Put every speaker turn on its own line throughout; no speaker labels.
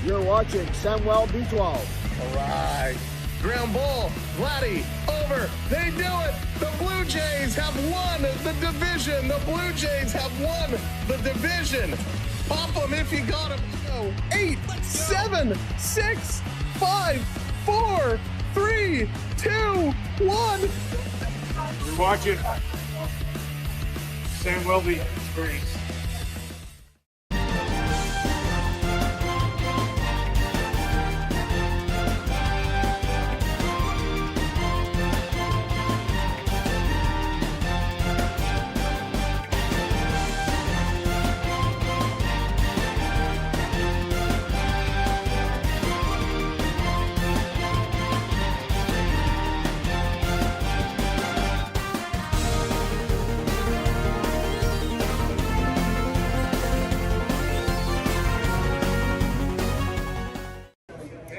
You're watching Samuel B12.
All right. Ground ball. Vladdy over. They do it. The Blue Jays have won the division. The Blue Jays have won the division. Pop them if you got them. 8, 7, 6, 5, 4, 3, 2, 1.
You're watching Samuel B Experience.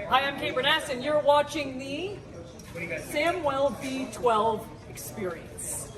Hi, I'm Kate Bernass, and you're watching the Samuel B12 Experience.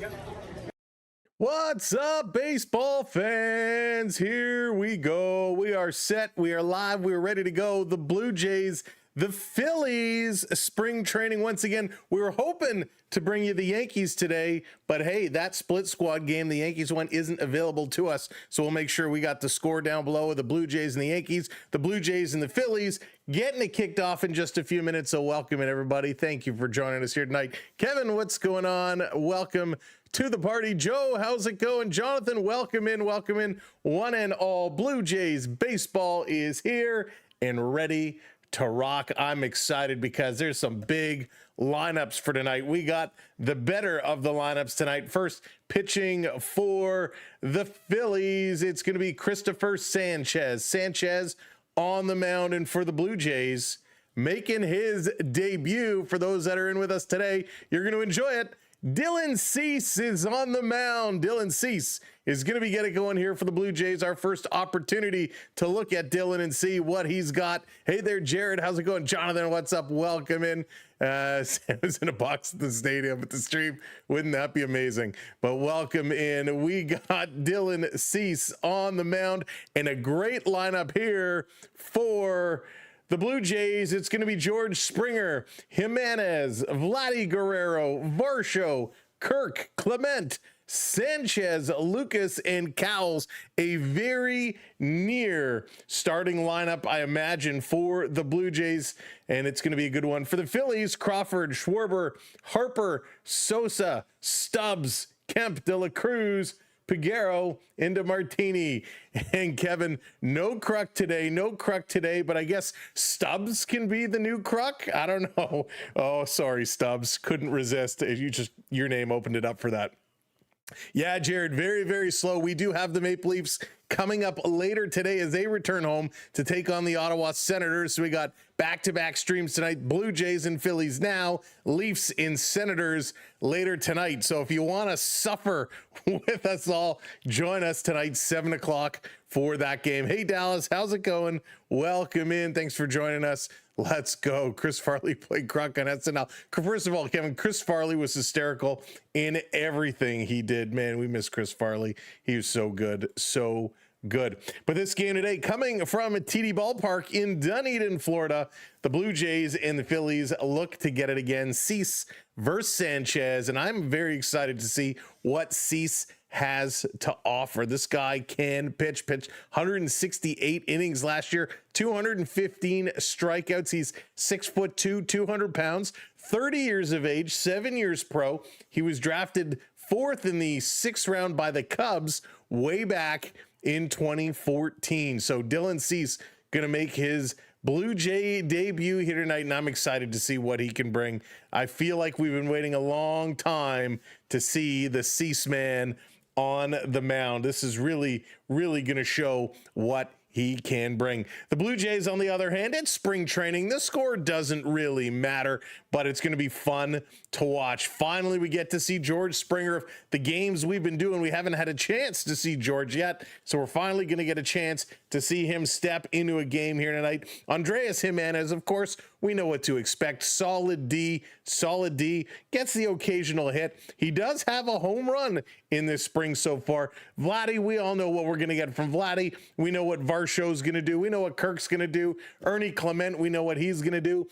What's up, baseball fans? Here we go. We are set. We are live. We're ready to go. The Blue Jays, the Phillies, spring training once again. We were hoping to bring you the Yankees today, but hey, that split squad game the Yankees won isn't available to us, so we'll make sure we got the score down below of the Blue Jays and the Yankees, the Blue Jays and the Phillies, getting it kicked off in just a few minutes, so welcome in, everybody. Thank you for joining us here tonight. Kevin, what's going on? Welcome to the party. Joe, how's it going? Jonathan, welcome in, one and all. Blue Jays baseball is here and ready to rock. I'm excited because there's some big lineups for tonight. We got the better of the lineups tonight. First, pitching for the Phillies, it's going to be Cristopher Sánchez. Sánchez on the mound, and for the Blue Jays, making his debut, for those that are in with us today, you're going to enjoy it. Dylan Cease is on the mound. Dylan Cease is going to be getting going here for the Blue Jays. Our first opportunity to look at Dylan and see what he's got. Hey there, Jared. How's it going? Jonathan, what's up? Welcome in. Sam is in a box at the stadium at the stream. Wouldn't that be amazing? But welcome in. We got Dylan Cease on the mound, and a great lineup here for the Blue Jays. It's going to be George Springer, Jimenez, Vladdy Guerrero, Varsho, Kirk, Clement, Sanchez, Lucas, and Cowles. A very near starting lineup, I imagine, for the Blue Jays, and it's going to be a good one. For the Phillies, Crawford, Schwarber, Harper, Sosa, Stubbs, Kemp, De La Cruz, Piguero into Martini. And Kevin, no Kruk today, but I guess Stubbs can be the new Kruk. I don't know. Oh, sorry, Stubbs. Couldn't resist. Your name opened it up for that. Yeah, Jared, very, very slow. We do have the Maple Leafs coming up later today as they return home to take on the Ottawa Senators. So we got back-to-back streams tonight. Blue Jays and Phillies now, Leafs and Senators later tonight. So if you want to suffer with us all, join us tonight, 7 o'clock for that game. Hey, Dallas, how's it going? Welcome in. Thanks for joining us. Let's go. Chris Farley played Kruk on SNL. First of all, Kevin, Chris Farley was hysterical in everything he did. Man, we miss Chris Farley. He was so good. So good. But this game today, coming from TD Ballpark in Dunedin, Florida, the Blue Jays and the Phillies look to get it again. Cease versus Sanchez, and I'm very excited to see what Cease has to offer. This guy can pitch 168 innings last year, 215 strikeouts. He's 6'2", 200 pounds, 30 years of age, 7 years pro. He was drafted 4th in the 6th round by the Cubs way back in 2014. So Dylan Cease going to make his Blue Jay debut here tonight, and I'm excited to see what he can bring. I feel like we've been waiting a long time to see the Cease man on the mound. This is really, really going to show what he can bring. The Blue Jays, on the other hand, it's spring training. The score doesn't really matter, but it's going to be fun to watch. Finally, we get to see George Springer. The games we've been doing, we haven't had a chance to see George yet, so we're finally going to get a chance to see him step into a game here tonight. Andreas Jimenez, of course, we know what to expect. Solid D, gets the occasional hit. He does have a home run in this spring so far. Vladdy, we all know what we're going to get from Vladdy. We know what Varsho Varsho's going to do. We know what Kirk's going to do. Ernie Clement, we know what he's going to do.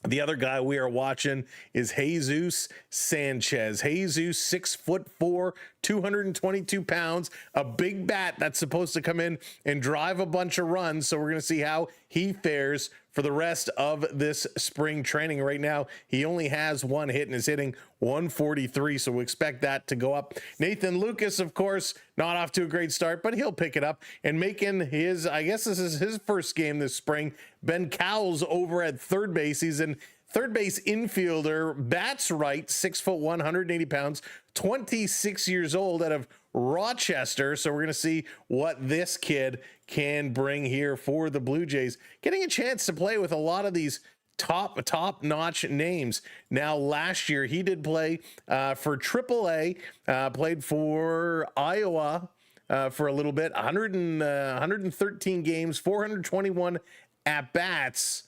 The other guy we are watching is Jesus Sánchez. Jesus, 6'4", 222 pounds, a big bat that's supposed to come in and drive a bunch of runs. So we're going to see how he fares for the rest of this spring training. Right now, he only has one hit and is hitting 143, so we expect that to go up. Nathan Lucas, of course, not off to a great start, but he'll pick it up. And making his, I guess this is his first game this spring, Ben Cowles over at third base. He's in third base infielder, bats right, 6'1", 180 pounds, 26 years old, out of Rochester. So we're going to see what this kid can bring here for the Blue Jays, getting a chance to play with a lot of these top-notch names. Now, last year he did play for AAA, played for Iowa for a little bit, 113 games, 421 at bats,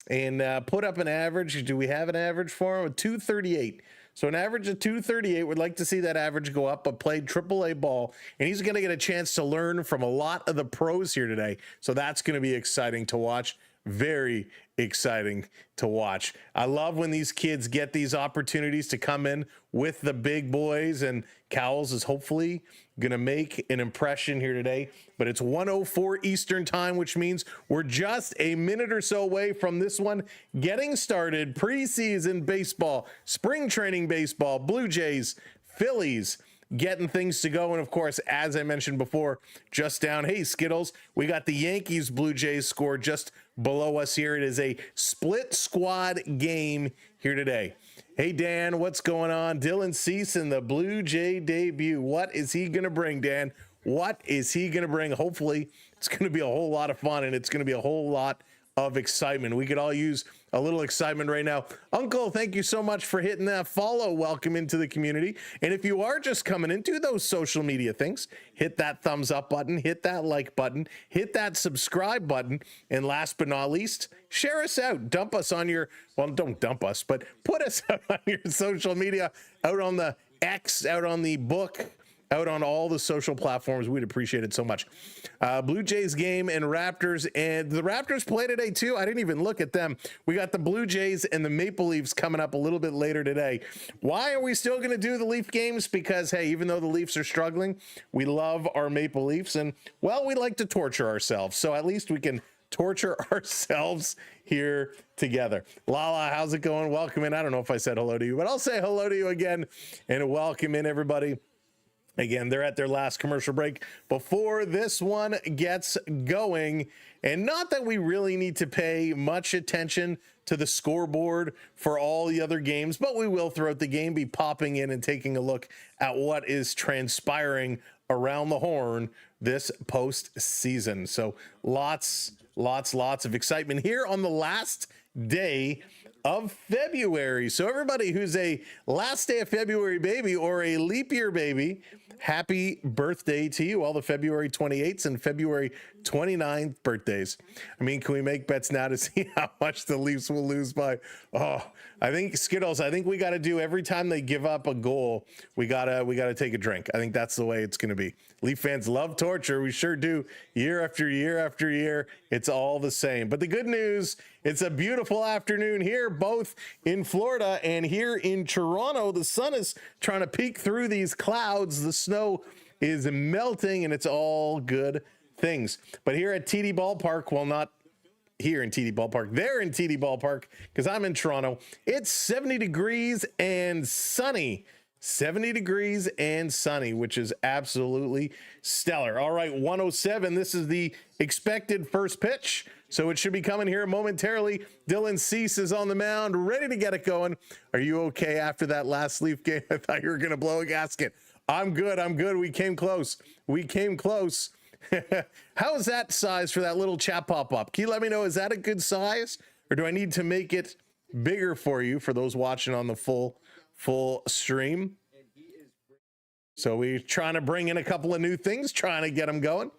and put up an average. Do we have an average for him? 238. So an average of 238. Would like to see that average go up, but played AAA ball, and he's going to get a chance to learn from a lot of the pros here today. So that's going to be exciting to watch. Very exciting to watch. I love when these kids get these opportunities to come in with the big boys, and Cowles is hopefully going to make an impression here today. But it's 1:04 Eastern time, which means we're just a minute or so away from this one getting started. Preseason baseball, spring training baseball, Blue Jays, Phillies, getting things to go. And of course, as I mentioned before, just down, hey Skittles, we got the Yankees Blue Jays score just below us here. It is a split squad game here today. Hey Dan, what's going on? Dylan Cease in the Blue Jay debut. What is he going to bring, Dan? What is he going to bring? Hopefully it's going to be a whole lot of fun, and it's going to be a whole lot of excitement. We could all use a little excitement right now. Uncle, thank you so much for hitting that follow. Welcome into the community. And if you are just coming into those social media things, hit that thumbs up button, hit that like button, hit that subscribe button. And last but not least, share us out. Dump us on your, well, don't dump us, but put us out on your social media, out on the X, out on the book, out on all the social platforms. We'd appreciate it so much. Blue Jays game and Raptors, and the Raptors play today too. I didn't even look at them. We got the Blue Jays and the Maple Leafs coming up a little bit later today. Why are we still going to do the Leaf games? Because, hey, even though the Leafs are struggling, we love our Maple Leafs, and, well, we like to torture ourselves. So at least we can torture ourselves here together. Lala, how's it going? Welcome in. I don't know if I said hello to you, but I'll say hello to you again, and welcome in, everybody. Again, they're at their last commercial break before this one gets going. And not that we really need to pay much attention to the scoreboard for all the other games, but we will throughout the game be popping in and taking a look at what is transpiring around the horn this postseason. So lots of excitement here on the last day of February. So everybody who's a last day of February baby or a leap year baby, happy birthday to you, all the February 28th and February 29th birthdays. I mean, can we make bets now to see how much the Leafs will lose by? Oh, I think Skittles, I think we got to do every time they give up a goal, we got to take a drink. I think that's the way it's going to be. Leaf fans love torture. We sure do. Year after year after year, it's all the same. But the good news, it's a beautiful afternoon here, both in Florida and here in Toronto. The sun is trying to peek through these clouds. The snow is melting, and it's all good things. But here at TD Ballpark, well, not here in TD Ballpark, they're in TD Ballpark because I'm in Toronto. It's 70 degrees and sunny. 70 degrees and sunny, which is absolutely stellar. All right, 107. This is the expected first pitch, so it should be coming here momentarily. Dylan Cease is on the mound, ready to get it going. Are you okay after that last Leaf game? I thought you were going to blow a gasket. I'm good. We came close. How is that size for that little chat pop-up? Can you let me know, is that a good size, or do I need to make it bigger for you, for those watching on the full stream? So we're trying to bring in a couple of new things, trying to get them going.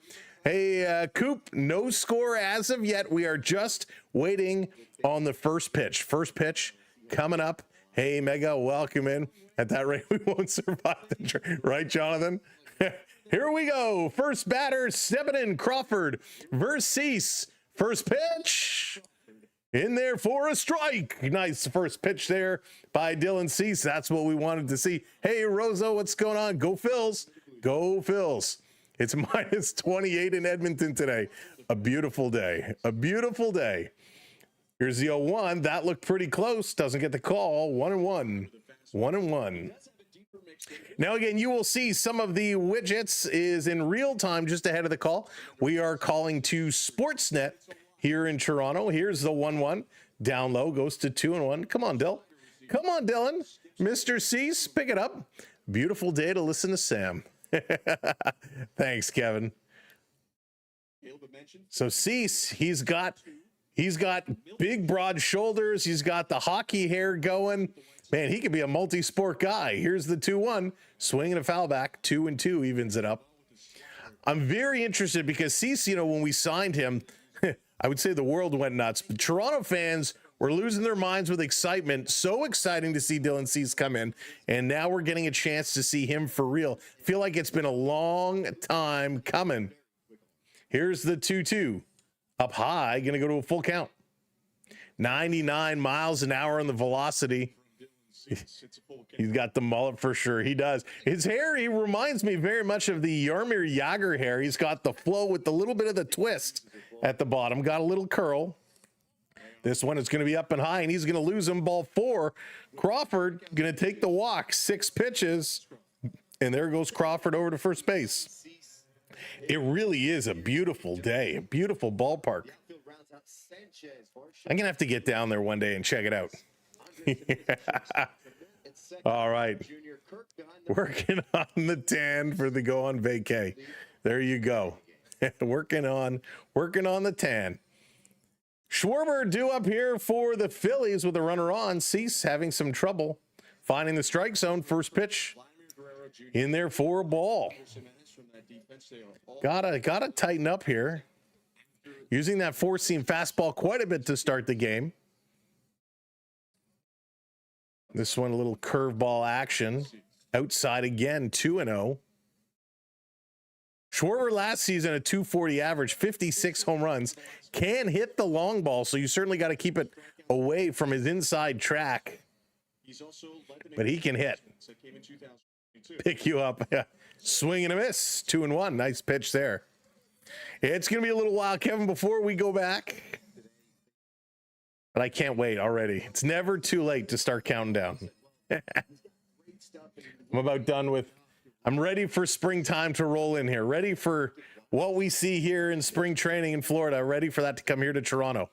Hey, Coop, no score as of yet. We are just waiting on the first pitch. First pitch coming up. Hey, Mega, welcome in. At that rate, we won't survive the right, Jonathan? Here we go. First batter, stepping in, Crawford versus Cease. First pitch. In there for a strike. Nice first pitch there by Dylan Cease. That's what we wanted to see. Hey, Rozo, what's going on? Go Phils. Go Phils. It's minus 28 in Edmonton today. A beautiful day. A beautiful day. Here's the 0-1. That looked pretty close. Doesn't get the call. 1-1. 1-1. Now, again, you will see some of the widgets is in real time just ahead of the call. We are calling to Sportsnet here in Toronto. Here's the 1-1. Down low, goes to 2-1. Come on, Dill. Come on, Dylan. Mr. Cease, pick it up. Beautiful day to listen to Sam. Thanks, Kevin. So Cease, he's got big, broad shoulders. He's got the hockey hair going. Man, he could be a multi-sport guy. Here's the 2-1. Swing and a foul back. 2-2 evens it up. I'm very interested because Cease, you know, when we signed him, I would say the world went nuts. But Toronto fans were losing their minds with excitement. So exciting to see Dylan Cease come in. And now we're getting a chance to see him for real. Feel like it's been a long time coming. Here's the 2-2. Up high, going to go to a full count. 99 miles an hour on the velocity. He's got the mullet for sure. He does. His hair, he reminds me very much of the Jaromir Jagr hair. He's got the flow with a little bit of the twist at the bottom. Got a little curl. This one is going to be up and high, and he's going to lose him. Ball 4. Crawford going to take the walk. 6 pitches, and there goes Crawford over to first base. It really is a beautiful day, a beautiful ballpark. I'm going to have to get down there one day and check it out. All right. Working on the tan for the go on vacay. There you go. working on the tan. Schwarber due up here for the Phillies with a runner on. Cease having some trouble finding the strike zone. First pitch in there for a ball. Gotta tighten up here. Using that four-seam fastball quite a bit to start the game. This one, a little curveball action. Outside again, 2-0. Schwarber last season, a 240 average, 56 home runs. Can hit the long ball, so you certainly got to keep it away from his inside track. But he can hit. Pick you up. Swing and a miss. 2-1. Nice pitch there. It's going to be a little while, Kevin, before we go back. But I can't wait already. It's never too late to start counting down. I'm about done with. I'm ready for springtime to roll in here. Ready for what we see here in spring training in Florida. Ready for that to come here to Toronto.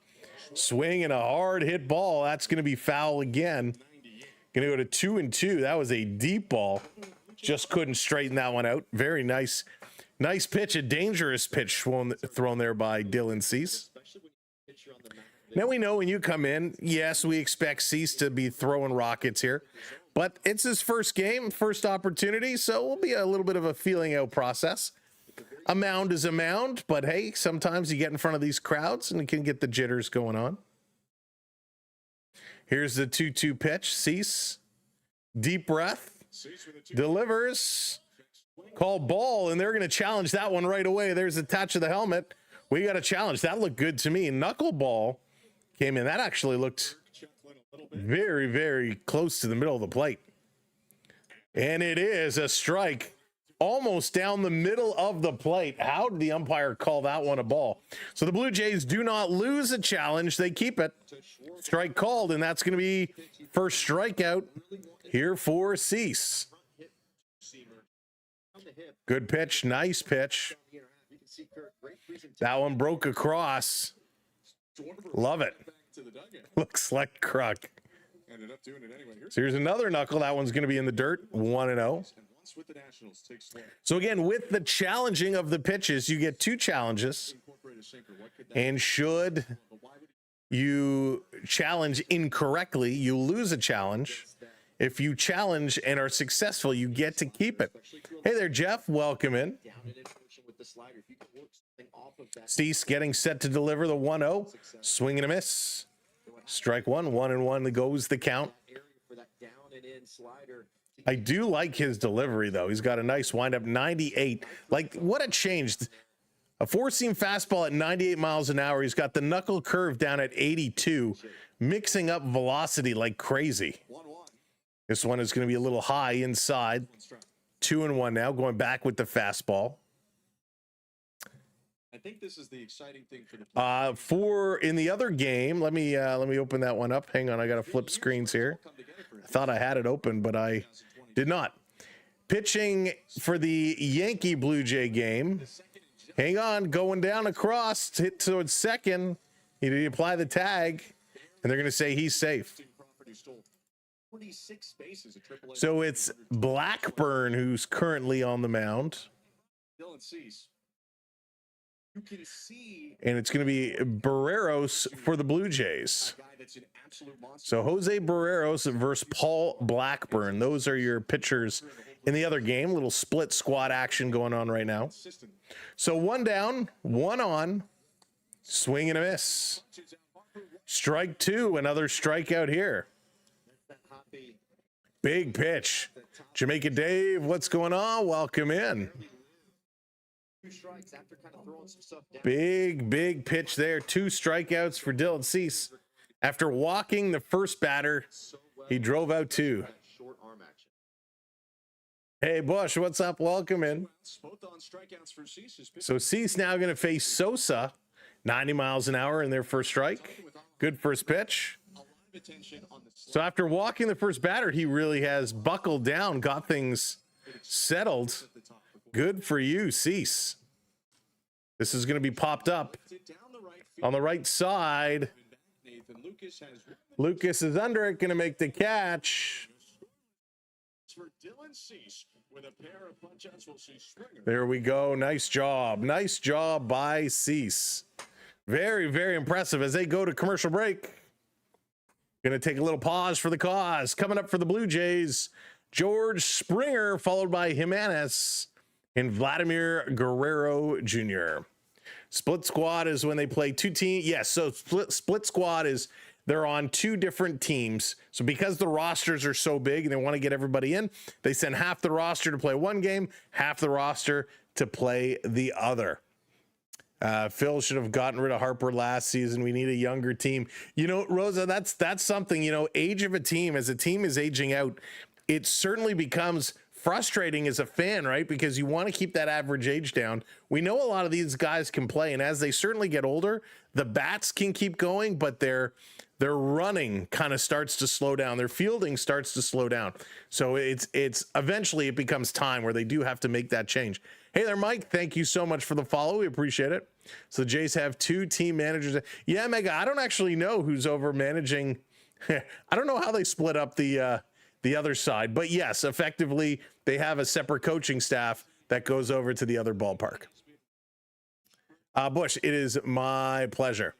Swing and a hard hit ball. That's going to be foul again. Going to go to 2-2. That was a deep ball. Just couldn't straighten that one out. Very nice. Nice pitch. A dangerous pitch thrown there by Dylan Cease. Now we know when you come in, yes, we expect Cease to be throwing rockets here, but it's his first game, first opportunity, so it will be a little bit of a feeling out process. A mound is a mound, but hey, sometimes you get in front of these crowds and you can get the jitters going on. Here's the 2-2 pitch. Cease, deep breath, delivers, call ball, and they're going to challenge that one right away. There's the touch of the helmet. We got a challenge. That looked good to me. Knuckleball came in. That actually looked very, very close to the middle of the plate. And it is a strike almost down the middle of the plate. How did the umpire call that one a ball? So the Blue Jays do not lose a challenge. They keep it. Strike called, and that's going to be first strikeout here for Cease. Good pitch. Nice pitch. That one broke across. Love it. Looks like Kruk. So here's another knuckle. That one's going to be in the dirt. 1-0. So again, with the challenging of the pitches, you get 2 challenges. And should you challenge incorrectly, you lose a challenge. If you challenge and are successful, you get to keep it. Hey there, Jeff. Welcome in. Cease getting set to deliver the 1-0. Swing and a miss. Strike one. 1-1 goes the count. I do like his delivery, though. He's got a nice windup, 98. Like, what a change. A four-seam fastball at 98 miles an hour. He's got the knuckle curve down at 82, mixing up velocity like crazy. This one is going to be a little high inside. 2-1 now, going back with the fastball.
I think this is the exciting thing for
the in the other game, let me open that one up. Hang on, I got to flip screens here. I thought I had it open, but I did not. Pitching for the Yankee Blue Jay game. Hang on, going down across, hit towards second. He apply the tag, and they're going to say he's safe. So it's Blackburn who's currently on the mound. And it's going to be Barreros for the Blue Jays. So Jose Barreros versus Paul Blackburn. Those are your pitchers in the other game. Little split squad action going on right now. So one down, one on. Swing and a miss. Strike two, another strikeout here. Big pitch. Jamaica Dave, what's going on? Welcome in. Big pitch there. 2 strikeouts for Dylan Cease. After walking the first batter, he drove out 2. Hey, Bush, what's up? Welcome in. So Cease now going to face Sosa, 90 miles an hour in their first strike. Good first pitch. So after walking the first batter, he really has buckled down, got things settled. Good for you, Cease. This is going to be popped up on the right side. Lucas is under it, going to make the catch. There we go. Nice job. Nice job by Cease. Very impressive as they go to commercial break. Going to take a little pause for the cause. Coming up for the Blue Jays, George Springer, followed by Jimenez and Vladimir Guerrero Jr. Split squad is when they play 2 teams. Yes, so split squad is they're on 2 different teams. So because the rosters are so big and they want to get everybody in, they send half the roster to play one game, half the roster to play the other. Phil should have gotten rid of Harper last season. We need a younger team. You know, Rosa, that's something, you know, age of a team, as a team is aging out, it certainly becomes frustrating as a fan, right? Because you want to keep that average age down. We know a lot of these guys can play, and as they certainly get older, the bats can keep going, but their running kind of starts to slow down. Their fielding starts to slow down. So it's eventually it becomes time where they do have to make that change. Hey there, Mike. Thank you so much for the follow. We appreciate it. So the Jays have 2 team managers. Yeah, Mega, I don't actually know who's over managing. I don't know how they split up the other side, but yes, effectively they have a separate coaching staff that goes over to the other ballpark. Bush, it is my pleasure.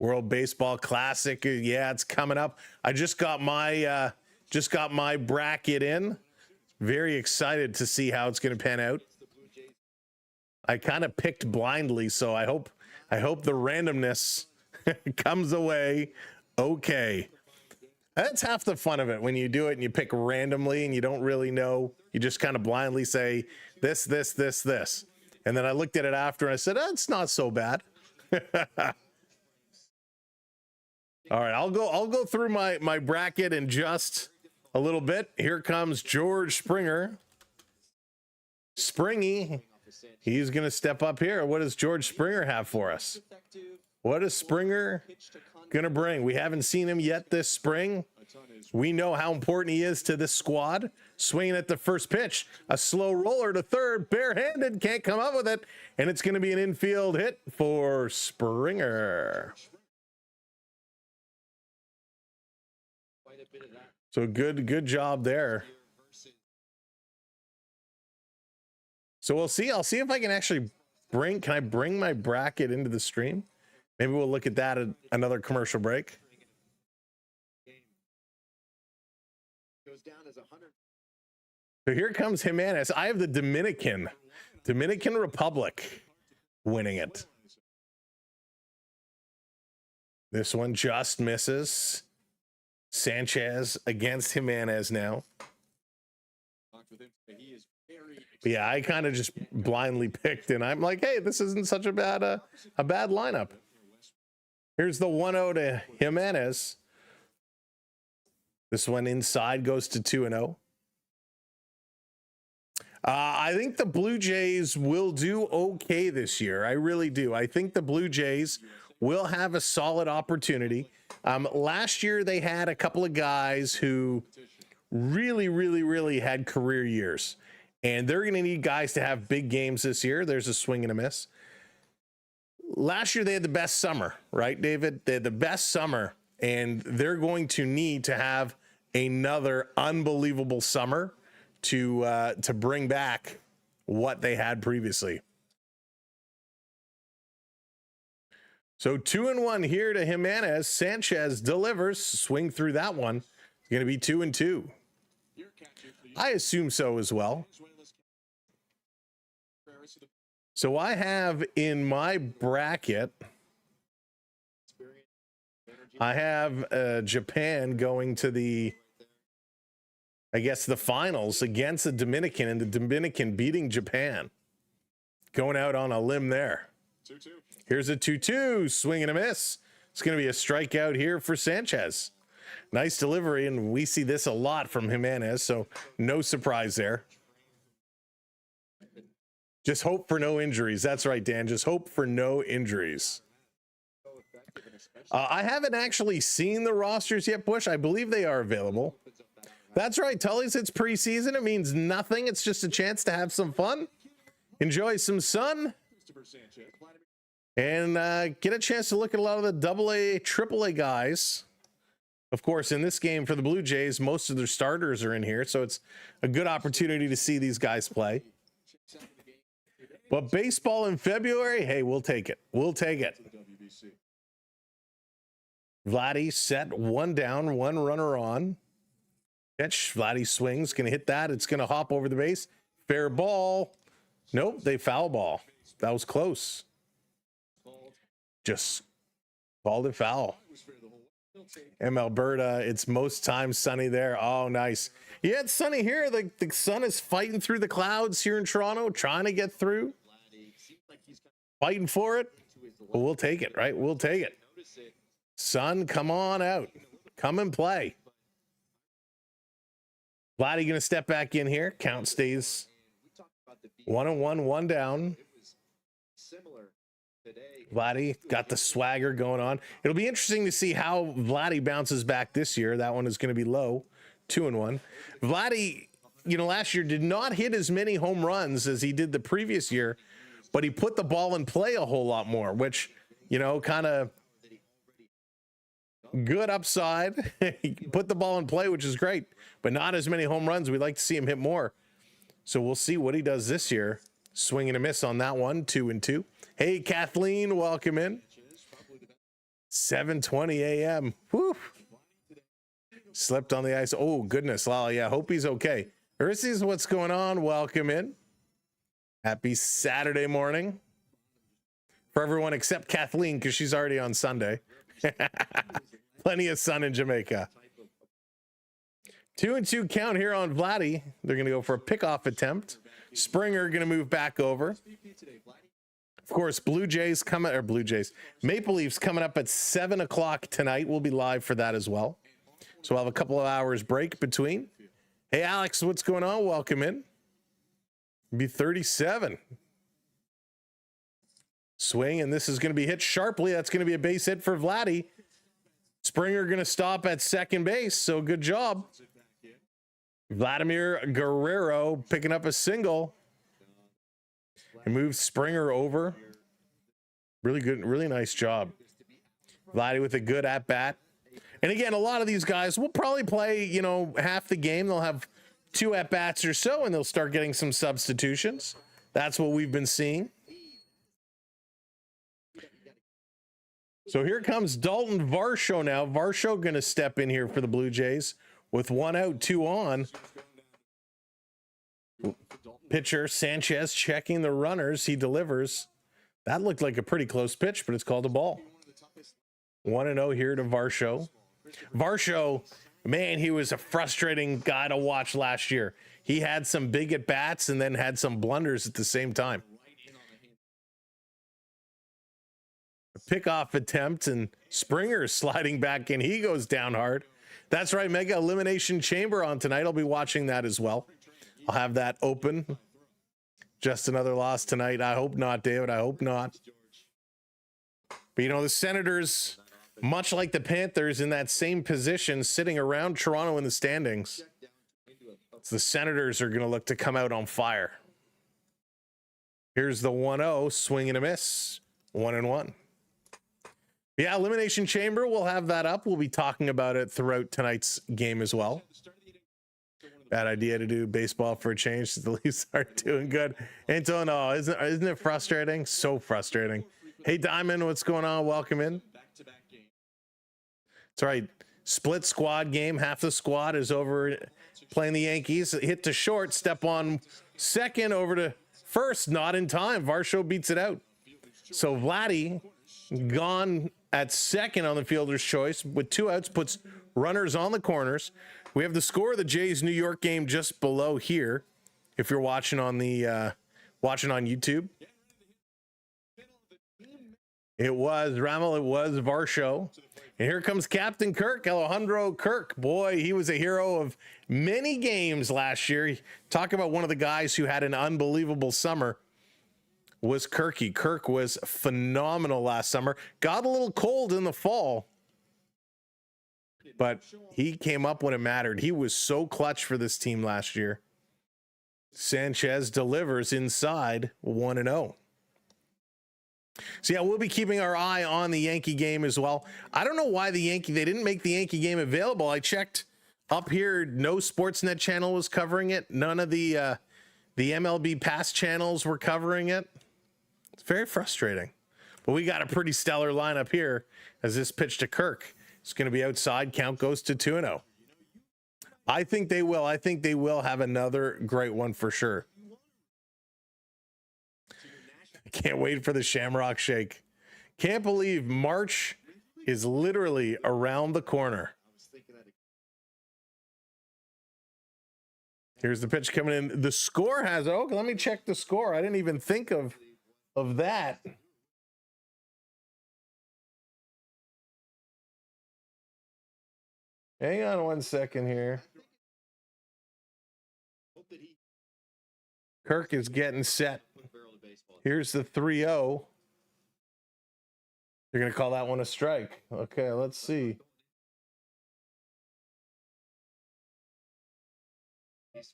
World Baseball Classic, yeah, it's coming up. I just got my bracket in. Very excited to see how it's going to pan out. I kind of picked blindly, so I hope the randomness comes away okay. That's half the fun of it when you do it and you pick randomly and you don't really know. You just kind of blindly say this. And then I looked at it after and I said, it's not so bad. All right, I'll go through my bracket in just a little bit. Here comes George Springer. Springy, he's going to step up here. What does George Springer have for us? What is Springer going to bring? We haven't seen him yet this spring. We know how important he is to this squad. Swinging at the first pitch, a slow roller to third, barehanded, can't come up with it, and it's going to be an infield hit for Springer. So good job there. So we'll see. I'll see if I can actually can I bring my bracket into the stream? Maybe we'll look at that at another commercial break. So here comes Jimenez. I have the Dominican Republic winning it. This one just misses. Sánchez against Jimenez now. But yeah, I kind of just blindly picked, and I'm like, hey, this isn't such a bad lineup. Here's the 1-0 to Jimenez. This one inside goes to 2-0. I think the Blue Jays will do okay this year. I really do. I think the Blue Jays will have a solid opportunity. Last year, they had a couple of guys who really had career years. And they're going to need guys to have big games this year. There's a swing and a miss. Last year, they had the best summer, right, David? They had the best summer, and they're going to need to have another unbelievable summer to bring back what they had previously. So 2-1 here to Jimenez. Sánchez delivers. Swing through that one. It's going to be 2-2. I assume so as well. So I have in my bracket, I have Japan going to the, I guess, the finals against the Dominican, and the Dominican beating Japan. Going out on a limb there.
2-2.
Here's a 2-2, swing and a miss. It's going to be a strikeout here for Sánchez. Nice delivery, and we see this a lot from Jimenez, so no surprise there. Just hope for no injuries. That's right, Dan. Just hope for no injuries. I haven't actually seen the rosters yet, Bush. I believe they are available. That's right, Tully's. It's preseason. It means nothing. It's just a chance to have some fun, enjoy some sun, and get a chance to look at a lot of the AA, AAA guys. Of course, in this game for the Blue Jays, most of their starters are in here, so it's a good opportunity to see these guys play. But baseball in February, hey, we'll take it. We'll take it. Vladdy set, one down, one runner on. Pitch, Vladdy swings, going to hit that. It's going to hop over the base. Fair ball. Nope, they foul ball. That was close. Just called it foul. In Alberta, it's most times sunny there. Oh, nice. Yeah, it's sunny here. The sun is fighting through the clouds here in Toronto, trying to get through. Fighting for it. But we'll take it, right? We'll take it. Sun, come on out. Come and play. Vladdy going to step back in here. Count stays 1-1, one down. Vladdy got the swagger going on. It'll be interesting to see how Vladdy bounces back this year. That one is going to be low. 2-1. Vladdy, last year did not hit as many home runs as he did the previous year, but he put the ball in play a whole lot more, which, kind of good upside. He put the ball in play, which is great, but not as many home runs. We'd like to see him hit more. So we'll see what he does this year. Swing and a miss on that one, 2-2. Hey, Kathleen, welcome in. 7:20 a.m. Whew. Slipped on the ice. Oh, goodness, Lala. Yeah, hope he's okay. Aristides, what's going on? Welcome in. Happy Saturday morning. For everyone except Kathleen, because she's already on Sunday. Plenty of sun in Jamaica. 2-2 count here on Vladdy. They're going to go for a pickoff attempt. Springer going to move back over. Of course, Maple Leafs coming up at 7 o'clock tonight. We'll be live for that as well. So we'll have a couple of hours break between. Hey, Alex, what's going on? Welcome in. Be 37. Swing, and this is going to be hit sharply. That's going to be a base hit for Vladdy. Springer going to stop at second base, so good job. Vladimir Guerrero picking up a single. He moves Springer over. Really good, really nice job. Vladdy with a good at-bat. And again, a lot of these guys will probably play, half the game. They'll have 2 at-bats or so, and they'll start getting some substitutions. That's what we've been seeing. So here comes Dalton Varsho now. Varsho going to step in here for the Blue Jays with 1 out, 2 on. Pitcher Sánchez checking the runners. He delivers. That looked like a pretty close pitch, but it's called a ball. 1-0 here to Varsho. Varsho, man, he was a frustrating guy to watch last year. He had some big at bats and then had some blunders at the same time. A pickoff attempt and Springer sliding back in. He goes down hard. That's right. Mega Elimination Chamber on tonight. I'll be watching that as well. I'll have that open. Just another loss tonight. I hope not, David. I hope not. But, you know, the Senators, much like the Panthers, in that same position, sitting around Toronto in the standings. So the Senators are going to look to come out on fire. Here's the 1-0, swing and a miss, 1-1. Yeah, Elimination Chamber, we'll have that up. We'll be talking about it throughout tonight's game as well. Bad idea to do baseball for a change. The Leafs aren't doing good. Antonio, isn't it frustrating? So frustrating. Hey, Diamond, what's going on? Welcome in. That's right. Split squad game. Half the squad is over playing the Yankees. Hit to short. Step on second. Over to first. Not in time. Varsho beats it out. So Vladdy gone at second on the fielder's choice with 2 outs. Puts runners on the corners. We have the score of the Jays New York game just below here. If you're watching on the watching on YouTube. It was Ramel. It was Varsho. And here comes Captain Kirk, Alejandro Kirk. Boy, he was a hero of many games last year. Talk about one of the guys who had an unbelievable summer was Kirky. Kirk was phenomenal last summer. Got a little cold in the fall, but he came up when it mattered. He was so clutch for this team last year. Sánchez delivers inside 1-0. So yeah, we'll be keeping our eye on the Yankee game as well. I don't know why they didn't make the Yankee game available. I checked up here. No Sportsnet channel was covering it. None of the MLB Pass channels were covering it. It's very frustrating. But we got a pretty stellar lineup here as this pitch to Kirk. It's going to be outside. Count goes to 2-0. I think they will. I think they will have another great one for sure. Can't wait for the Shamrock Shake. Can't believe March is literally around the corner. Here's the pitch coming in. The score has, oh, let me check the score. I didn't even think of that. Hang on 1 second here. Kirk is getting set. Here's the 3-0. You're going to call that one a strike. Okay, let's see.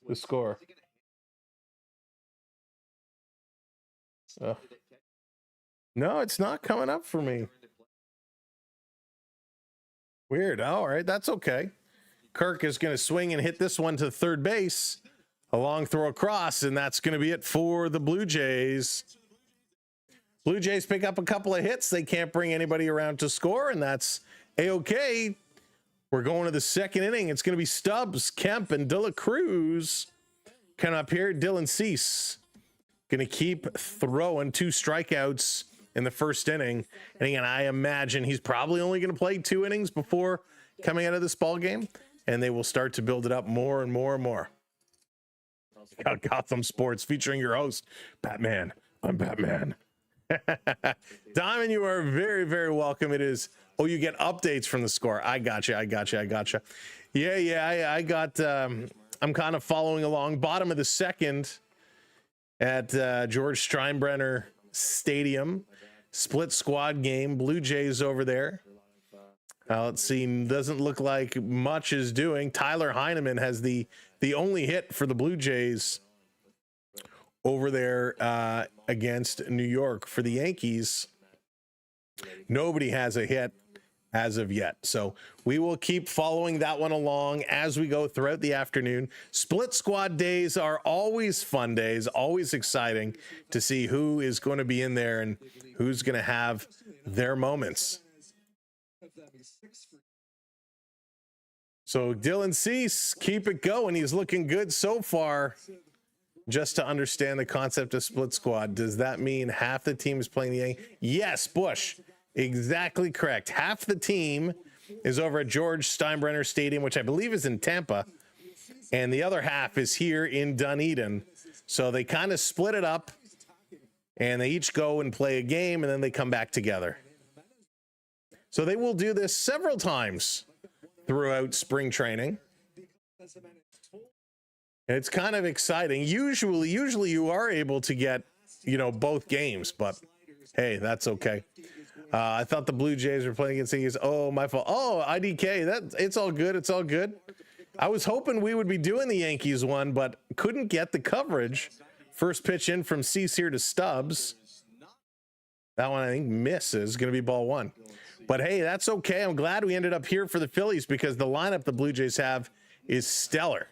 The score. No, it's not coming up for me. Weird. All right, that's okay. Kirk is going to swing and hit this one to third base. A long throw across, and that's going to be it for the Blue Jays. Blue Jays pick up a couple of hits. They can't bring anybody around to score, and that's A-OK. We're going to the second inning. It's going to be Stubbs, Kemp, and De La Cruz. Coming up here, Dylan Cease. Going to keep throwing 2 strikeouts in the first inning. And again, I imagine he's probably only going to play 2 innings before coming out of this ball game, and they will start to build it up more and more and more. Gotham Sports featuring your host, Batman. I'm Batman. Diamond, you are very, very welcome. It is, oh, you get updates from the score. I got you. Yeah, I got, I'm kind of following along. Bottom of the second at George Steinbrenner Stadium. Split squad game. Blue Jays over there. Let's see. Doesn't look like much is doing. Tyler Heineman has the only hit for the Blue Jays over there against New York. For the Yankees, nobody has a hit as of yet. So we will keep following that one along as we go throughout the afternoon. Split squad days are always fun days, always exciting to see who is going to be in there and who's going to have their moments. So Dylan Cease, keep it going. He's looking good so far. Just to understand the concept of split squad, does that mean half the team is playing the Yankees? Yes, Bush, exactly correct. Half the team is over at George Steinbrenner Stadium, which I believe is in Tampa. And the other half is here in Dunedin. So they kind of split it up. And they each go and play a game, and then they come back together. So they will do this several times throughout spring training. And it's kind of exciting. Usually you are able to get, you know, both games, but hey, that's okay. I thought the Blue Jays were playing against the Yankees. Oh, my fault. Oh, IDK. It's all good. It's all good. I was hoping we would be doing the Yankees one, but couldn't get the coverage. First pitch in from Cease here to Stubbs. That one, I think, misses. Going to be ball one. But hey, that's okay. I'm glad we ended up here for the Phillies because the lineup the Blue Jays have is stellar.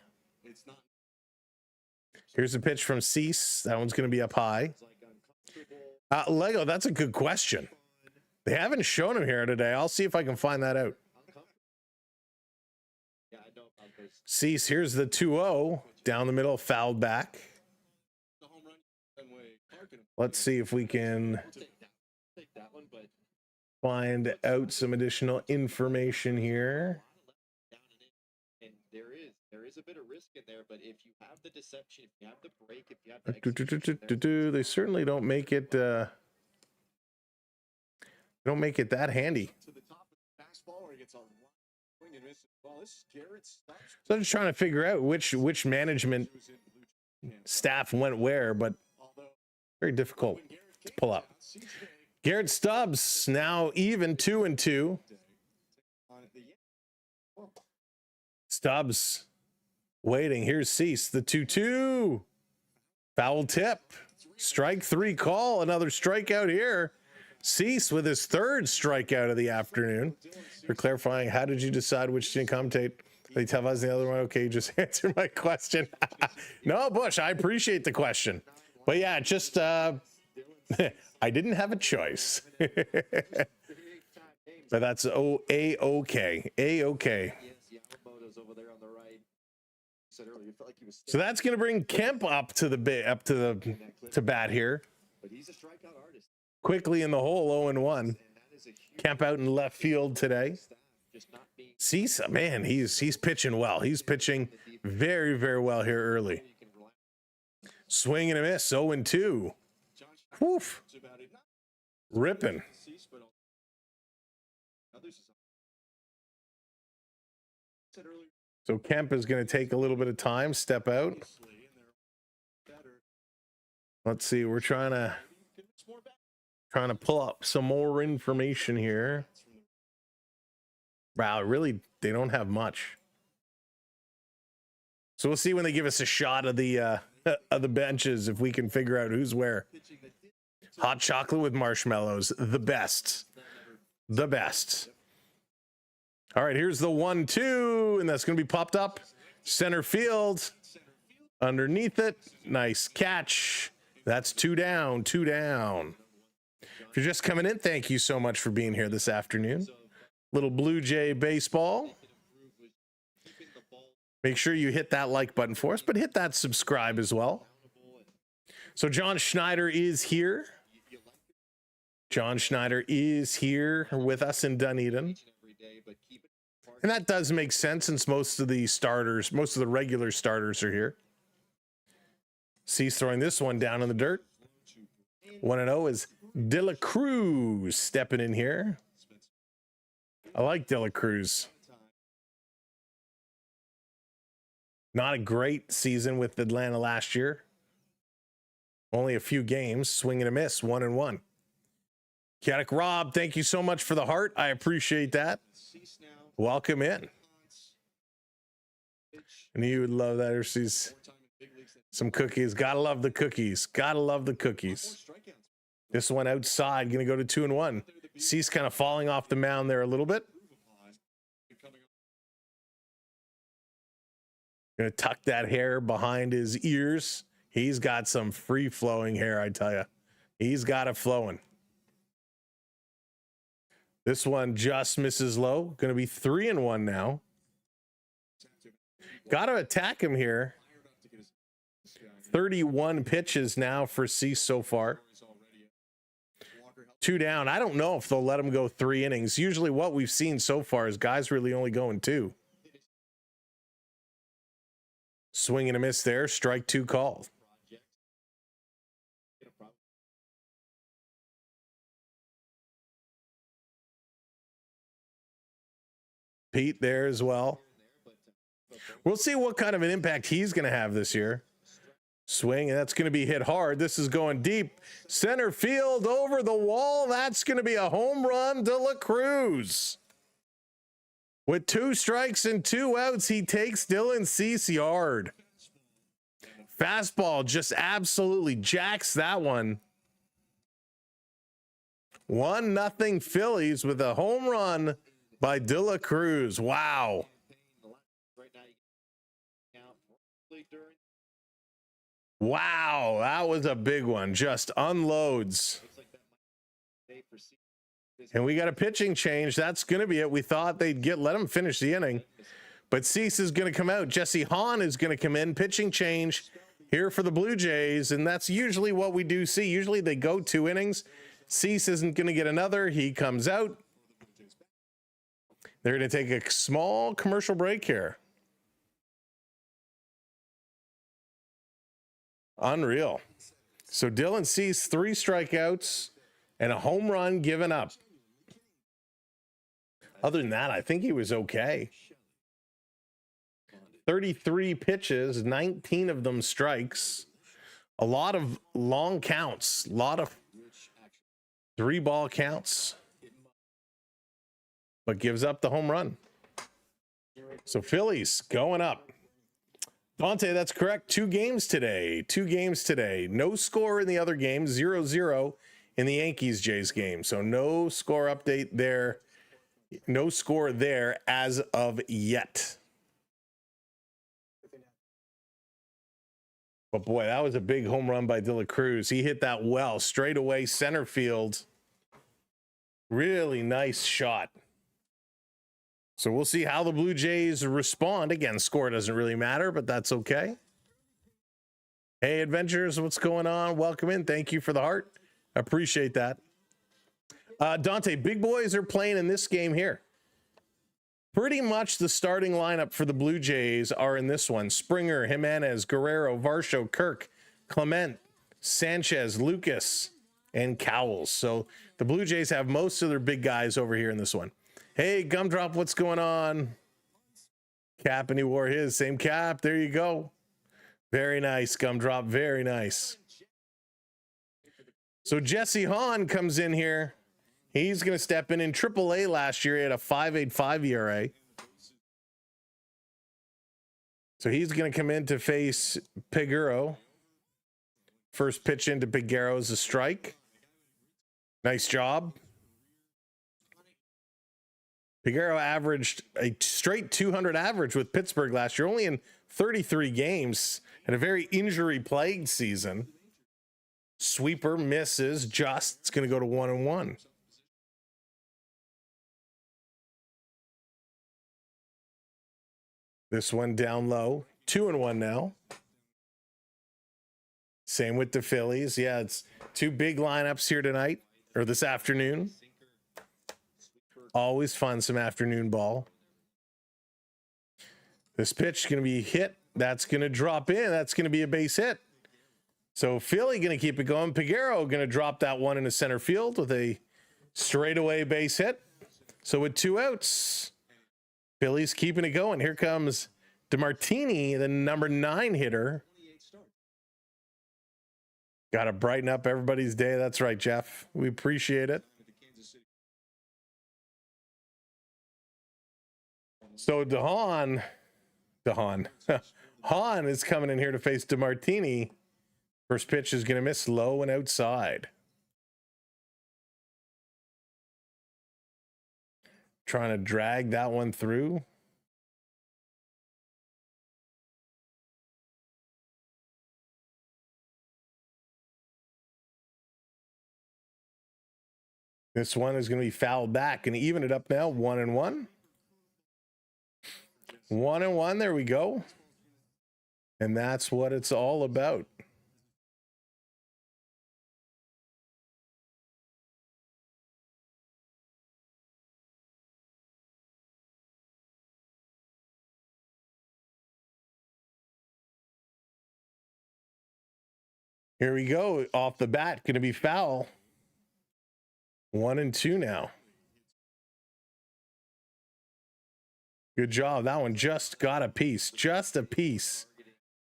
Here's a pitch from Cease. That one's going to be up high. Lego, that's a good question. They haven't shown him here today. I'll see if I can find that out. Cease, here's the 2-0. Down the middle, fouled back. Let's see if we can find out some additional information here.
There is a bit of risk in there, but if you have the deception, if you have the break, if you have the
they certainly don't make it that handy.
to the top of the fastball, or it gets on swing and miss. Well, this is Garrett Stubbs.
So I'm just trying to figure out which management staff went where, but very difficult to pull up. Garrett Stubbs now even 2-2. Stubbs waiting. Here's Cease, the 2-2. Foul tip. Strike three call. Another strikeout here. Cease with his third strikeout of the afternoon. For clarifying, how did you decide which to commentate? They tell us the other one. Okay, just answer my question. No, Bush, I appreciate the question. But yeah, just I didn't have a choice. But that's A-okay. A-okay. So that's going to bring Kemp up to bat here. Quickly in the hole, 0-1. Kemp out in left field today. Cease, man, he's pitching well. He's pitching very, very well here early. Swing and a miss, 0-2. Woof. Ripping. So Kemp is going to take a little bit of time, step out. Let's see, we're trying to pull up some more information here. Wow, really, they don't have much. So we'll see when they give us a shot of the benches if we can figure out who's where. Hot chocolate with marshmallows, the best. The best. All right, here's the 1-2, and that's going to be popped up. Center field. Underneath it. Nice catch. That's 2 down, 2 down. If you're just coming in, thank you so much for being here this afternoon. Little Blue Jay baseball. Make sure you hit that like button for us, but hit that subscribe as well. So John Schneider is here. John Schneider is here with us in Dunedin. And that does make sense since most of the regular starters are here. Cease throwing this one down in the dirt. 1-0 is De La Cruz stepping in here. I like De La Cruz. Not a great season with Atlanta last year. Only a few games, swing and a miss, 1-1. Chaotic Rob, thank you so much for the heart. I appreciate that. Welcome in. And you would love that. There's some cookies. Gotta love the cookies. Gotta love the cookies. This one outside, gonna go to 2-1. Cease kind of falling off the mound there a little bit. Gonna tuck that hair behind his ears. He's got some free flowing hair, I tell you. He's got it flowing. This one just misses low. Going to be 3-1 now. Got to attack him here. 31 pitches now for Cease so far. 2 down. I don't know if they'll let him go 3 innings. Usually what we've seen so far is guys really only going 2. Swing and a miss there. Strike 2 called. Pete there as well. We'll see what kind of an impact he's going to have this year. Swing, and that's going to be hit hard. This is going deep. Center field over the wall. That's going to be a home run. De La Cruz. With 2 strikes and 2 outs, he takes Dylan Cease yard. Fastball just absolutely jacks that one. 1-0 Phillies with a home run by De La Cruz. Wow. Wow, that was a big one. Just unloads. And we got a pitching change. That's going to be it. We thought they'd let him finish the inning. But Cease is going to come out. Jesse Hahn is going to come in. Pitching change here for the Blue Jays. And that's usually what we do see. Usually they go 2 innings. Cease isn't going to get another. He comes out. They're going to take a small commercial break here. Unreal. So Dylan Cease, 3 strikeouts and a home run given up. Other than that, I think he was okay. 33 pitches, 19 of them strikes. A lot of long counts, a lot of 3-ball counts. But gives up the home run. So Phillies going up. Dante, that's correct. 2 games today. 2 games today. No score in the other game. 0-0 in the Yankees-Jays game. So no score update there. No score there as of yet. But boy, that was a big home run by De La Cruz. He hit that well, straight away center field. Really nice shot. So we'll see how the Blue Jays respond. Again, score doesn't really matter, but that's okay. Hey, Adventures, what's going on? Welcome in. Thank you for the heart. Appreciate that. Dante, big boys are playing in this game here. Pretty much the starting lineup for the Blue Jays are in this one. Springer, Jimenez, Guerrero, Varsho, Kirk, Clement, Sánchez, Lucas, and Cowles. So the Blue Jays have most of their big guys over here in this one. Hey, Gumdrop, what's going on? Cap, and he wore his same cap. There you go. Very nice, Gumdrop. Very nice. So Jesse Hahn comes in here. He's going to step in AAA last year. He had a 5.85 ERA. So he's going to come in to face Peguero. First pitch into Peguero is a strike. Nice job. Peguero averaged a straight 200 average with Pittsburgh last year, only in 33 games, and a very injury-plagued season. Sweeper misses, just. It's going to go to 1-1. This one down low, 2-1 now. Same with the Phillies. Yeah, it's 2 big lineups here tonight, or this afternoon. Always fun, some afternoon ball. This pitch is going to be hit. That's going to drop in. That's going to be a base hit. So Philly going to keep it going. Peguero going to drop that one into center field with a straightaway base hit. So with 2 outs, Philly's keeping it going. Here comes DeMartini, the number 9 hitter. Got to brighten up everybody's day. That's right, Jeff. We appreciate it. So Hahn is coming in here to face DeMartini. First pitch is going to miss low and outside. Trying to drag that one through. This one is going to be fouled back and even it up now. 1-1. 1-1. There we go. And that's what it's all about. Here we go. Off the bat, going to be foul. 1-2 now. Good job. That one just got a piece. Just a piece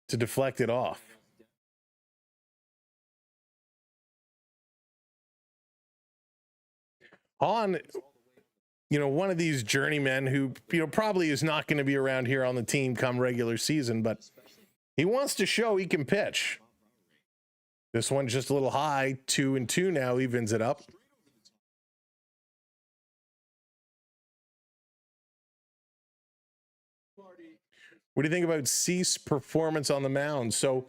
to deflect it off. On, one of these journeymen who, probably is not going to be around here on the team come regular season, but he wants to show he can pitch. This one's just a little high. 2-2 now, evens it up. What do you think about Cease's performance on the mound? So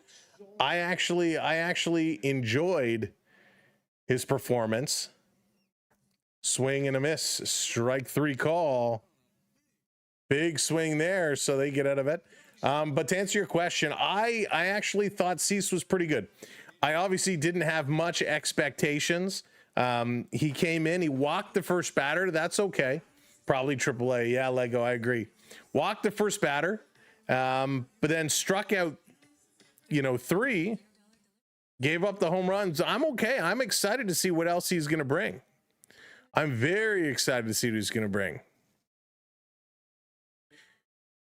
I actually enjoyed his performance. Swing and a miss, strike 3 call. Big swing there, so they get out of it. But to answer your question, I actually thought Cease was pretty good. I obviously didn't have much expectations. He came in, he walked the first batter. That's okay. Probably AAA. Yeah, Lego, I agree. Walked the first batter, but then struck out, 3, gave up the home runs. I'm okay. I'm excited to see what else he's going to bring. I'm very excited to see what he's going to bring.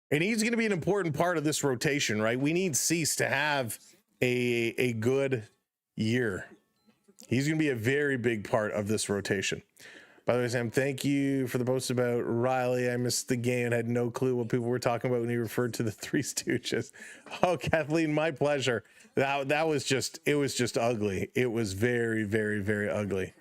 And he's going to be an important part of this rotation, right? We need Cease to have a good year. He's going to be a very big part of this rotation. By the way, Sam, thank you for the post about Riley. I missed the game and had no clue what people were talking about when he referred to the Three Stooges. Oh, Kathleen, my pleasure. That was just, it was just ugly. It was very, very, very ugly.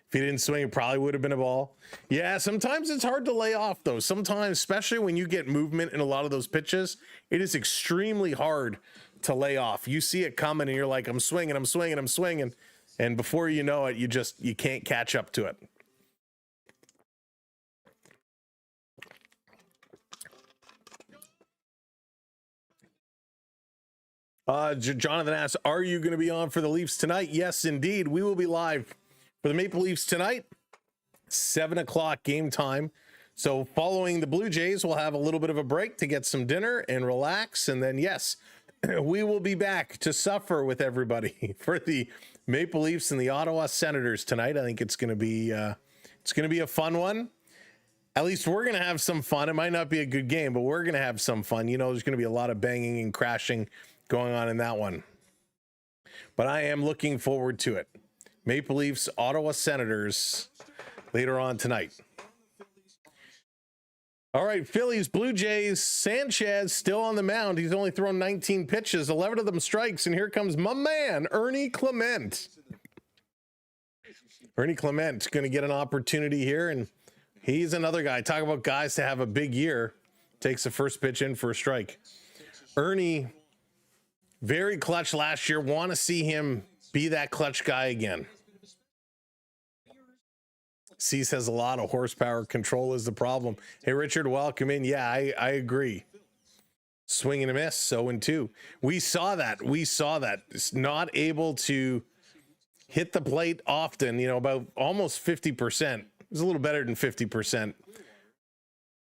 If he didn't swing, it probably would have been a ball. Yeah, sometimes it's hard to lay off, though. Sometimes, especially when you get movement in a lot of those pitches, it is extremely hard to lay off. You see it coming, and you're like, I'm swinging. And before you know it, you can't catch up to it. Jonathan asks, are you going to be on for the Leafs tonight? Yes, indeed. We will be live for the Maple Leafs tonight, 7 o'clock game time. So following the Blue Jays, we'll have a little bit of a break to get some dinner and relax. And then, yes, we will be back to suffer with everybody for the Maple Leafs and the Ottawa Senators tonight. I think it's going to be a fun one. At least we're going to have some fun. It might not be a good game, but we're going to have some fun. There's going to be a lot of banging and crashing going on in that one. But I am looking forward to it. Maple Leafs, Ottawa Senators later on tonight. All right, Phillies, Blue Jays, Sánchez still on the mound. He's only thrown 19 pitches, 11 of them strikes, and here comes my man, Ernie Clement. Ernie Clement's going to get an opportunity here, and he's another guy. Talk about guys to have a big year. Takes the first pitch in for a strike. Ernie, very clutch last year. Want to see him be that clutch guy again. Cease has a lot of horsepower. Control is the problem. Hey, Richard, welcome in. Yeah, I agree. Swing and a miss, 0-2. We saw that. It's not able to hit the plate often, about almost 50%. It was a little better than 50%.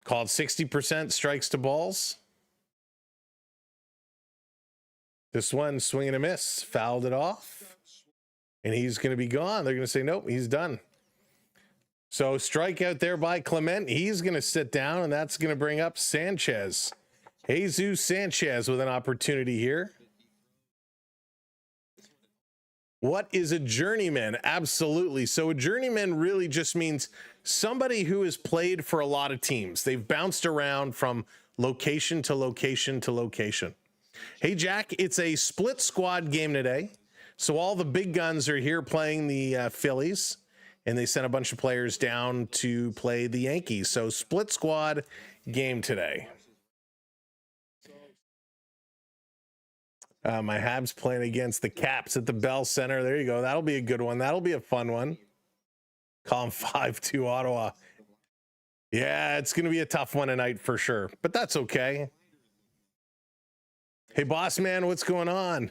Called 60% strikes to balls. This one, swing and a miss, fouled it off. And he's going to be gone. They're going to say, nope, he's done. So strikeout there by Clement. He's going to sit down, and that's going to bring up Sánchez. Jesus Sánchez with an opportunity here. What is a journeyman? Absolutely. So a journeyman really just means somebody who has played for a lot of teams. They've bounced around from location to location to location. Hey, Jack, it's a split squad game today. So all the big guns are here playing the Phillies. And they sent a bunch of players down to play the Yankees. So split squad game today. My Habs playing against the Caps at the Bell Center. There you go. That'll be a good one. That'll be a fun one. Call them 5-2 Ottawa. Yeah, it's going to be a tough one tonight for sure. But that's okay. Hey, boss man, what's going on?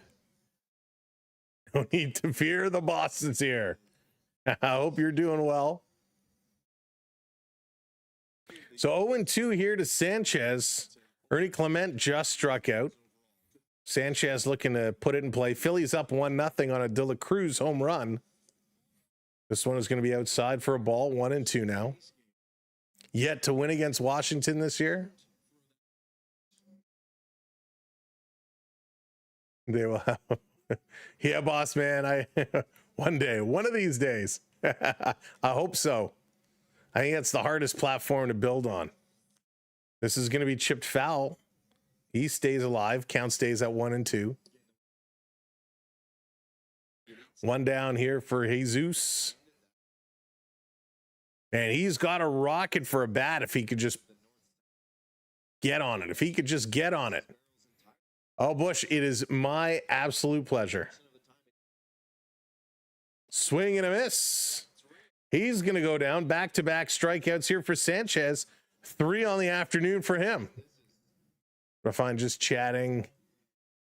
No need to fear. The boss is here. I hope you're doing well. So 0-2 here to Sánchez. Ernie Clement just struck out. Sánchez looking to put it in play. Phillies up 1-0 on a De La Cruz home run. This one is going to be outside for a ball. 1-2 now. Yet to win against Washington this year. They will have. Yeah, boss man. One day, one of these days. I hope so. I think that's the hardest platform to build on. This is going to be chipped foul. He stays alive. Count stays at 1-2. One down here for Jesus. And he's got a rocket for a bat if he could just get on it. If he could just get on it. Oh, Bush, it is my absolute pleasure. Swing and a miss. He's going to go down. Back-to-back strikeouts here for Sánchez. 3 on the afternoon for him. If I'm just chatting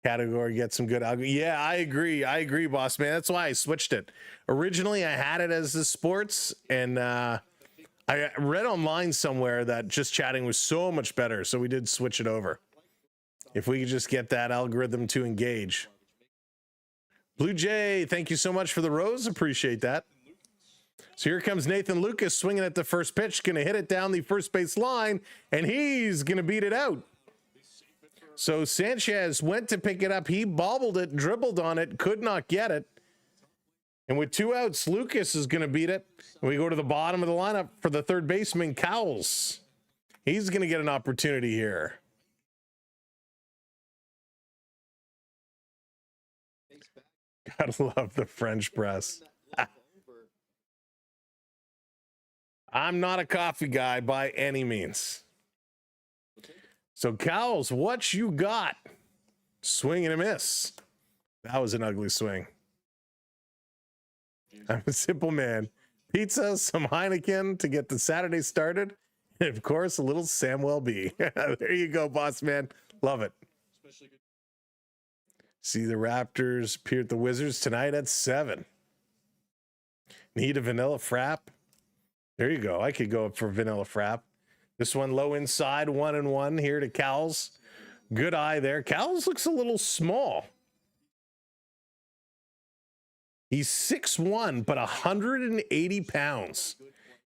category, get some good. Yeah, I agree, boss man. That's why I switched it. Originally, I had it as the sports, and I read online somewhere that just chatting was so much better, so we did switch it over. If we could just get that algorithm to engage. Blue Jay, thank you so much for the rose. Appreciate that. So here comes Nathan Lucas swinging at the first pitch, going to hit it down the first base line, and he's going to beat it out. So Sánchez went to pick it up. He bobbled it, dribbled on it, could not get it. And with 2 outs, Lucas is going to beat it. And we go to the bottom of the lineup for the third baseman, Cowles. He's going to get an opportunity here. Gotta love the French press. I'm not a coffee guy by any means. So Cowles, what you got? Swing and a miss. That was an ugly swing. I'm a simple man. Pizza, some Heineken to get the Saturday started. And of course, a little Samuel B. There you go, boss man. Love it. See the Raptors appear at the Wizards tonight at 7. Need a vanilla frap? There you go. I could go up for vanilla frap. This one low inside, 1-1 here to Cowles. Good eye there. Cowles looks a little small. He's 6'1", but 180 pounds.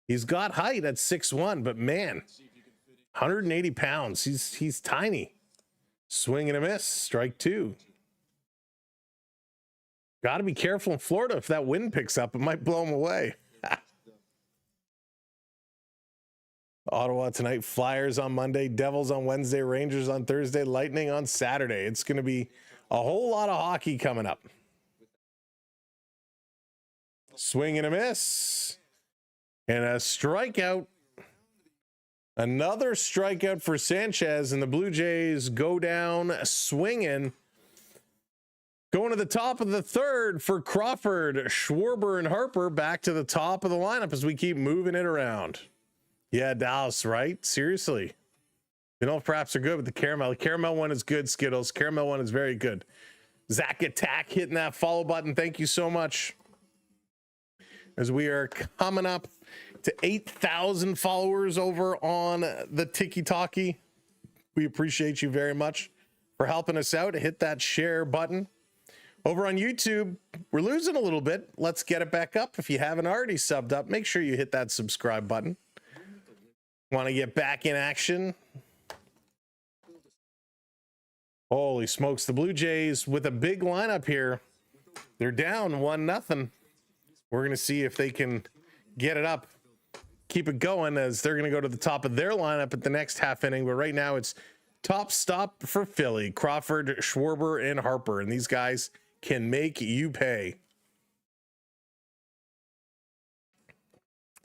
He's got height at 6'1", but man, 180 pounds. He's tiny. Swing and a miss. Strike 2. Got to be careful in Florida. If that wind picks up, it might blow him away. Ottawa tonight, Flyers on Monday, Devils on Wednesday, Rangers on Thursday, Lightning on Saturday. It's going to be a whole lot of hockey coming up. Swing and a miss. And a strikeout. Another strikeout for Sánchez, and the Blue Jays go down swinging. Going to the top of the third for Crawford, Schwarber, and Harper. Back to the top of the lineup as we keep moving it around. Yeah, Dallas, right? Seriously. You know, perhaps are good with the caramel. The caramel one is good, Skittles. Caramel one is very good. Zach Attack hitting that follow button. Thank you so much. As we are coming up to 8,000 followers over on the Tiki Talkie. We appreciate you very much for helping us out. Hit that share button. Over on YouTube, we're losing a little bit. Let's get it back up. If you haven't already subbed up, make sure you hit that subscribe button. Want to get back in action? Holy smokes, the Blue Jays with a big lineup here. They're down 1-0. We're going to see if they can get it up, keep it going, as they're going to go to the top of their lineup at the next half inning. But right now it's top stop for Philly, Crawford, Schwarber, and Harper. And these guys can make you pay.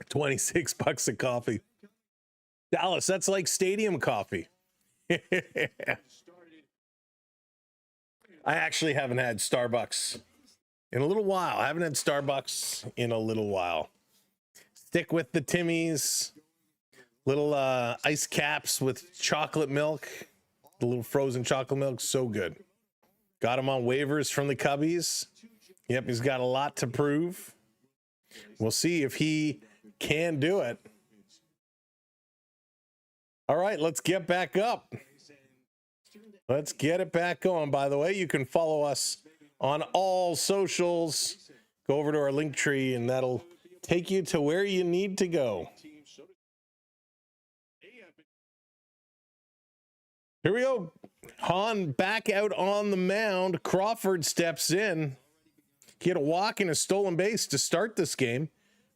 $26 a coffee. Dallas, that's like stadium coffee. I actually haven't had Starbucks in a little while. I haven't had Starbucks in a little while. Stick with the Timmy's. Little ice caps with chocolate milk. The little frozen chocolate milk. So good. Got him on waivers from the Cubbies. Yep, he's got a lot to prove. We'll see if he can do it. All right, let's get back up. Let's get it back going. By the way, you can follow us on all socials. Go over to our link tree, and that'll take you to where you need to go. Here we go. Hahn back out on the mound. Crawford steps in. He had a walk and a stolen base to start this game.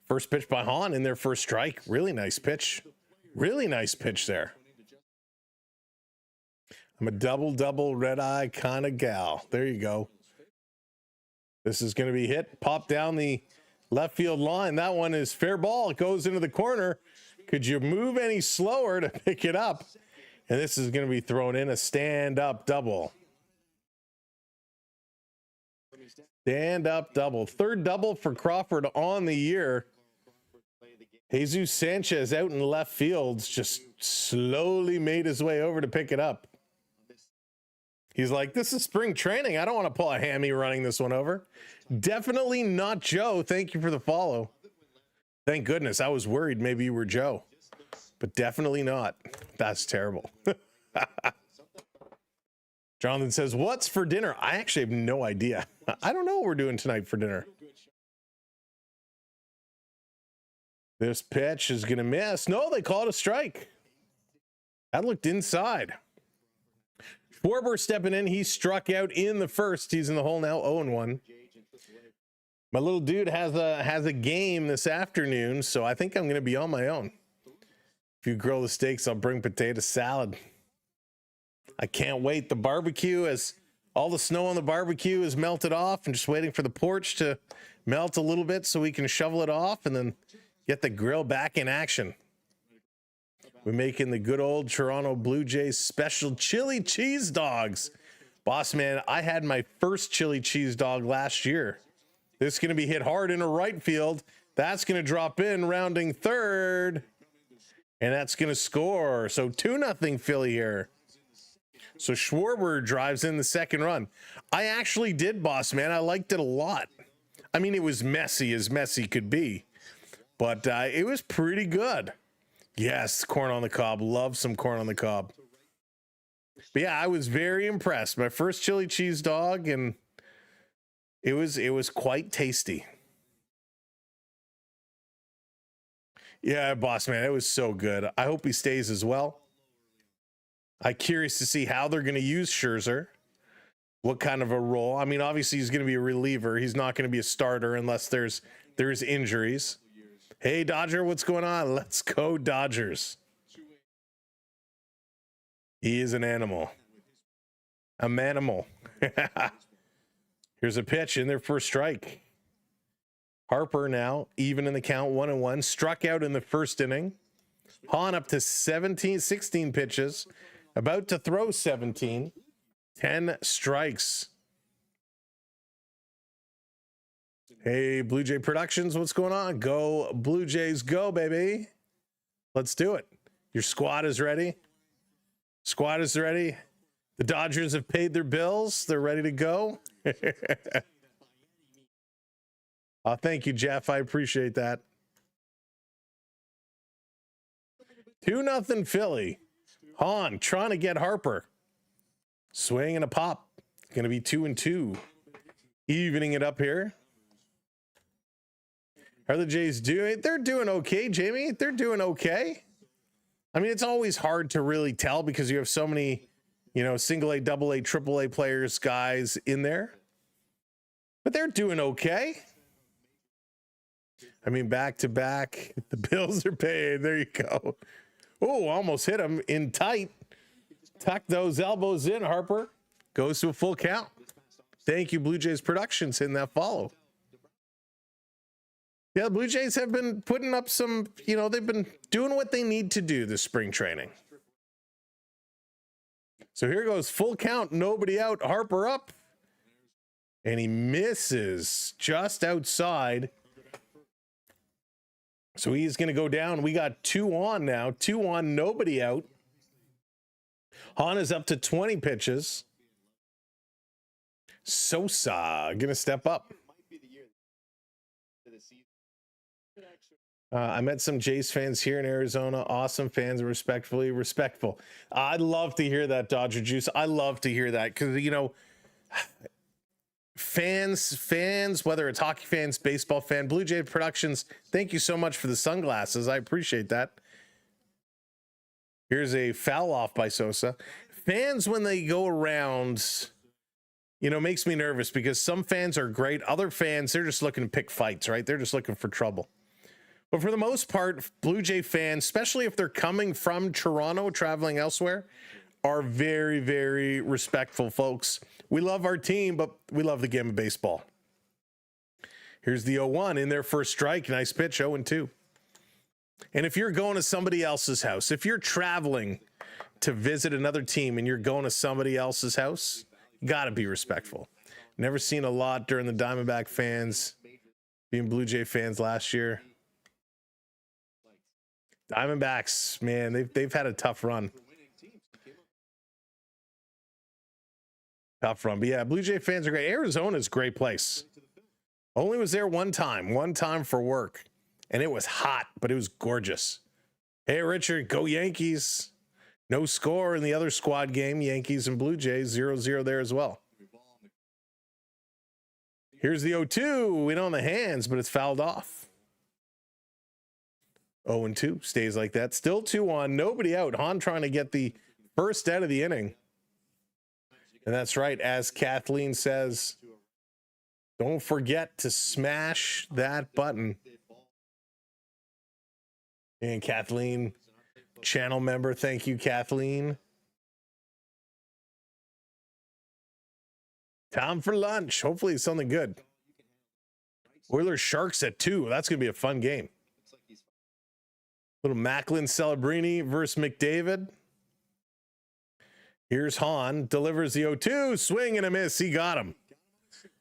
First pitch by Hahn in their first strike. Really nice pitch. Really nice pitch there. I'm a double red eye kind of gal. There you go. This is going to be hit. Pop down the left field line. That one is fair ball. It goes into the corner. Could you move any slower to pick it up? And this is going to be thrown in a stand-up double. Stand-up double. Third double for Crawford on the year. Jesus Sánchez out in left field just slowly made his way over to pick it up. He's like, this is spring training. I don't want to pull a hammy running this one over. Definitely not Joe. Thank you for the follow. Thank goodness. I was worried maybe you were Joe, but definitely not. That's terrible. Jonathan says, what's for dinner? I actually have no idea. I don't know what we're doing tonight for dinner. This pitch is going to miss. No, they call it a strike. That looked inside. Schwarber stepping in. He struck out in the first. He's in the hole now, 0-1. My little dude has a game this afternoon, so I think I'm going to be on my own. If you grill the steaks, I'll bring potato salad. I can't wait. The barbecue, as all the snow on the barbecue is melted off, and just waiting for the porch to melt a little bit so we can shovel it off and then get the grill back in action. We're making the good old Toronto Blue Jays special chili cheese dogs. Boss man, I had my first chili cheese dog last year. This is going to be hit hard into right field. That's going to drop in, rounding third. And that's going to score. So 2-0 Philly here. So Schwarber drives in the second run. I actually did, boss man. I liked it a lot. I mean, it was messy as messy could be. But it was pretty good. Yes, corn on the cob. Love some corn on the cob. But yeah, I was very impressed. My first chili cheese dog, and it was quite tasty. Yeah, boss man, it was so good. I hope he stays as well. I'm curious to see how they're going to use Scherzer. What kind of a role? I mean, obviously he's going to be a reliever. He's not going to be a starter unless there's injuries. Hey, Dodger, what's going on? Let's go, Dodgers. He is an animal. A manimal. Here's a pitch in there for a strike. Harper now, even in the count, 1-1. Struck out in the first inning. Hahn up to 16 pitches. About to throw 17. 10 strikes. Hey, Blue Jay Productions, what's going on? Go, Blue Jays, go, baby. Let's do it. Your squad is ready. Squad is ready. The Dodgers have paid their bills. They're ready to go. Oh, thank you, Jeff. I appreciate that. 2-0 Philly. Hahn trying to get Harper. Swing and a pop. Going to be 2-2. Evening it up here. How are the Jays doing? They're doing okay, Jamie. They're doing okay. I mean, it's always hard to really tell because you have so many, single A, double A, triple A players, guys in there. But they're doing okay. I mean, back to back, the bills are paid. There you go. Oh, almost hit him in tight. Tuck those elbows in, Harper. Goes to a full count. Thank you, Blue Jays Productions, in that follow. Yeah, the Blue Jays have been putting up some, they've been doing what they need to do this spring training. So here goes full count, nobody out, Harper up. And he misses just outside. So he's going to go down. We got 2 on now. 2 on, nobody out. Hahn is up to 20 pitches. Sosa going to step up. I met some Jays fans here in Arizona. Awesome fans and respectful. I'd love to hear that, Dodger Juice. I love to hear that because, you know, fans, whether it's hockey fans, baseball fan, Blue Jay Productions, thank you so much for the sunglasses. I appreciate that. Here's a foul off by Sosa. Fans, when they go around, you know, makes me nervous because some fans are great. Other fans, they're just looking to pick fights, right? They're just looking for trouble. But for the most part, Blue Jay fans, especially if they're coming from Toronto, traveling elsewhere, are very, very respectful folks. We love our team, but we love the game of baseball. Here's the 0-1 in their first strike. Nice pitch, 0-2. And if you're going to somebody else's house, if you're traveling to visit another team and you're going to somebody else's house, you got to be respectful. Never seen a lot during the Diamondback fans being Blue Jay fans last year. Diamondbacks, man, they've had a tough run. But yeah, Blue Jay fans are great. Arizona's a great place. Only was there one time for work, and it was hot, but it was gorgeous. Hey, Richard, go Yankees. No score in the other squad game, Yankees and Blue Jays, 0-0 there as well. Here's the 0-2, in on the hands, but it's fouled off. 0-2, stays like that. Still 2-1, nobody out. Hahn trying to get the first out of the inning. And that's right, as Kathleen says, don't forget to smash that button. And Kathleen, channel member, thank you, Kathleen. Time for lunch. Hopefully it's something good. Oilers Sharks at 2. That's going to be a fun game. Little Macklin Celebrini versus McDavid. Here's Hahn, delivers the 0-2, swing and a miss. He got him.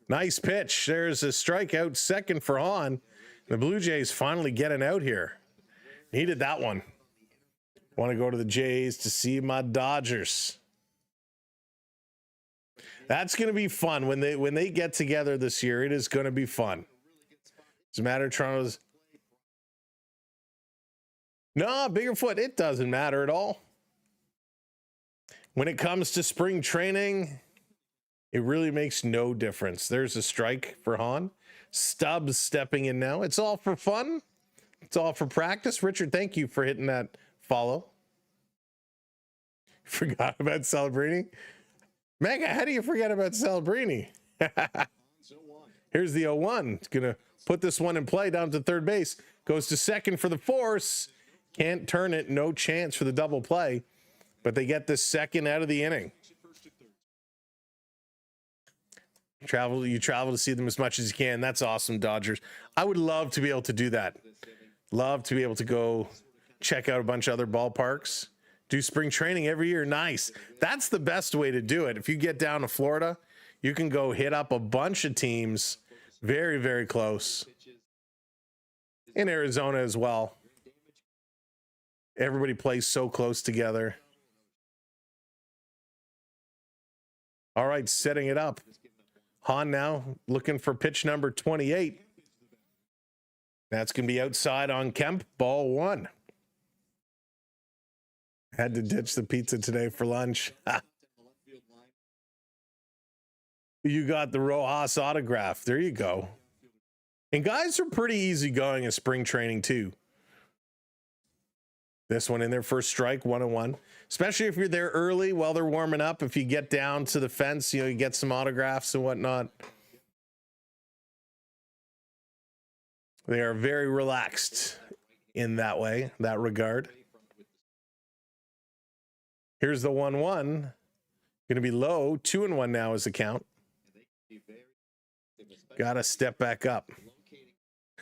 Nice pitch. There's a strikeout, second for Hahn. The Blue Jays finally getting out here. Needed that one. Want to go to the Jays to see my Dodgers. That's going to be fun when they get together this year. It is going to be fun. Does it matter? Toronto's. No, Biggerfoot, it doesn't matter at all. When it comes to spring training, it really makes no difference. There's a strike for Hahn. Stubbs stepping in now. It's all for fun. It's all for practice. Richard, thank you for hitting that follow. Forgot about Celebrini. Mega, how do you forget about Celebrini? Here's the 0-1. It's going to put this one in play down to third base. Goes to second for the force. Can't turn it. No chance for the double play. But they get the second out of the inning. You travel to see them as much as you can. That's awesome, Dodgers. I would love to be able to do that. Love to be able to go check out a bunch of other ballparks. Do spring training every year. Nice. That's the best way to do it. If you get down to Florida, you can go hit up a bunch of teams very, very close. In Arizona as well. Everybody plays so close together. All right, setting it up. Hahn now looking for pitch number 28. That's going to be outside on Kemp. Ball 1. Had to ditch the pizza today for lunch. You got the Rojas autograph. There you go. And guys are pretty easygoing in spring training too. This one in their first strike, 1-1. Especially if you're there early while they're warming up. If you get down to the fence, you get some autographs and whatnot. They are very relaxed in that way, that regard. Here's the 1-1. Going to be low. 2-1 now is the count. Got to step back up.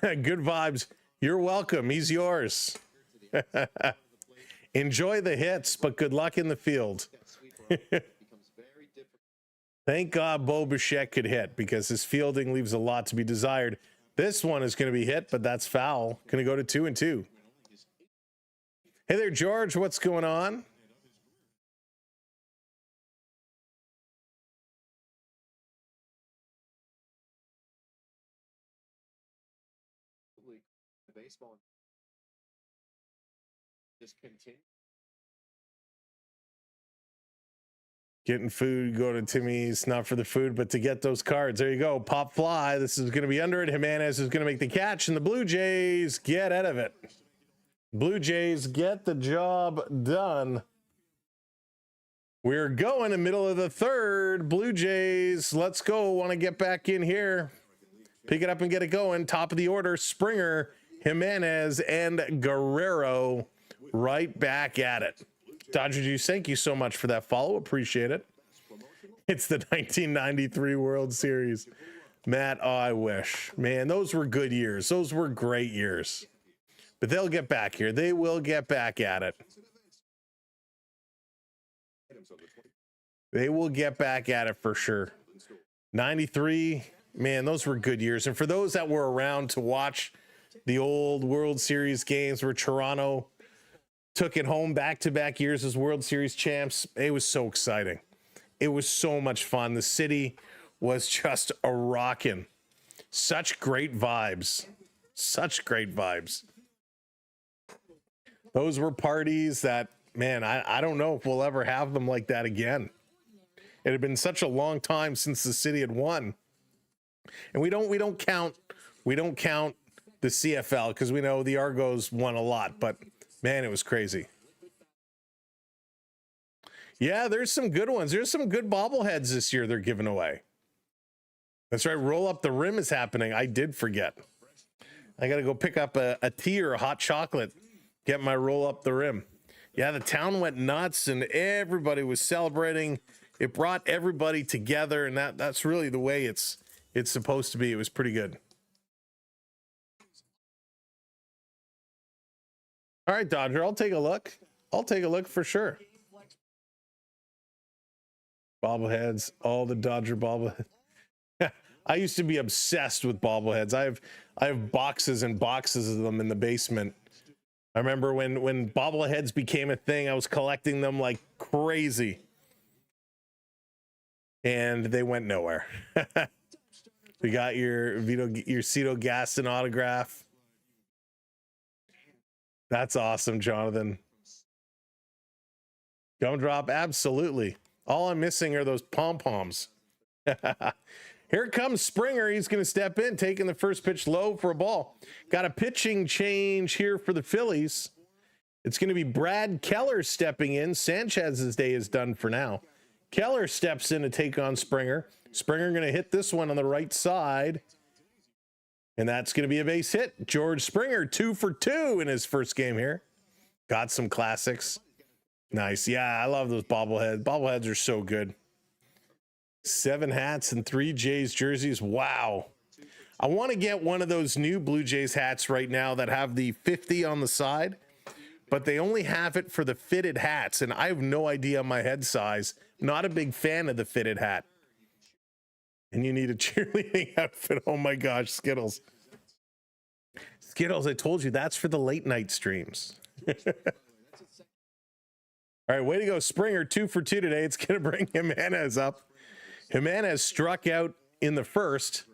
Good vibes. You're welcome. He's yours. Enjoy the hits, but good luck in the field. Thank God Bo Bichette could hit because his fielding leaves a lot to be desired. This one is going to be hit, but that's foul. Going to go to 2-2. Hey there, George. What's going on?
Baseball Just continue.
Getting food, go to Timmy's, not for the food, but to get those cards. There you go. Pop fly. This is going to be under it. Jimenez is going to make the catch, and the Blue Jays get out of it. Blue Jays get the job done. We're going in the middle of the third. Blue Jays, let's go. Want to get back in here. Pick it up and get it going. Top of the order, Springer, Jimenez, and Guerrero right back at it. Dodger Juice, thank you so much for that follow. Appreciate it. It's the 1993 World Series. Matt, oh, I wish. Man, those were good years. Those were great years. But they'll get back here. They will get back at it. They will get back at it for sure. 93, man, those were good years. And for those that were around to watch the old World Series games where Toronto took it home back-to-back years as World Series champs, it was so exciting. It was so much fun. The city was just a rockin'. Such great vibes. Such great vibes. Those were parties that, man, I don't know if we'll ever have them like that again. It had been such a long time since the city had won. And we don't count the CFL because we know the Argos won a lot, but man, it was crazy. Yeah, there's some good ones. There's some good bobbleheads this year they're giving away. That's right. Roll up the rim is happening. I did forget. I got to go pick up a tea or a hot chocolate. Get my roll up the rim. Yeah, the town went nuts and everybody was celebrating. It brought everybody together, and that's really the way it's supposed to be. It was pretty good. All right, Dodger, I'll take a look. I'll take a look for sure. Bobbleheads, all the Dodger bobbleheads. I used to be obsessed with bobbleheads. I have boxes and boxes of them in the basement. I remember when bobbleheads became a thing, I was collecting them like crazy. And they went nowhere. We got your Cito Gaston autograph. That's awesome, Jonathan. Gumdrop, absolutely. All I'm missing are those pom-poms. Here comes Springer. He's going to step in, taking the first pitch low for a ball. Got a pitching change here for the Phillies. It's going to be Brad Keller stepping in. Sanchez's day is done for now. Keller steps in to take on Springer. Springer going to hit this one on the right side. And that's going to be a base hit. George Springer, 2 for 2 in his first game here. Got some classics. Nice. Yeah, I love those bobbleheads. Bobbleheads are so good. 7 hats and 3 Jays jerseys. Wow. I want to get one of those new Blue Jays hats right now that have the 50 on the side, but they only have it for the fitted hats, and I have no idea my head size. Not a big fan of the fitted hat. And you need a cheerleading outfit. Oh my gosh, Skittles. Skittles, I told you, that's for the late night streams. All right, way to go, Springer. 2 for 2 today. It's going to bring Jimenez up. Jimenez struck out in the first.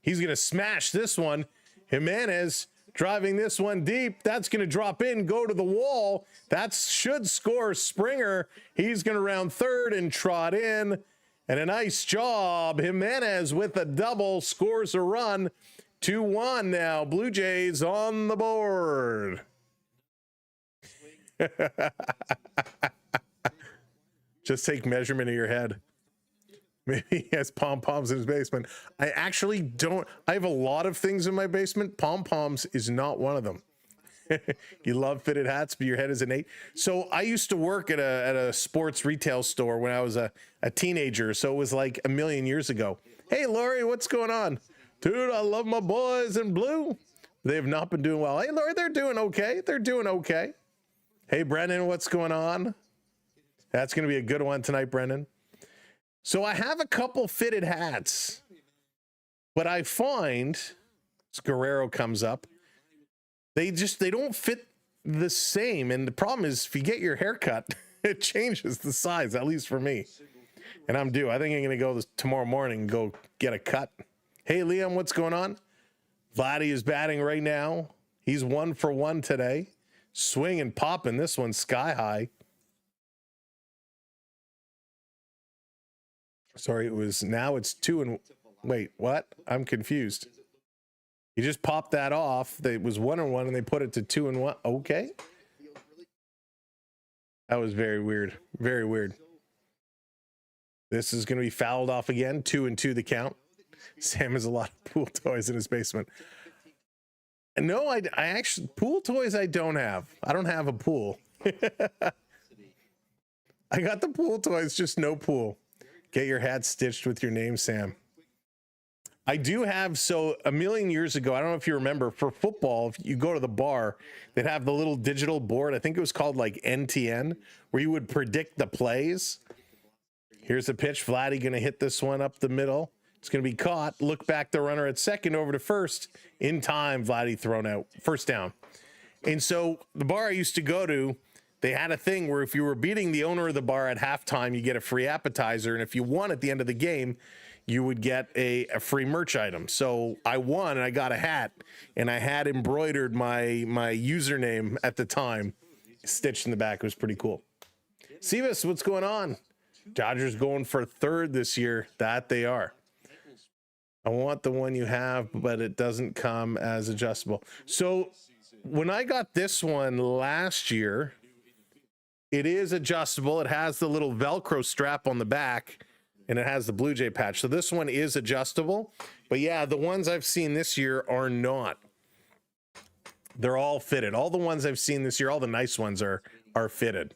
He's going to smash this one. Jimenez driving this one deep. That's going to drop in, go to the wall. That should score Springer. He's going to round third and trot in. And a nice job. Jimenez with a double scores a run. 2-1 now. Blue Jays on the board. Just take measurement of your head. Maybe he has pom-poms in his basement. I actually don't. I have a lot of things in my basement. Pom-poms is not one of them. You love fitted hats, but your head is an 8. So I used to work at a sports retail store when I was a teenager. So it was like a million years ago. Hey, Lori, what's going on? Dude, I love my boys in blue. They have not been doing well. Hey, Lori, they're doing okay. They're doing okay. Hey, Brendan, what's going on? That's going to be a good one tonight, Brendan. So I have a couple fitted hats, but I find, as Guerrero comes up, they don't fit the same. And the problem is, if you get your hair cut, it changes the size, at least for me. And I'm due. I think I'm going to go tomorrow morning and go get a cut. Hey, Liam, what's going on? Vladdy is batting right now. He's 1 for 1 today. Swing and popping. This one sky high. Sorry, now it's 2-1. Wait, what? I'm confused. You just popped that off. It was 1-1 and they put it to 2-1. Okay. That was very weird. Very weird. This is going to be fouled off again. 2-2 the count. Sam has a lot of pool toys in his basement. No, I actually, pool toys I don't have. I don't have a pool. I got the pool toys, just no pool. Get your hat stitched with your name, Sam. I do have, so a million years ago, I don't know if you remember, for football, if you go to the bar, they'd have the little digital board. I think it was called like NTN, where you would predict the plays. Here's the pitch. Vladdy going to hit this one up the middle. It's going to be caught. Look back, the runner at second over to first. In time, Vladdy thrown out. First down. And so the bar I used to go to, they had a thing where if you were beating the owner of the bar at halftime, you get a free appetizer. And if you won at the end of the game, you would get a free merch item. So I won and I got a hat, and I had embroidered my username at the time stitched in the back. It was pretty cool. Sivas, what's going on? Dodgers going for third this year. That they are. I want the one you have, but it doesn't come as adjustable. So when I got this one last year, it is adjustable. It has the little Velcro strap on the back, and it has the Blue Jay patch. So this one is adjustable. But yeah, the ones I've seen this year are not. They're all fitted. All the ones I've seen this year, all the nice ones are fitted.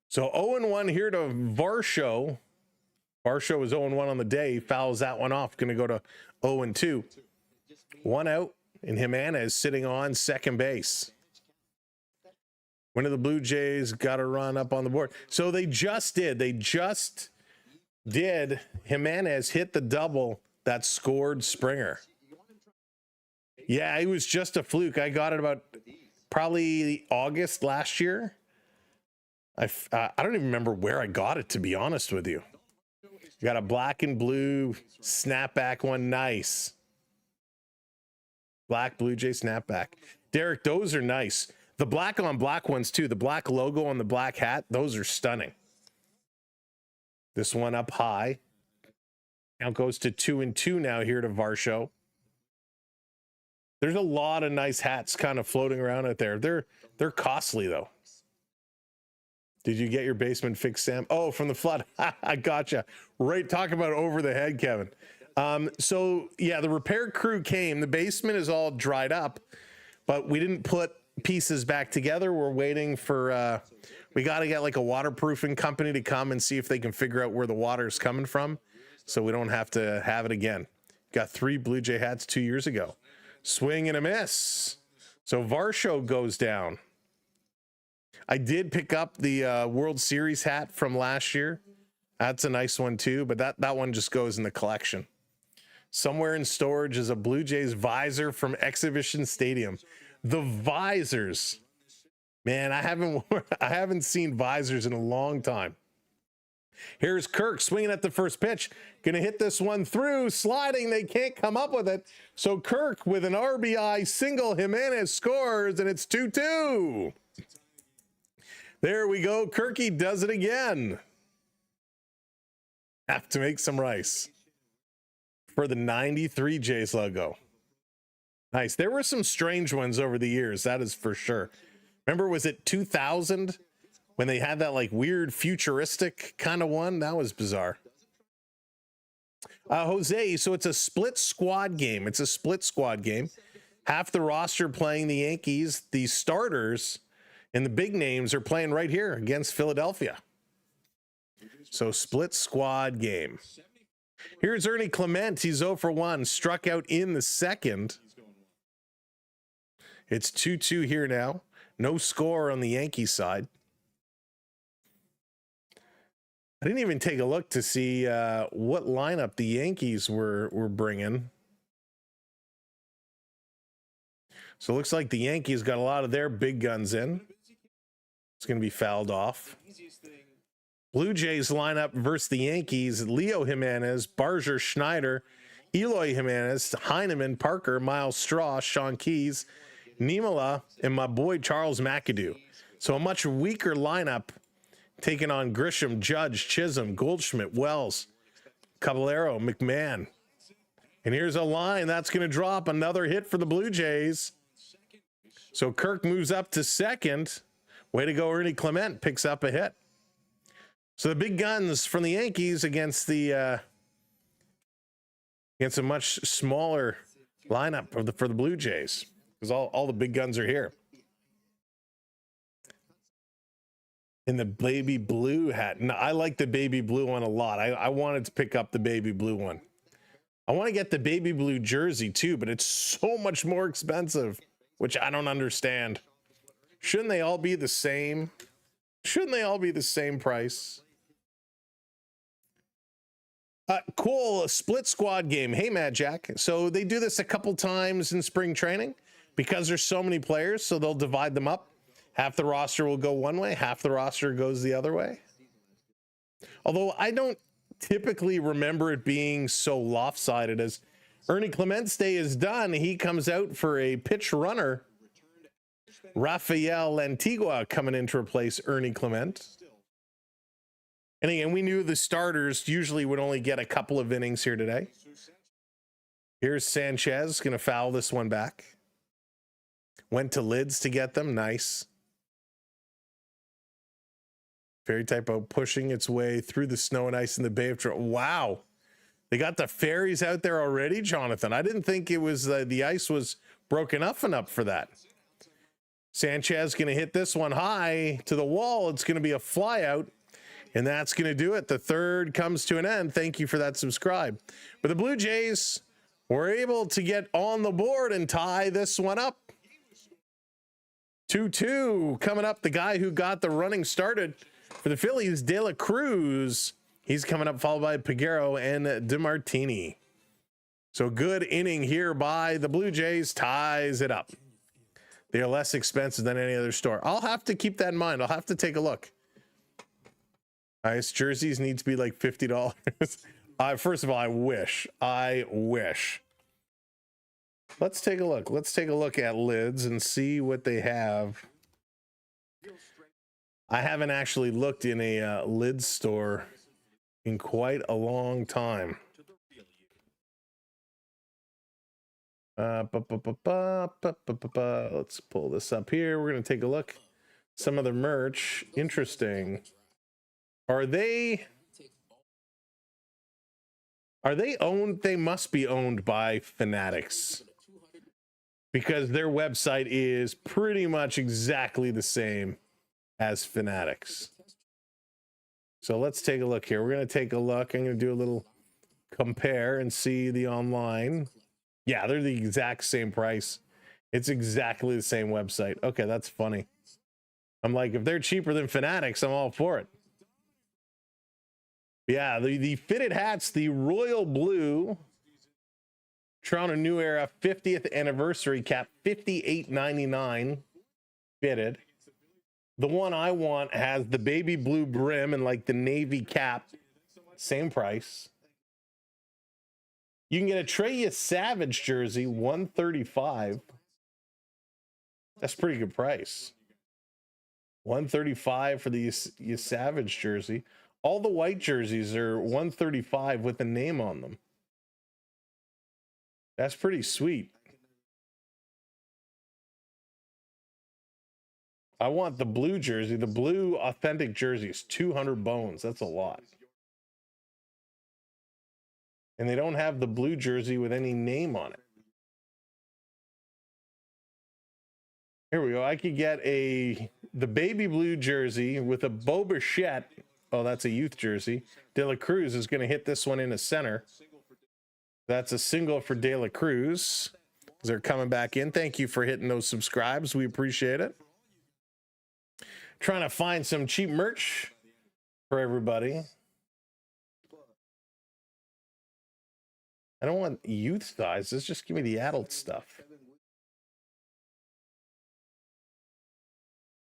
So 0-1 here to Varsho. Varsho was 0-1 on the day. Fouls that one off. Going to go to 0-2. One out, and Jimenez sitting on second base. One of the Blue Jays got a run up on the board. So they just did. Jimenez hit the double that scored Springer. Yeah, it was just a fluke. I got it about probably August last year. I don't even remember where I got it, to be honest with you. Got a black and blue snapback one. Nice. Black Blue Jay snapback. Derek, those are nice. The black on black ones too. The black logo on the black hat. Those are stunning. This one up high. Count goes to 2-2 now here to Varsho. There's a lot of nice hats kind of floating around out there. They're costly though. Did you get your basement fixed, Sam? Oh, from the flood. I gotcha. Right, talk about over the head, Kevin. So yeah, the repair crew came. The basement is all dried up, but we didn't put pieces back together. We're waiting for, we got to get like a waterproofing company to come and see if they can figure out where the water is coming from, so we don't have to have it again. Got 3 Blue Jay hats 2 years ago. Swing and a miss. So Varsho goes down. I did pick up the World Series hat from last year. That's a nice one too, but that one just goes in the collection. Somewhere in storage is a Blue Jays visor from Exhibition Stadium. The visors, man, I haven't seen visors in a long time. Here's Kirk swinging at the first pitch, gonna hit this one through, sliding. They can't come up with it. So Kirk with an RBI single. Jimenez scores, and it's 2-2. There we go. Kirky does it again. Have to make some rice for the 93 Jays logo. Nice. There were some strange ones over the years, that is for sure. Remember, was it 2000 when they had that like weird futuristic kind of one? That was bizarre. Jose, so it's a split squad game. It's a split squad game. Half the roster playing the Yankees. The starters and the big names are playing right here against Philadelphia. So split squad game. Here's Ernie Clement. He's 0 for 1. Struck out in the second. It's 2-2 here now. No score on the Yankees side. I didn't even take a look to see what lineup the Yankees were bringing. So it looks like the Yankees got a lot of their big guns in. It's going to be fouled off. Blue Jays lineup versus the Yankees: Leo Jimenez, Barger, Schneider, Eloy Jimenez, Heineman, Parker, Miles Straw, Sean Keys, Niemela and my boy Charles McAdoo. So a much weaker lineup taking on Grisham, Judge, Chisholm, Goldschmidt, Wells, Caballero, McMahon. And here's a line that's going to drop another hit for the Blue Jays. So Kirk moves up to second. Way to go, Ernie Clement picks up a hit. So the big guns from the Yankees against the against a much smaller lineup for the Blue Jays, because all the big guns are here. In the baby blue hat. No, I like the baby blue one a lot. I wanted to pick up the baby blue one. I want to get the baby blue jersey too, but it's so much more expensive, which I don't understand. Shouldn't they all be the same? Shouldn't they all be the same price? Cool split squad game. Hey, Mad Jack. So they do this a couple times in spring training because there's so many players, so they'll divide them up. Half the roster will go one way, half the roster goes the other way. Although I don't typically remember it being so lopsided. As Ernie Clement's day is done, he comes out for a pitch runner. Rafael Antigua coming in to replace Ernie Clement. And again, we knew the starters usually would only get a couple of innings here today. Here's Sánchez, going to foul this one back. Went to lids to get them. Nice. Fairy typo pushing its way through the snow and ice in the Bay of Toronto. Wow. They got the fairies out there already, Jonathan. I didn't think it was the ice was broken up enough for that. Sánchez going to hit this one high to the wall. It's going to be a fly out. And that's going to do it. The third comes to an end. Thank you for that subscribe. But the Blue Jays were able to get on the board and tie this one up. 2-2 coming up. The guy who got the running started for the Phillies, De La Cruz. He's coming up, followed by Peguero and DeMartini. So good inning here by the Blue Jays, ties it up. They are less expensive than any other store. I'll have to keep that in mind. I'll have to take a look. Nice jerseys need to be like $50. First of all, I wish. Let's take a look. Let's take a look at lids and see what they have. I haven't actually looked in a lids store in quite a long time. Let's pull this up here. We're going to take a look. Some of the merch. Interesting. Are they owned? They must be owned by Fanatics, because their website is pretty much exactly the same as Fanatics. So let's take a look here. We're going to take a look. I'm going to do a little compare and see the online. Yeah, they're the exact same price. It's exactly the same website. Okay, that's funny. I'm like, if they're cheaper than Fanatics, I'm all for it. Yeah, the fitted hats, the royal blue Toronto New Era 50th anniversary cap, $58.99 fitted. The one I want has the baby blue brim and like the navy cap, same price. You can get a Trey Savage jersey, $135. That's a pretty good price. $135 for the Savage jersey. All the white jerseys are $135 with a name on them. That's pretty sweet. I want the blue jersey. The blue authentic jersey is 200 bones. That's a lot. And they don't have the blue jersey with any name on it. Here we go. I could get the baby blue jersey with a Bo Bichette. Oh, that's a youth jersey. De La Cruz is going to hit this one in the center. That's a single for De La Cruz. They're coming back in. Thank you for hitting those subscribes. We appreciate it. Trying to find some cheap merch for everybody. I don't want youth sizes. Just give me the adult stuff.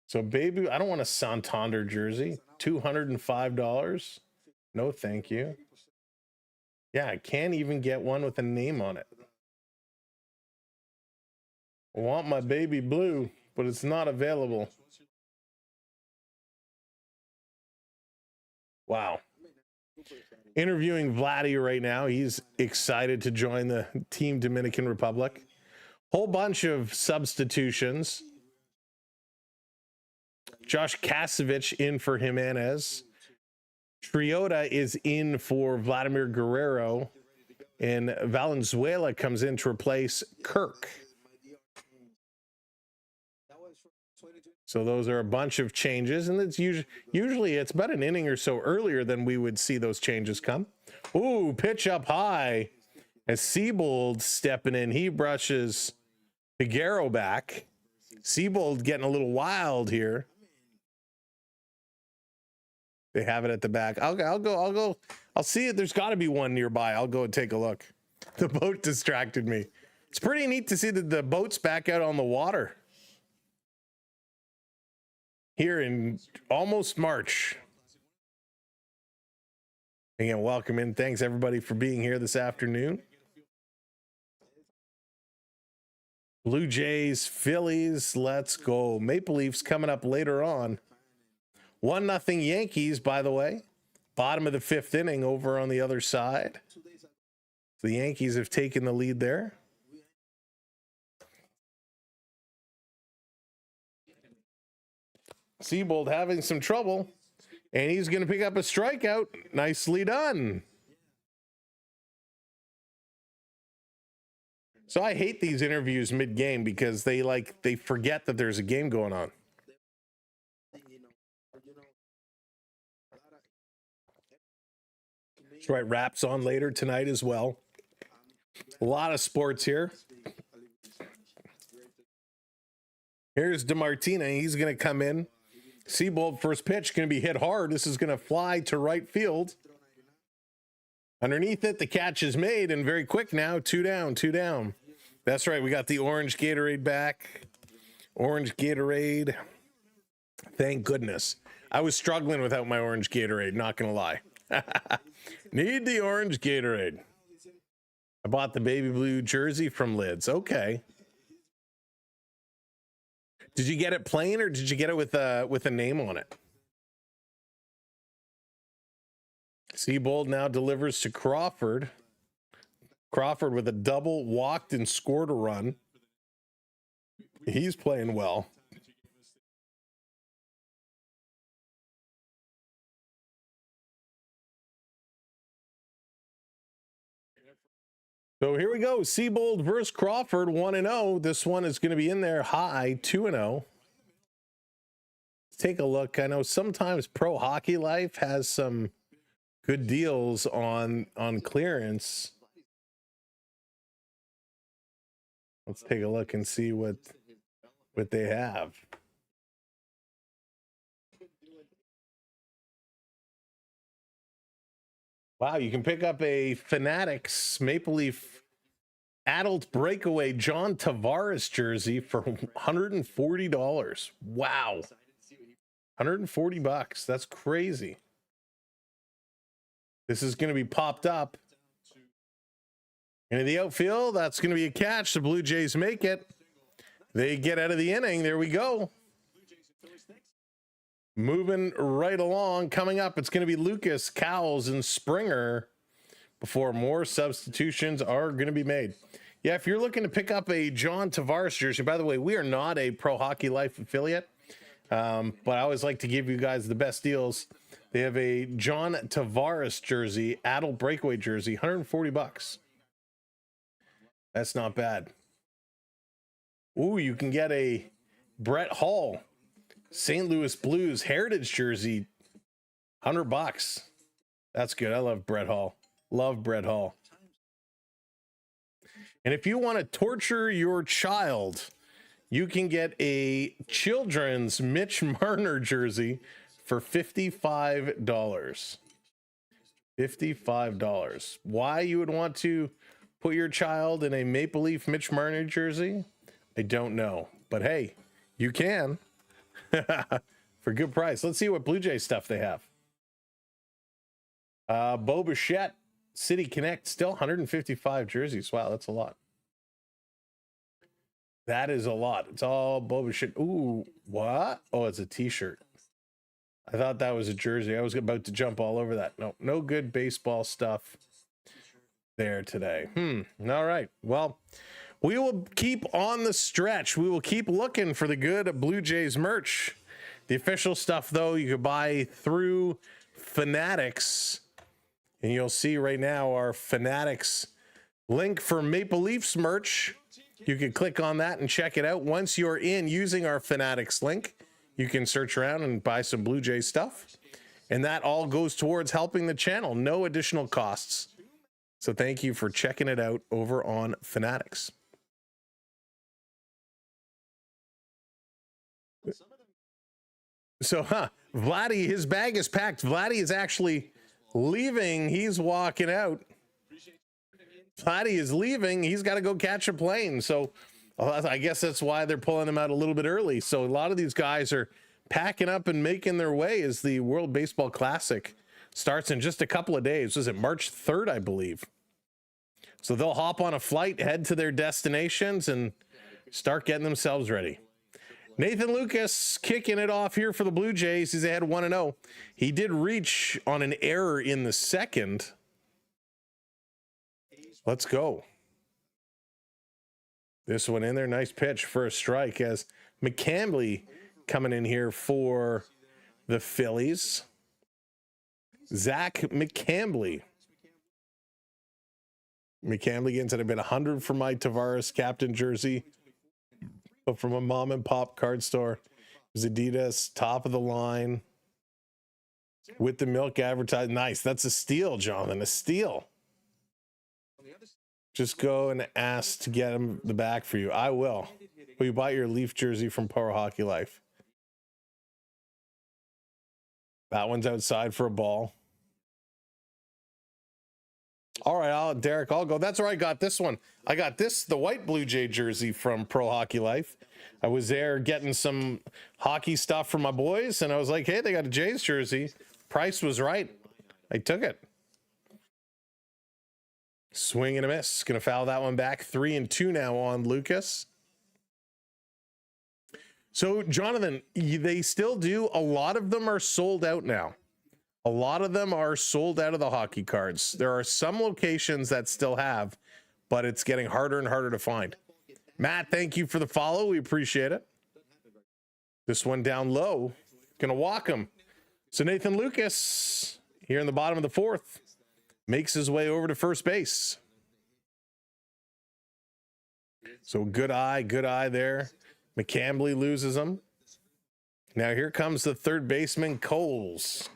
So, baby, I don't want a Santander jersey. $205. No, thank you. Yeah, I can't even get one with a name on it. I want my baby blue, but it's not available. Wow. Interviewing Vladdy right now. He's excited to join the Team Dominican Republic. Whole bunch of substitutions. Josh Kasevich in for Jimenez. Triota is in for Vladimir Guerrero. And Valenzuela comes in to replace Kirk. So those are a bunch of changes, and it's usually it's about an inning or so earlier than we would see those changes come. Ooh, pitch up high. As Seabold stepping in, he brushes Figueroa back. Seabold getting a little wild here. They have it at the back. I'll go. I'll see it. There's got to be one nearby. I'll go and take a look. The boat distracted me. It's pretty neat to see that the boat's back out on the water here in almost March. Again, welcome in. Thanks everybody for being here this afternoon. Blue Jays, Phillies, let's go. Maple Leafs coming up later on. 1-0 Yankees, by the way. Bottom of the 5th inning over on the other side. The Yankees have taken the lead there. Seabold having some trouble, and he's going to pick up a strikeout. Nicely done. So I hate these interviews mid-game because they forget that there's a game going on. That's right, Raps on later tonight as well. A lot of sports here. Here's DeMartina. He's going to come in. Seabold first pitch going to be hit hard. This is going to fly to right field. Underneath it, the catch is made, and very quick now. 2 down, 2 down. That's right. We got the orange Gatorade back. Orange Gatorade. Thank goodness. I was struggling without my orange Gatorade, not going to lie. Need the orange Gatorade. I bought the baby blue jersey from Lids. Okay. Did you get it plain or did you get it with a name on it? Seabold now delivers to Crawford. Crawford with a double, walked and scored a run. He's playing well. So here we go. Seabold versus Crawford, 1-0. This one is going to be in there high, 2-0. Let's take a look. I know sometimes Pro Hockey Life has some good deals on clearance. Let's take a look and see what they have. Wow, you can pick up a Fanatics Maple Leaf adult breakaway John Tavares jersey for $140. Wow. $140. That's crazy. This is going to be popped up. Into the outfield, that's going to be a catch. The Blue Jays make it. They get out of the inning. There we go. Moving right along. Coming up, it's going to be Lucas, Cowles, and Springer before more substitutions are going to be made. Yeah, if you're looking to pick up a John Tavares jersey, by the way, we are not a Pro Hockey Life affiliate, but I always like to give you guys the best deals. They have a John Tavares jersey, adult breakaway jersey, $140. That's not bad. Ooh, you can get a Brett Hall St. Louis Blues heritage jersey, $100. That's good. I love Brett Hall. Love Brett Hall. And if you want to torture your child, you can get a children's Mitch Marner jersey for $55. $55. Why you would want to put your child in a Maple Leaf Mitch Marner jersey, I don't know. But hey, you can. For good price. Let's see what Blue Jay stuff they have. Bo Bichette, City Connect, still 155 jerseys. Wow, that's a lot. That is a lot. It's all Boba shit. Ooh, what? Oh, it's a t-shirt. I thought that was a jersey. I was about to jump all over that. No, no good baseball stuff there today. All right. Well, we will keep on the stretch. We will keep looking for the good Blue Jays merch. The official stuff, though, you can buy through Fanatics. And you'll see right now our Fanatics link for Maple Leafs merch. You can click on that and check it out. Once you're in using our Fanatics link, you can search around and buy some Blue Jay stuff. And that all goes towards helping the channel. No additional costs. So thank you for checking it out over on Fanatics. So, Vladdy, his bag is packed. Vladdy is actually leaving. He's walking out. Vladdy is leaving. He's got to go catch a plane. So I guess that's why they're pulling him out a little bit early. So a lot of these guys are packing up and making their way as the World Baseball Classic starts in just a couple of days. Was it March 3rd, I believe? So they'll hop on a flight, head to their destinations, and start getting themselves ready. Nathan Lucas kicking it off here for the Blue Jays. He's ahead 1-0. He did reach on an error in the second. Let's go. This one in there. Nice pitch for a strike as McCambly coming in here for the Phillies. Zach McCambly. McCambly getting to a bit 100 for my Tavares captain jersey. But from a mom and pop card store. It was Adidas, top of the line. With the milk advertised. Nice. That's a steal, Jonathan. A steal. Just go and ask to get him the back for you. I will. Will you buy your Leaf jersey from Pro Hockey Life? That one's outside for a ball. All right, Derek, I'll go. That's where I got this one. I got the white Blue Jay jersey from Pro Hockey Life. I was there getting some hockey stuff for my boys, and I was like, hey, they got a Jays jersey. Price was right. I took it. Swing and a miss. Going to foul that one back. 3-2 now on Lucas. So, Jonathan, they still do. A lot of them are sold out now. A lot of them are sold out of the hockey cards. There are some locations that still have, but it's getting harder and harder to find. Matt, thank you for the follow. We appreciate it. This one down low. Going to walk him. So, Nathan Lucas, here in the bottom of the fourth, makes his way over to first base. So good eye there. McCambly loses him. Now here comes the third baseman, Cowles.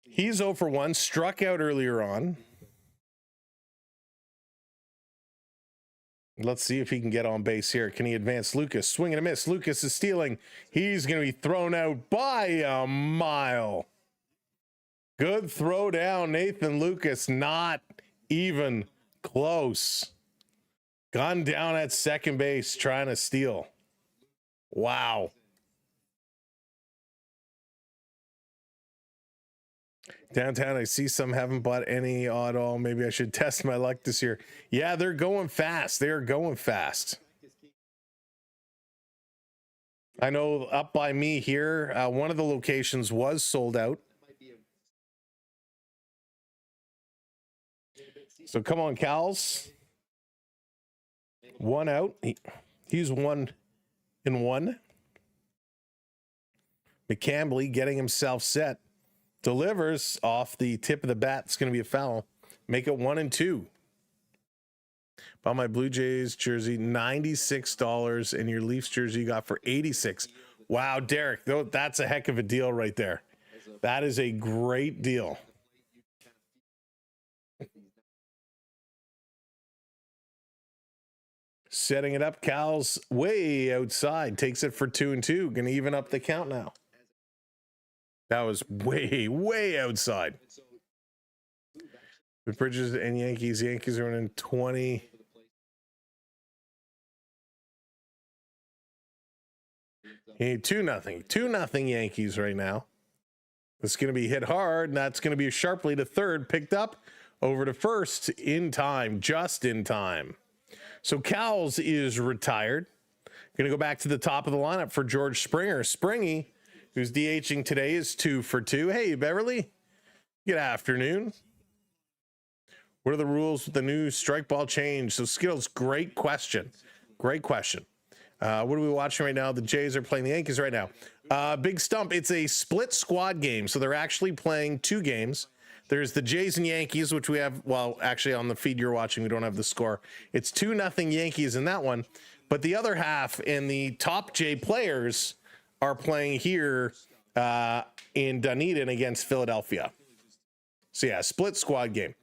He's 0 for 1, struck out earlier on. Let's see if he can get on base here. Can he advance Lucas? Swing and a miss. Lucas is stealing. He's going to be thrown out by a mile. Good throw down, Nathan Lucas. Not even close. Gone down at second base trying to steal. Wow. Downtown, I see some haven't bought any odd all. Maybe I should test my luck this year. Yeah, they're going fast. They're going fast. I know up by me here, one of the locations was sold out. So come on, Cowles. One out. He's 1-1. McCambly getting himself set. Delivers off the tip of the bat. It's going to be a foul. Make it 1-2. Buy my Blue Jays jersey, $96, and your Leafs jersey you got for $86. Wow, Derek, that's a heck of a deal right there. That is a great deal. Setting it up, Cal's way outside. Takes it for 2-2. Gonna even up the count now. That was way outside. The Bridges and Yankees. Yankees are winning 20. Hey, 2-0. 2-0 Yankees right now. It's going to be hit hard, and that's going to be sharply to third. Picked up over to first in time. Just in time. So Cowles is retired. Going to go back to the top of the lineup for George Springer. Springy, who's DHing today, is 2 for 2. Hey, Beverly. Good afternoon. What are the rules with the new strike ball change? So Skittles, great question. Great question. What are we watching right now? The Jays are playing the Yankees right now. Big Stump, it's a split squad game. So they're actually playing 2 games. There's the Jays and Yankees, which we have, well, actually on the feed you're watching, we don't have the score. It's 2-0 Yankees in that one. But the other half and the top J players are playing here in Dunedin against Philadelphia. So yeah, split squad game.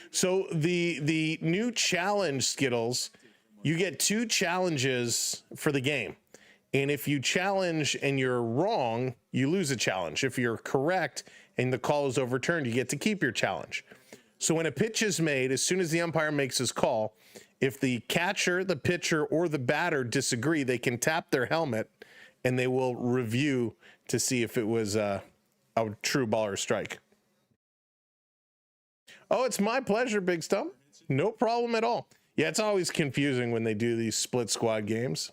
So the new challenge, Skittles, you get 2 challenges for the game. And if you challenge and you're wrong, you lose a challenge. If you're correct and the call is overturned, you get to keep your challenge. So when a pitch is made, as soon as the umpire makes his call, if the catcher, the pitcher, or the batter disagree, they can tap their helmet and they will review to see if it was a true ball or strike. Oh, it's my pleasure, Big Stump. No problem at all. Yeah, it's always confusing when they do these split squad games.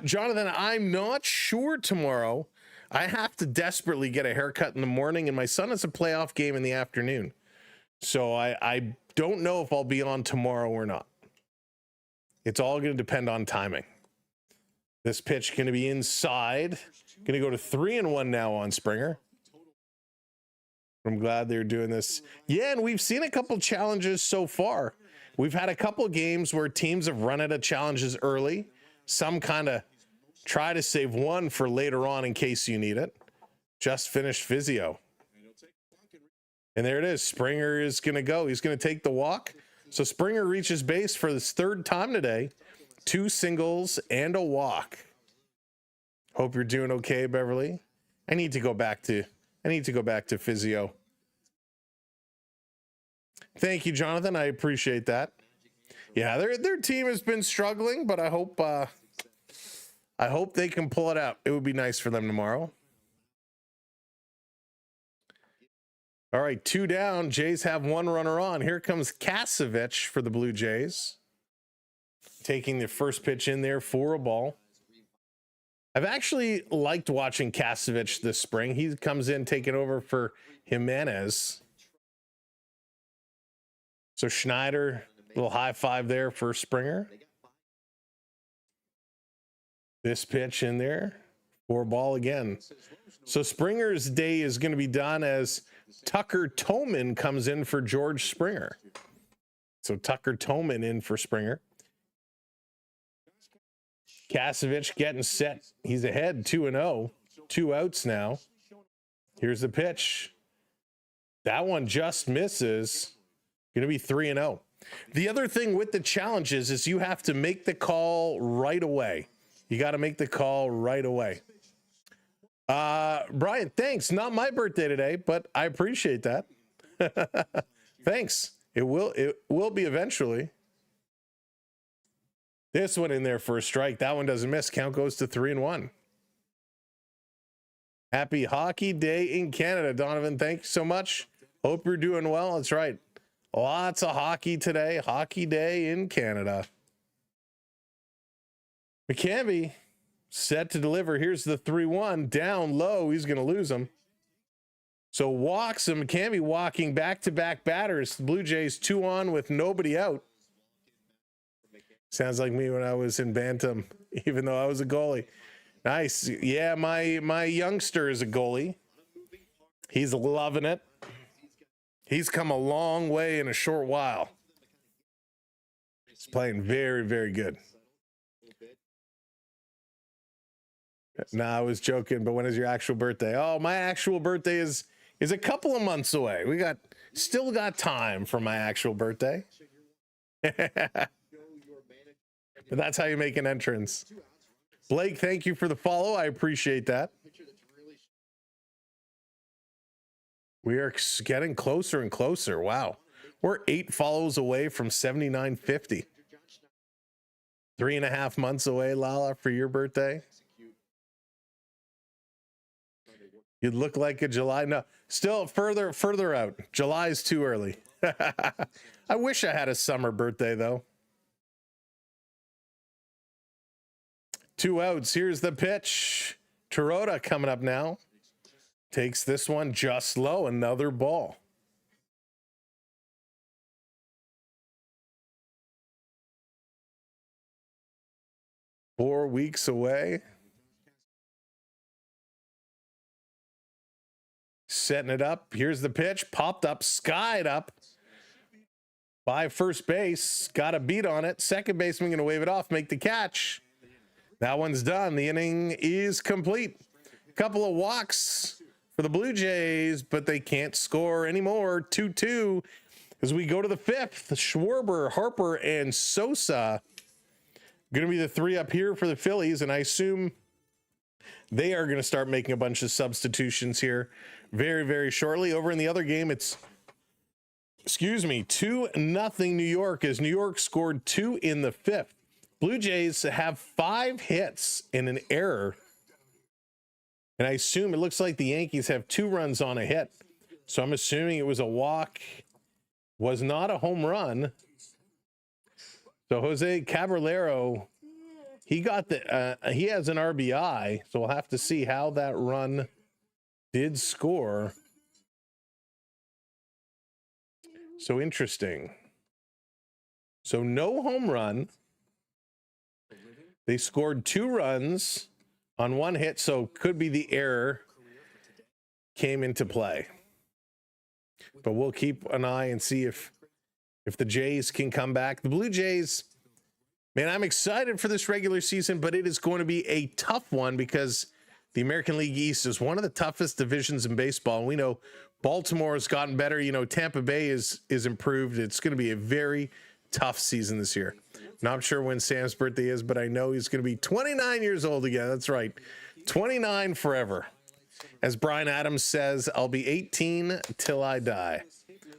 Jonathan, I'm not sure tomorrow. I have to desperately get a haircut in the morning, and my son has a playoff game in the afternoon. So I don't know if I'll be on tomorrow or not. It's all going to depend on timing. This pitch going to be inside. Going to go to 3-1 now on Springer. I'm glad they're doing this. Yeah, and we've seen a couple challenges so far. We've had a couple games where teams have run out of challenges early. Some kind of try to save one for later on in case you need it. Just finished physio. And there it is. Springer is going to go. He's going to take the walk. So Springer reaches base for his 3rd time today. 2 singles and a walk. Hope you're doing okay, Beverly. I need to go back to physio. Thank you, Jonathan. I appreciate that. Yeah, their team has been struggling, but I hope they can pull it out. It would be nice for them tomorrow. All right, 2 down. Jays have 1 runner on. Here comes Kasevich for the Blue Jays. Taking the first pitch in there for a ball. I've actually liked watching Kasevich this spring. He comes in taking over for Jimenez. So Schneider, little high five there for Springer. This pitch in there for a ball again. So Springer's day is going to be done as Tucker Toman comes in for George Springer. So Tucker Toman in for Springer. Kasevich getting set. He's ahead 2-0. 2 outs now. Here's the pitch. That one just misses. Going to be 3-0. The other thing with the challenges is you have to make the call right away. You got to make the call right away. Brian, thanks. Not my birthday today, but I appreciate that. Thanks. It will be eventually. This one in there for a strike. That one doesn't miss. Count goes to 3-1. Happy Hockey Day in Canada, Donovan. Thank you so much. Hope you're doing well. That's right. Lots of hockey today. Hockey Day in Canada. McCambie set to deliver. Here's the 3-1. Down low. He's going to lose him. So walks him. McCambie walking back-to-back batters. The Blue Jays 2 on with nobody out. Sounds like me when I was in Bantam, even though I was a goalie. Nice. Yeah, my youngster is a goalie. He's loving it. He's come a long way in a short while. He's playing very, very good. Nah, I was joking, but when is your actual birthday? Oh, my actual birthday is a couple of months away. We still got time for my actual birthday. But that's how you make an entrance. Blake, thank you for the follow. I appreciate that. We are getting closer and closer. Wow. We're 8 follows away from 7950. 3.5 months away, Lala, for your birthday. You'd look like a July. No, still further out. July is too early. I wish I had a summer birthday, though. 2 outs. Here's the pitch. Terota coming up now. Takes this one just low. Another ball. Four weeks away. Setting it up. Here's the pitch. Popped up, skied up by first base. Got a beat on it. Second baseman going to wave it off, make the catch. That one's done. The inning is complete. A couple of walks for the Blue Jays, but they can't score anymore. 2-2 as we go to the fifth. Schwarber, Harper, and Sosa going to be the 3 up here for the Phillies, and I assume they are going to start making a bunch of substitutions here very, very shortly. Over in the other game, it's, 2-0 New York, as New York scored 2 in the fifth. Blue Jays have 5 hits and an error, and I assume it looks like the Yankees have 2 runs on a hit. So I'm assuming it was a walk, was not a home run. So Jose Caballero, he got the he has an RBI, so we'll have to see how that run did score. So interesting. So no home run. They scored 2 runs on 1 hit, so could be the error came into play. But we'll keep an eye and see if the Jays can come back. The Blue Jays, man, I'm excited for this regular season, but it is going to be a tough one because the American League East is one of the toughest divisions in baseball. And we know Baltimore has gotten better. You know, Tampa Bay is improved. It's going to be a very tough season this year. Not sure when Sam's birthday is, but I know he's going to be 29 years old again. That's right. 29 forever. As Bryan Adams says, I'll be 18 till I die.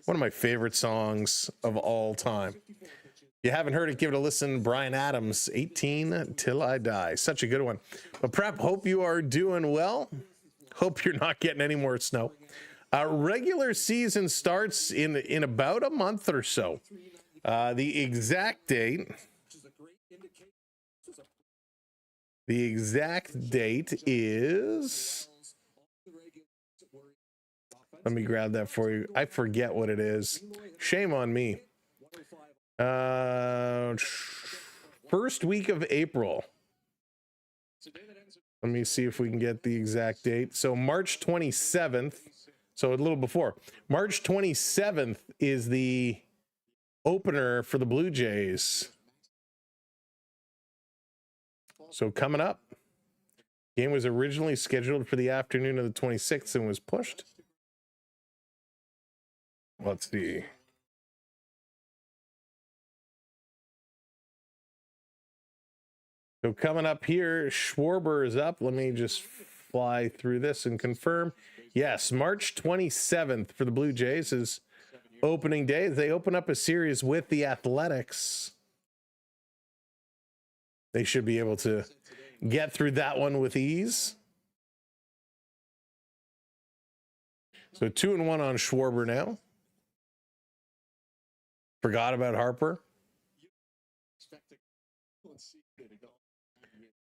One of my favorite songs of all time. If you haven't heard it, give it a listen. Bryan Adams, 18 till I die. Such a good one. But Prep, hope you are doing well. Hope you're not getting any more snow. Regular season starts in about a month or so. The exact date is, let me grab that for you. I forget what it is. Shame on me. First week of April. Let me see if we can get the exact date. So March 27th. So a little before. March 27th is the opener for the Blue Jays. So coming up. Game was originally scheduled for the afternoon of the 26th and was pushed. Let's see. So coming up here, Schwarber is up. Let me just fly through this and confirm. Yes, March 27th for the Blue Jays is opening day. They open up a series with the Athletics. They should be able to get through that one with ease. So 2-1 on Schwarber now. Forgot about Harper.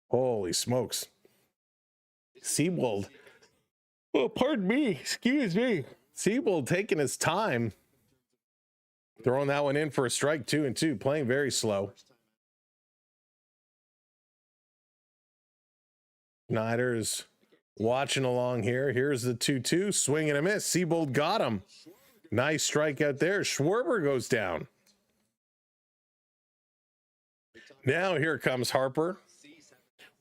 Holy smokes. Seabold. Oh, pardon me. Excuse me. Seabold taking his time. Throwing that one in for a strike, 2-2. Playing very slow. Snyder is watching along here. Here's the 2-2. Swing and a miss. Seabold got him. Nice strikeout there. Schwarber goes down. Now here comes Harper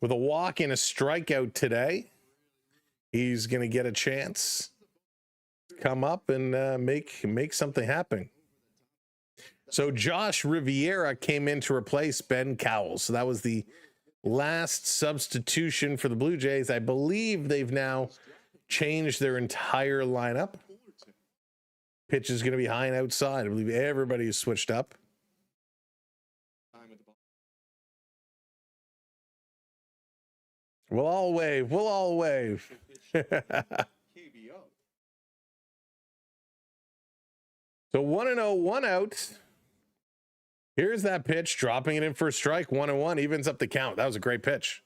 with a walk and a strikeout today. He's going to get a chance. Come up and make something happen. So Josh Riviera came in to replace Ben Cowell. So that was the last substitution for the Blue Jays. I believe they've now changed their entire lineup. Pitch is going to be high and outside. I believe everybody is switched up. We'll all wave. We'll all wave. So So 1-0, 1 out. Here's that pitch, dropping it in for a strike. 1-1, evens up the count. That was a great pitch.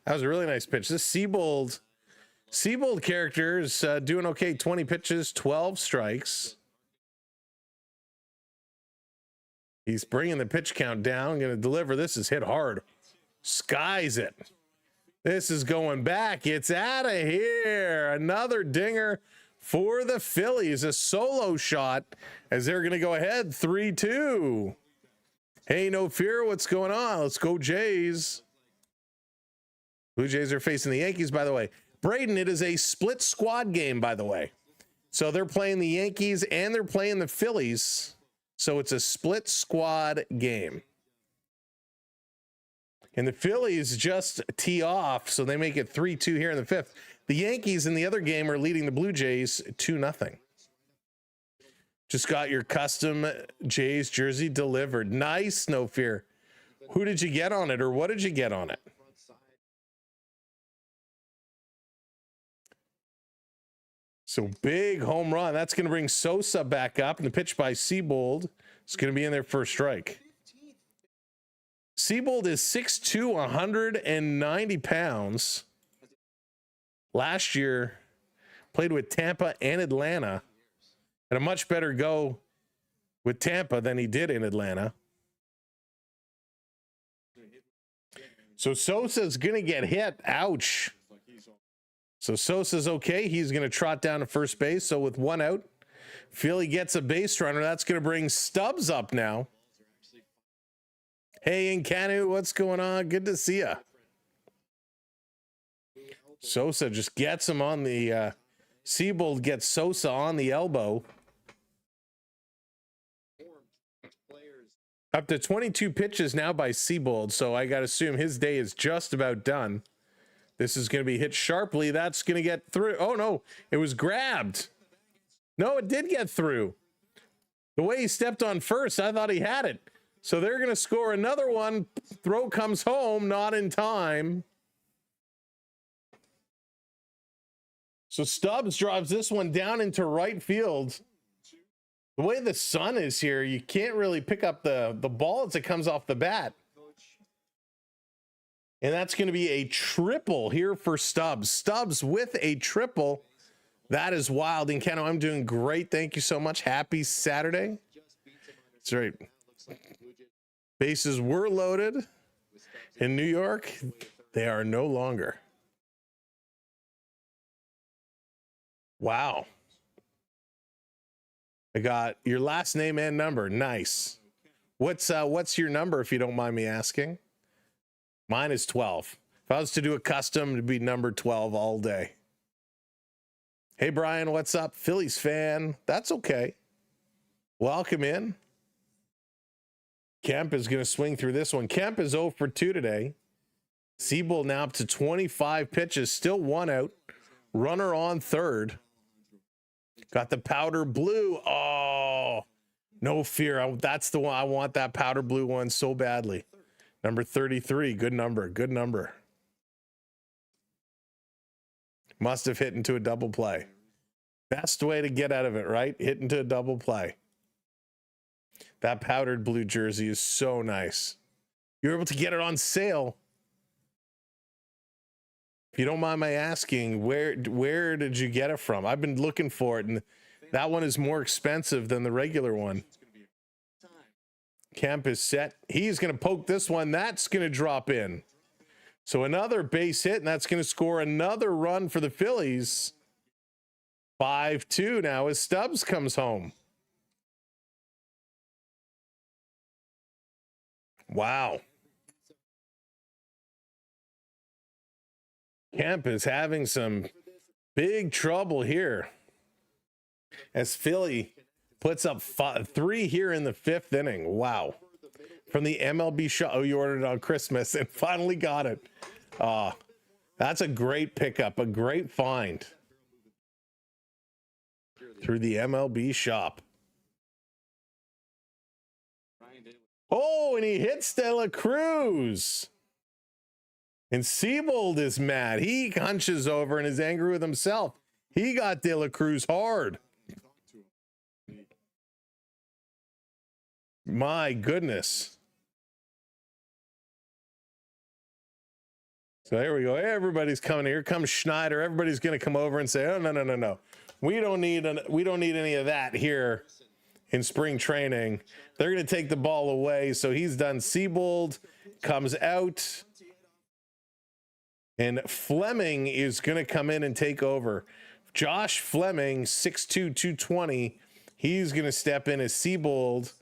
That was a really nice pitch. This Seabold character is doing okay. 20 pitches, 12 strikes. He's bringing the pitch count down. Going to deliver. This is hit hard. Skies it. This is going back. It's out of here. Another dinger for the Phillies. A solo shot as they're going to go ahead 3-2. Hey, no fear. What's going on? Let's go Jays. Blue Jays are facing the Yankees, by the way. Braden, it is a split squad game, by the way. So they're playing the Yankees and they're playing the Phillies. So it's a split squad game. And the Phillies just tee off, so they make it 3-2 here in the fifth. The Yankees in the other game are leading the Blue Jays 2-0. Just got your custom Jays jersey delivered. Nice, no fear. Who did you get on it, or what did you get on it? So big home run. That's going to bring Sosa back up, and the pitch by Seabold is going to be in there for a strike. Seabold is 6'2", 190 pounds. Last year, played with Tampa and Atlanta. Had a much better go with Tampa than he did in Atlanta. So Sosa's going to get hit. Ouch. So Sosa's okay. He's going to trot down to first base. So with 1 out, Philly gets a base runner. That's going to bring Stubbs up now. Hey, Nkanu, what's going on? Good to see ya. Sosa just gets him on the Seabold gets Sosa on the elbow. Up to 22 pitches now by Seabold, so I got to assume his day is just about done. This is going to be hit sharply. That's going to get through. Oh, no, it was grabbed. No, it did get through. The way he stepped on first, I thought he had it. So they're going to score another one. Throw comes home, not in time. So Stubbs drives this one down into right field. The way the sun is here, you can't really pick up the ball as it comes off the bat. And that's going to be a triple here for Stubbs. Stubbs with a triple. That is wild. And Keno, I'm doing great. Thank you so much. Happy Saturday. That's right. Bases were loaded in New York. They are no longer. Wow. I got your last name and number. Nice. What's your number, if you don't mind me asking? Mine is 12. If I was to do a custom, it'd be number 12 all day. Hey, Brian, what's up? Phillies fan. That's okay. Welcome in. Kemp is going to swing through this one. Kemp is 0 for 2 today. Seabold now up to 25 pitches. Still 1 out. Runner on third. Got the powder blue. Oh, no fear. That's the one. I want that powder blue one so badly. Number 33. Good number. Good number. Must have hit into a double play. Best way to get out of it, right? Hit into a double play. That powdered blue jersey is so nice. You're able to get it on sale. If you don't mind my asking, where did you get it from? I've been looking for it, and that one is more expensive than the regular one. Kemp is set. He's going to poke this one. That's going to drop in. So another base hit, and that's going to score another run for the Phillies. 5-2 now as Stubbs comes home. Wow. Kemp is having some big trouble here as Philly puts up 3 here in the 5th inning. Wow. From the MLB shop. Oh, you ordered it on Christmas and finally got it. That's a great pickup, a great find through the MLB shop. Oh, and he hits De La Cruz. And Seabold is mad. He hunches over and is angry with himself. He got De La Cruz hard. My goodness. So here we go. Everybody's coming. Here comes Schneider. Everybody's going to come over and say, "Oh, no. We don't need any of that here in spring training." They're going to take the ball away. So he's done. Siebold comes out. And Fleming is going to come in and take over. Josh Fleming, 6'2", 220. He's going to step in as Siebold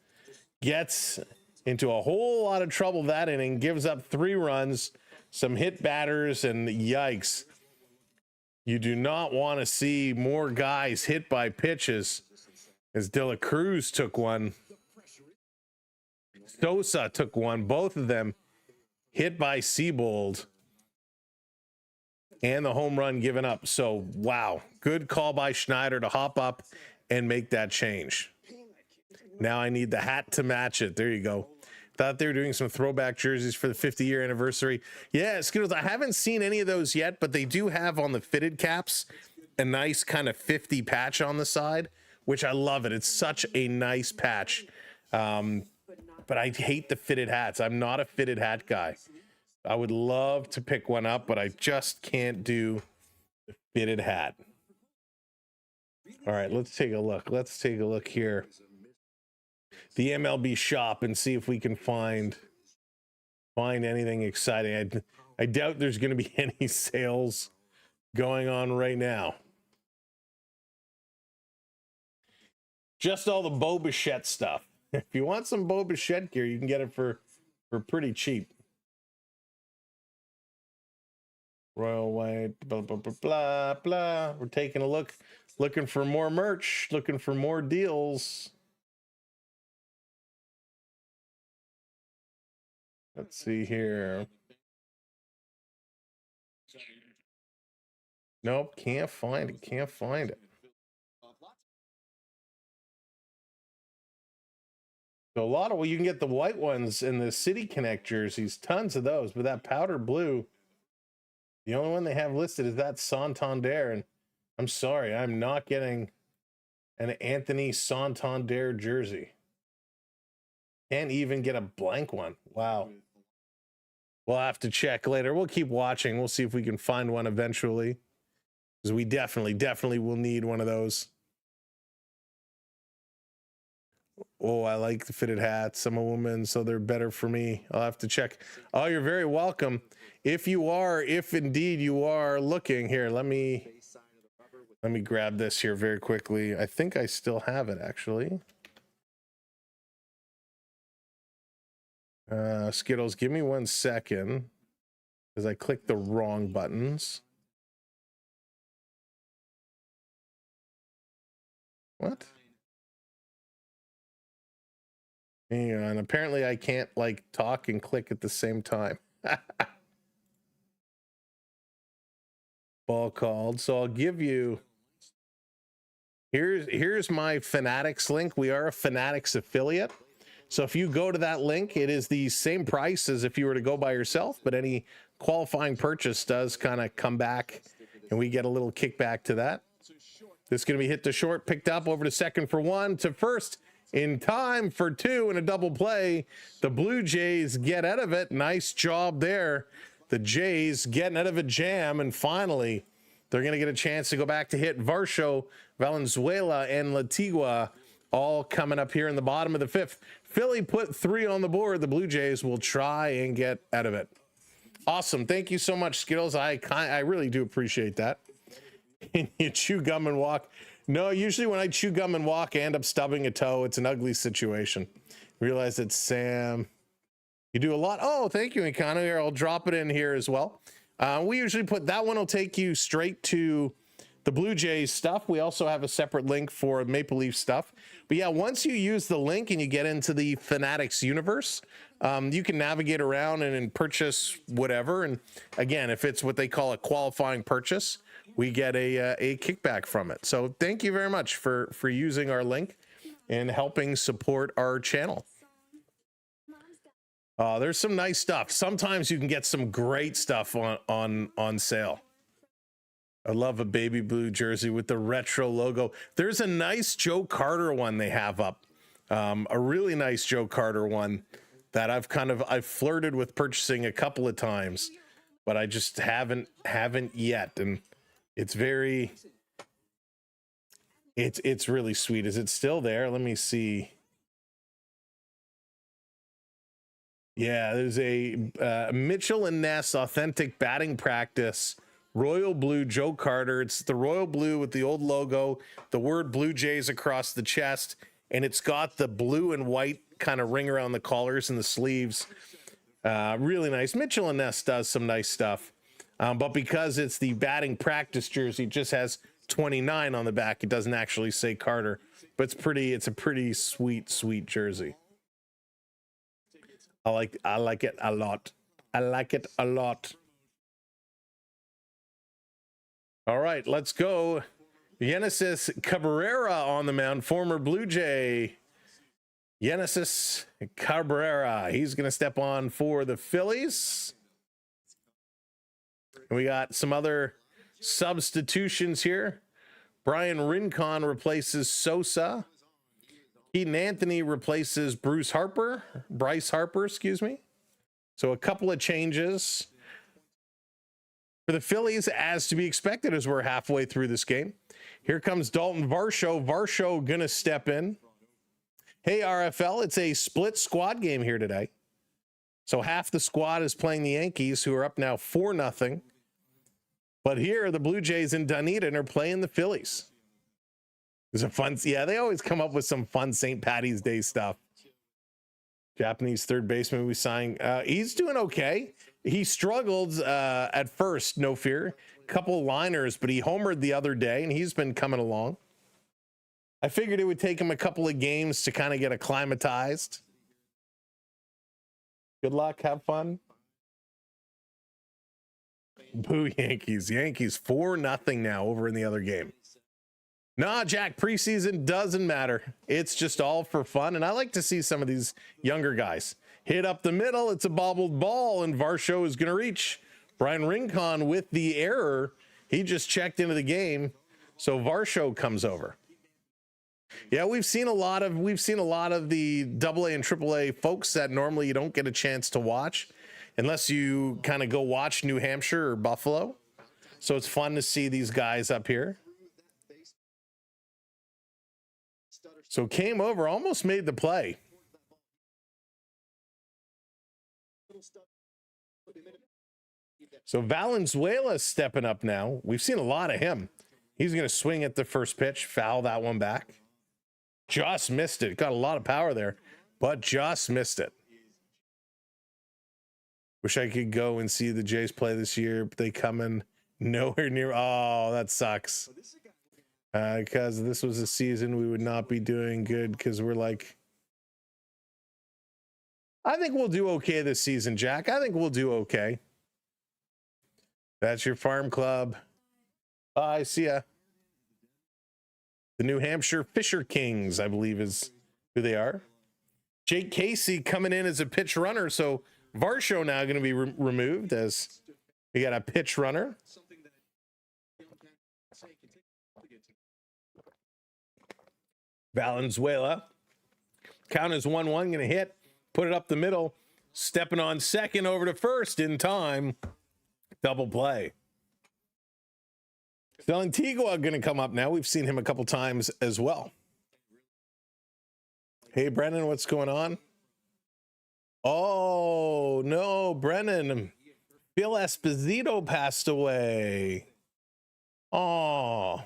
gets into a whole lot of trouble that inning, gives up 3 runs, some hit batters, and yikes. You do not want to see more guys hit by pitches, as De La Cruz took one. Sosa took one. Both of them hit by Siebold. And the home run given up. So, wow. Good call by Schneider to hop up and make that change. Now I need the hat to match it. There you go. Thought they were doing some throwback jerseys for the 50-year anniversary. Yeah, Skittles, I haven't seen any of those yet, but they do have on the fitted caps a nice kind of 50 patch on the side, which I love it. It's such a nice patch. But I hate the fitted hats. I'm not a fitted hat guy. I would love to pick one up, but I just can't do the fitted hat. All right, let's take a look. Let's take a look here. The MLB shop and see if we can find anything exciting. I doubt there's going to be any sales going on right now. Just all the Bo Bichette stuff. If you want some Bo Bichette gear, you can get it for pretty cheap. Royal White, blah, blah, blah, blah, blah. We're taking a look, looking for more merch, looking for more deals. Let's see here. Nope, can't find it, can't find it. So a lot of, well, you can get the white ones in the City Connect jerseys, tons of those, but that powder blue, the only one they have listed is that Santander, and I'm sorry, I'm not getting an Anthony Santander jersey. Can't even get a blank one. Wow. We'll have to check later. We'll keep watching. We'll see if we can find one eventually, because we definitely will need one of those. Oh, I like the fitted hats. I'm a woman, so they're better for me. I'll have to check. Oh, you're very welcome. If indeed you are looking here, let me grab this here very quickly. I think I still have it, actually. Skittles, give me 1 second, because I clicked the wrong buttons. What? Hang on. Apparently I can't like talk and click at the same time. Ball called. So I'll give you, here's my Fanatics link. We are a Fanatics affiliate. So if you go to that link, it is the same price as if you were to go by yourself, but any qualifying purchase does kind of come back and we get a little kickback to that. This is going to be hit to short, picked up over to second for 1, to first in time for 2, and a double play. The Blue Jays get out of it. Nice job there. The Jays getting out of a jam, and finally they're going to get a chance to go back to hit Varsho, Valenzuela, and Latigua, all coming up here in the bottom of the 5th. Philly put 3 on the board. The Blue Jays will try and get out of it. Awesome. Thank you so much, Skittles. I really do appreciate that. You chew gum and walk. No, usually when I chew gum and walk, I end up stubbing a toe. It's an ugly situation. Realize it's Sam. You do a lot. Oh, thank you, Econo. Here, I'll drop it in here as well. We usually put that one will take you straight to the Blue Jays stuff. We also have a separate link for Maple Leaf stuff. But yeah, once you use the link and you get into the Fanatics universe, you can navigate around and purchase whatever. And again, if it's what they call a qualifying purchase, we get a kickback from it. So thank you very much for using our link and helping support our channel. There's some nice stuff. Sometimes you can get some great stuff on sale. I love a baby blue jersey with the retro logo. There's a nice Joe Carter one they have up. A really nice Joe Carter one that I've flirted with purchasing a couple of times, but I just haven't yet. And it's it's really sweet. Is it still there? Let me see. Yeah, there's a Mitchell and Ness authentic batting practice royal blue Joe Carter. It's the royal blue with the old logo, the word Blue Jays across the chest, and it's got the blue and white kind of ring around the collars and the sleeves. Really nice. Mitchell and Ness does some nice stuff, but because it's the batting practice jersey, it just has 29 on the back. It doesn't actually say Carter, but it's a pretty sweet jersey. I like it a lot. I like it a lot. All right, let's go. Genesis Cabrera on the mound, former Blue Jay. Genesis Cabrera. He's going to step on for the Phillies. And we got some other substitutions here. Brian Rincon replaces Sosa. Keaton Anthony replaces Bryce Harper, excuse me. So a couple of changes for the Phillies, as to be expected, as we're halfway through this game. Here comes Dalton Varsho. Varsho gonna step in. Hey, RFL, it's a split squad game here today. So half the squad is playing the Yankees, who are up now 4-0. But here, the Blue Jays in Dunedin are playing the Phillies. There's a fun, yeah, they always come up with some fun St. Patty's Day stuff. Japanese third baseman we signed. He's doing okay. He struggled at first, no fear. Couple liners, but he homered the other day, and he's been coming along. I figured it would take him a couple of games to kind of get acclimatized. Good luck. Have fun. Boo Yankees. Yankees 4-0 now over in the other game. Nah, Jack, preseason doesn't matter. It's just all for fun. And I like to see some of these younger guys hit up the middle. It's a bobbled ball, and Varsho is going to reach. Brian Rincon with the error. He just checked into the game. So Varsho comes over. Yeah, we've seen a lot of the AA and AAA folks that normally you don't get a chance to watch unless you kind of go watch New Hampshire or Buffalo. So it's fun to see these guys up here. So came over, almost made the play. So Valenzuela stepping up now. We've seen a lot of him. He's going to swing at the first pitch, foul that one back. Just missed it. Got a lot of power there, but just missed it. Wish I could go and see the Jays play this year, but they coming nowhere near. Oh, that sucks. Because this was a season we would not be doing good, because we're like, I think we'll do okay this season, Jack. I think we'll do okay. That's your farm club. I see ya. The New Hampshire Fisher Kings, I believe, is who they are. Jake Casey coming in as a pitch runner. So Varsho now going to be removed as we got a pitch runner. Valenzuela. Count is 1-1. Going to hit. Put it up the middle. Stepping on second over to first in time. Double play. Antigua going to come up now. We've seen him a couple times as well. Hey, Brennan, what's going on? Oh, no, Brennan. Phil Esposito passed away. Oh.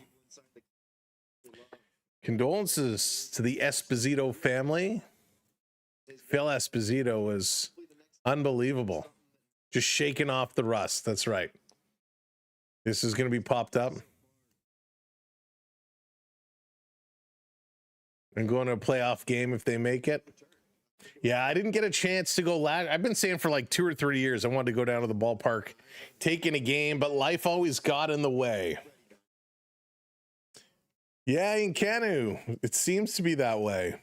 Condolences to the Esposito family. Phil Esposito was unbelievable. Just shaking off the rust. That's right. This is going to be popped up. And going to a playoff game if they make it. Yeah, I didn't get a chance to go last. I've been saying for like 2 or 3 years I wanted to go down to the ballpark, take in a game, but life always got in the way. Yeah, in Canu, it seems to be that way.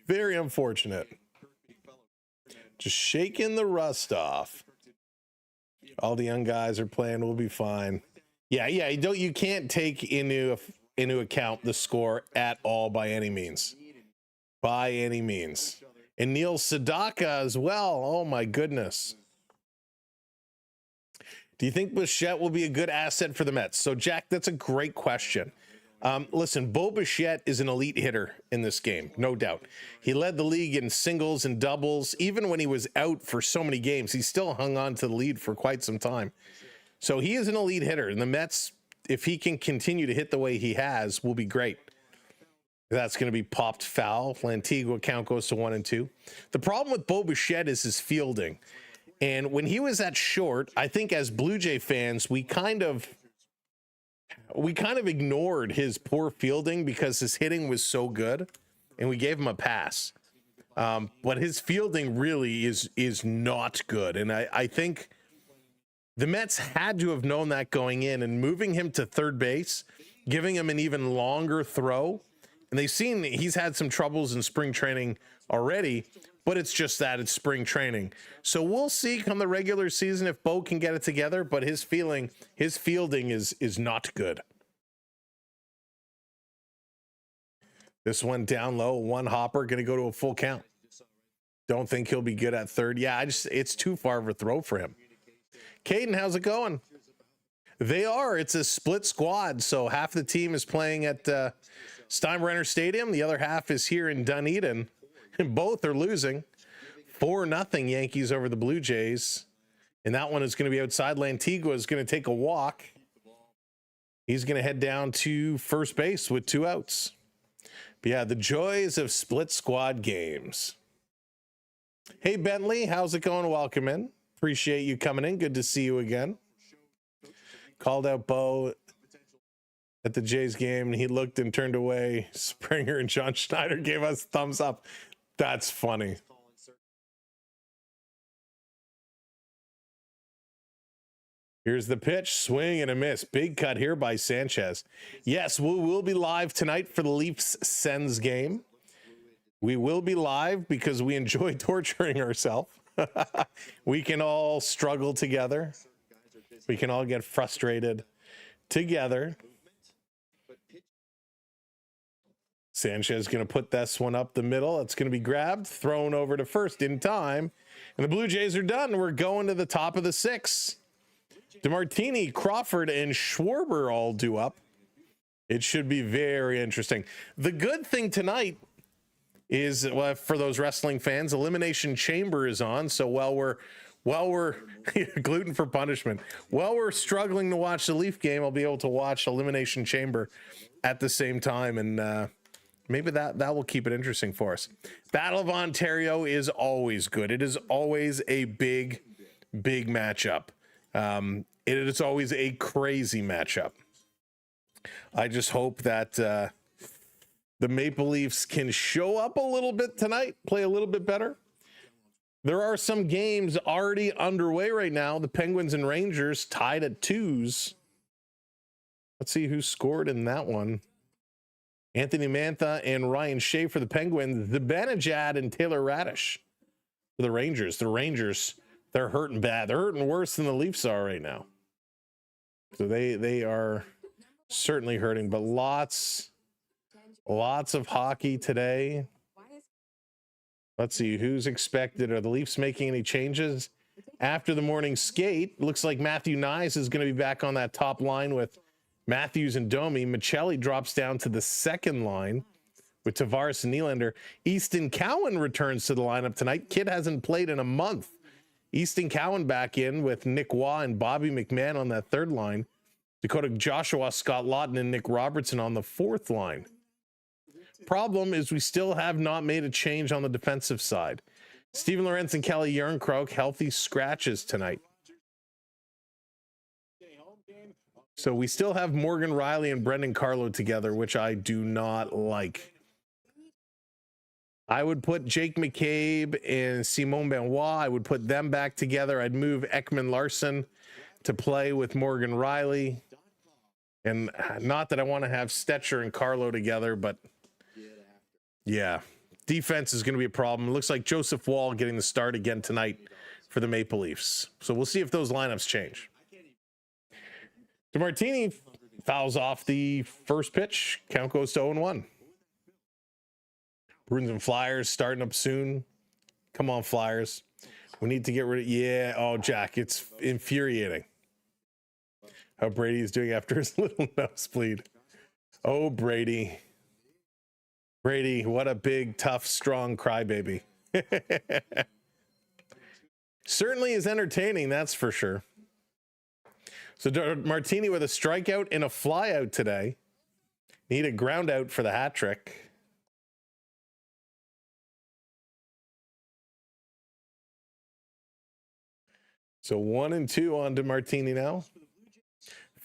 Very unfortunate. Just shaking the rust off. All the young guys are playing. We'll be fine. Yeah. You can't take into account the score at all by any means. by any means. And Neil Sedaka as well. Oh my goodness. Do you think Bichette will be a good asset for the Mets? So Jack, that's a great question. Listen, Bo Bichette is an elite hitter in this game, no doubt. He led the league in singles and doubles. Even when he was out for so many games, he still hung on to the lead for quite some time. So he is an elite hitter, and the Mets, if he can continue to hit the way he has, will be great. That's going to be popped foul. Lantigua count goes to 1-2. The problem with Bo Bichette is his fielding. And when he was at short, I think as Blue Jay fans, we kind of ignored his poor fielding because his hitting was so good, and we gave him a pass. But his fielding really is not good. And I think the Mets had to have known that going in, and moving him to third base, giving him an even longer throw. And they've seen he's had some troubles in spring training already, but it's just that it's spring training. So we'll see come the regular season if Bo can get it together, but his fielding is not good. This one down low, one hopper, going to go to a full count. Don't think he'll be good at third. Yeah, it's too far of a throw for him. Caden, how's it going? They are. It's a split squad, so half the team is playing at Steinbrenner Stadium. The other half is here in Dunedin, and both are losing 4-0 Yankees over the Blue Jays. And that one is going to be outside. Lantigua is going to take a walk. He's going to head down to first base with 2 outs. But yeah, the joys of split squad games. Hey, Bentley, how's it going? Welcome in. Appreciate you coming in. Good to see you again. Called out Bo at the Jays game, and he looked and turned away. Springer and John Schneider gave us thumbs up. That's funny. Here's the pitch, swing and a miss. Big cut here by Sánchez. Yes, we will be live tonight for the Leafs Sens game. We will be live because we enjoy torturing ourselves. We can all struggle together. We can all get frustrated together. Sanchez going to put this one up the middle. It's going to be grabbed, thrown over to first in time. And the Blue Jays are done. We're going to the top of the 6th. DeMartini, Crawford, and Schwarber all due up. It should be very interesting. The good thing tonight is, well, for those wrestling fans, Elimination Chamber is on. So while we're gluten for punishment, while we're struggling to watch the Leaf game, I'll be able to watch Elimination Chamber at the same time, and maybe that will keep it interesting for us. Battle of Ontario is always good. It is always a big matchup. It is always a crazy matchup. I just hope that the Maple Leafs can show up a little bit tonight, play a little bit better. There are some games already underway right now. The Penguins and Rangers tied at 2s. Let's see who scored in that one. Anthony Mantha and Ryan Shea for the Penguins. Zibanejad and Taylor Radish for the Rangers. The Rangers, they're hurting bad. They're hurting worse than the Leafs are right now. So they are certainly hurting, but lots of hockey today. Let's see who's expected. Are the Leafs making any changes after the morning skate? Looks like Matthew Nyes is going to be back on that top line with Matthews and Domi. Michelli drops down to the second line with Tavares and Nylander. Easton Cowan returns to the lineup tonight. Kid hasn't played in a month. Easton Cowan back in with Nick Waugh and Bobby McMahon on that third line. Dakota Joshua, Scott Lawton, and Nick Robertson on the fourth line. Problem is we still have not made a change on the defensive side. Steven Lorentz and Kelly Yarncroke, healthy scratches tonight. So we still have Morgan Riley and Brendan Carlo together, which I do not like. I would put Jake McCabe and Simon Benoit. I would put them back together. I'd move Ekman Larson to play with Morgan Riley. And not that I want to have Stetcher and Carlo together, but yeah, defense is going to be a problem. It looks like Joseph Wall getting the start again tonight for the Maple Leafs. So we'll see if those lineups change. DeMartini fouls off the first pitch. Count goes to 0-1. Bruins and Flyers starting up soon. Come on, Flyers. We need to get rid of... Yeah. Oh, Jack, it's infuriating how Brady is doing after his little nosebleed. Oh, Brady. Brady, what a big, tough, strong crybaby. Certainly is entertaining, that's for sure. So Martini with a strikeout and a flyout today. Need a ground out for the hat trick. So 1-2 on to Martini now.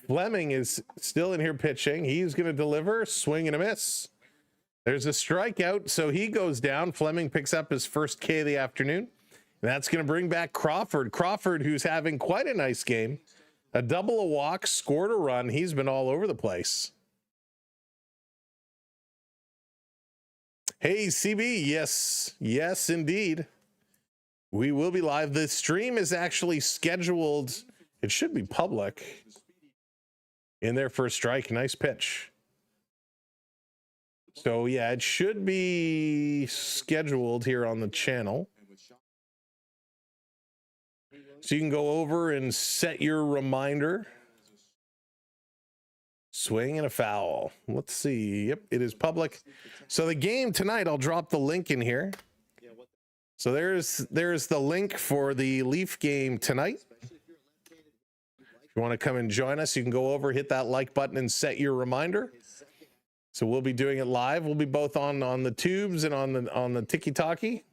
Fleming is still in here pitching. He's going to deliver, swing and a miss. There's a strikeout, so he goes down. Fleming picks up his first K of the afternoon. And that's going to bring back Crawford. Crawford, who's having quite a nice game. A double, a walk, scored a run. He's been all over the place. Hey, CB. Yes. Yes, indeed. We will be live. The stream is actually scheduled. It should be public. In there for a strike. Nice pitch. So, yeah, it should be scheduled here on the channel. So you can go over and set your reminder. Swing and a foul. Let's see. Yep, it is public. So the game tonight, I'll drop the link in here. So there's the link for the Leaf game tonight. If you want to come and join us, you can go over, hit that like button, and set your reminder. So we'll be doing it live. We'll be both on the tubes and on the tiki-taki.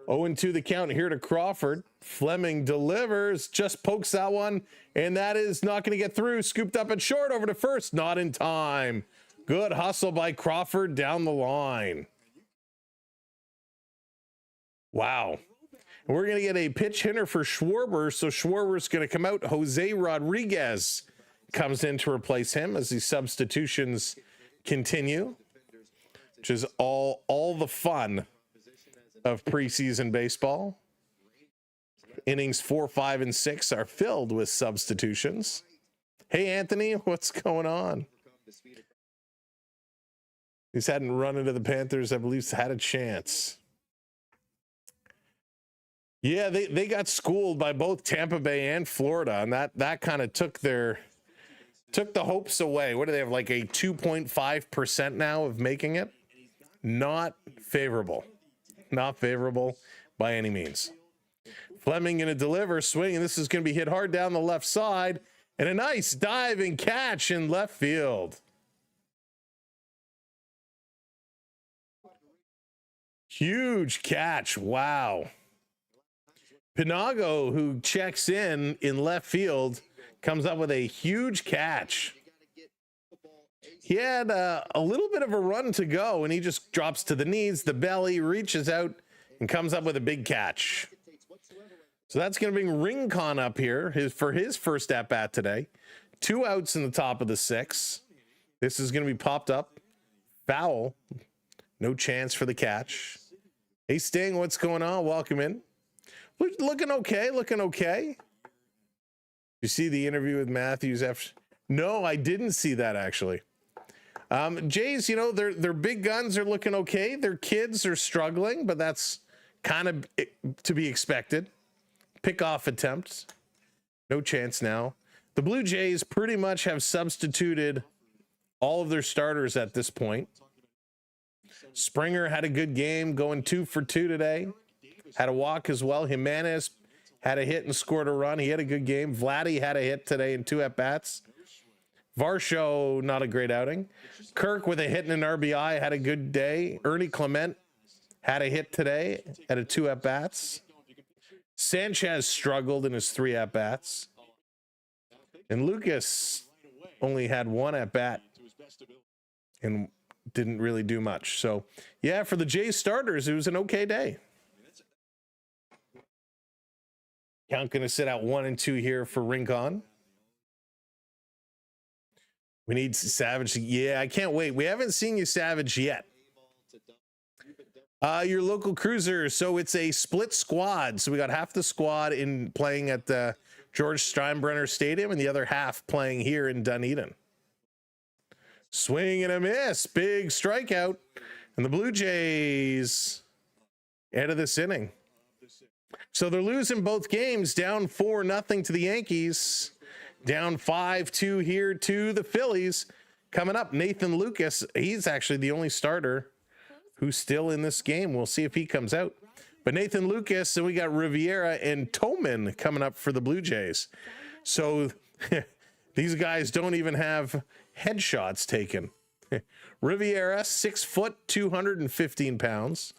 0-2 the count here to Crawford. Fleming delivers, just pokes that one, and that is not going to get through. Scooped up at short, over to first, not in time. Good hustle by Crawford down the line. Wow. And we're going to get a pitch hitter for Schwarber, so Schwarber's going to come out. Jose Rodriguez comes in to replace him as the substitutions continue, which is all the fun of preseason baseball. Innings 4, 5, and 6 are filled with substitutions. Hey, Anthony, what's going on? He's hadn't run into the Panthers, I believe, had a chance. Yeah, they got schooled by both Tampa Bay and Florida, and that kind of took the hopes away. What do they have, like a 2.5% now of making it? Not favorable. Not favorable by any means. Fleming going to deliver, swing, and this is going to be hit hard down the left side, and a nice diving catch in left field. Huge catch. Wow. Pinago, who checks in left field, comes up with a huge catch. He had a little bit of a run to go, and he just drops to the knees, the belly, reaches out, and comes up with a big catch. So that's going to bring Rincon up here for his first at-bat today. 2 outs in the top of the 6. This is going to be popped up. Foul. No chance for the catch. Hey, Sting, what's going on? Welcome in. Looking okay, looking okay. You see the interview with Matthews after? No, I didn't see that, actually. Jays, you know, their big guns are looking okay. Their kids are struggling, but that's kind of to be expected. Pickoff attempts. No chance now. The Blue Jays pretty much have substituted all of their starters at this point. Springer had a good game, going 2 for 2 today. Had a walk as well. Jimenez had a hit and scored a run. He had a good game. Vladdy had a hit today in 2 at-bats. Varsho, not a great outing. Kirk with a hit and an RBI, had a good day. Ernie Clement had a hit today at a 2 at-bats. Sánchez struggled in his 3 at-bats. And Lucas only had 1 at-bat and didn't really do much. So, yeah, for the Jays starters, it was an okay day. Count going to sit out 1-2 here for Rincon. We need Savage. Yeah, I can't wait. We haven't seen you, Savage, yet. Your local cruiser. So it's a split squad. So we got half the squad in playing at the George Steinbrenner Stadium and the other half playing here in Dunedin. Swing and a miss. Big strikeout. And the Blue Jays out of this inning. So they're losing both games, down 4-0 to the Yankees, down 5-2 here to the Phillies. Coming up, Nathan Lucas. He's actually the only starter who's still in this game. We'll see if he comes out. But Nathan Lucas, and we got Riviera and Toman coming up for the Blue Jays. So these guys don't even have headshots taken. Riviera, 6 foot, 215 pounds.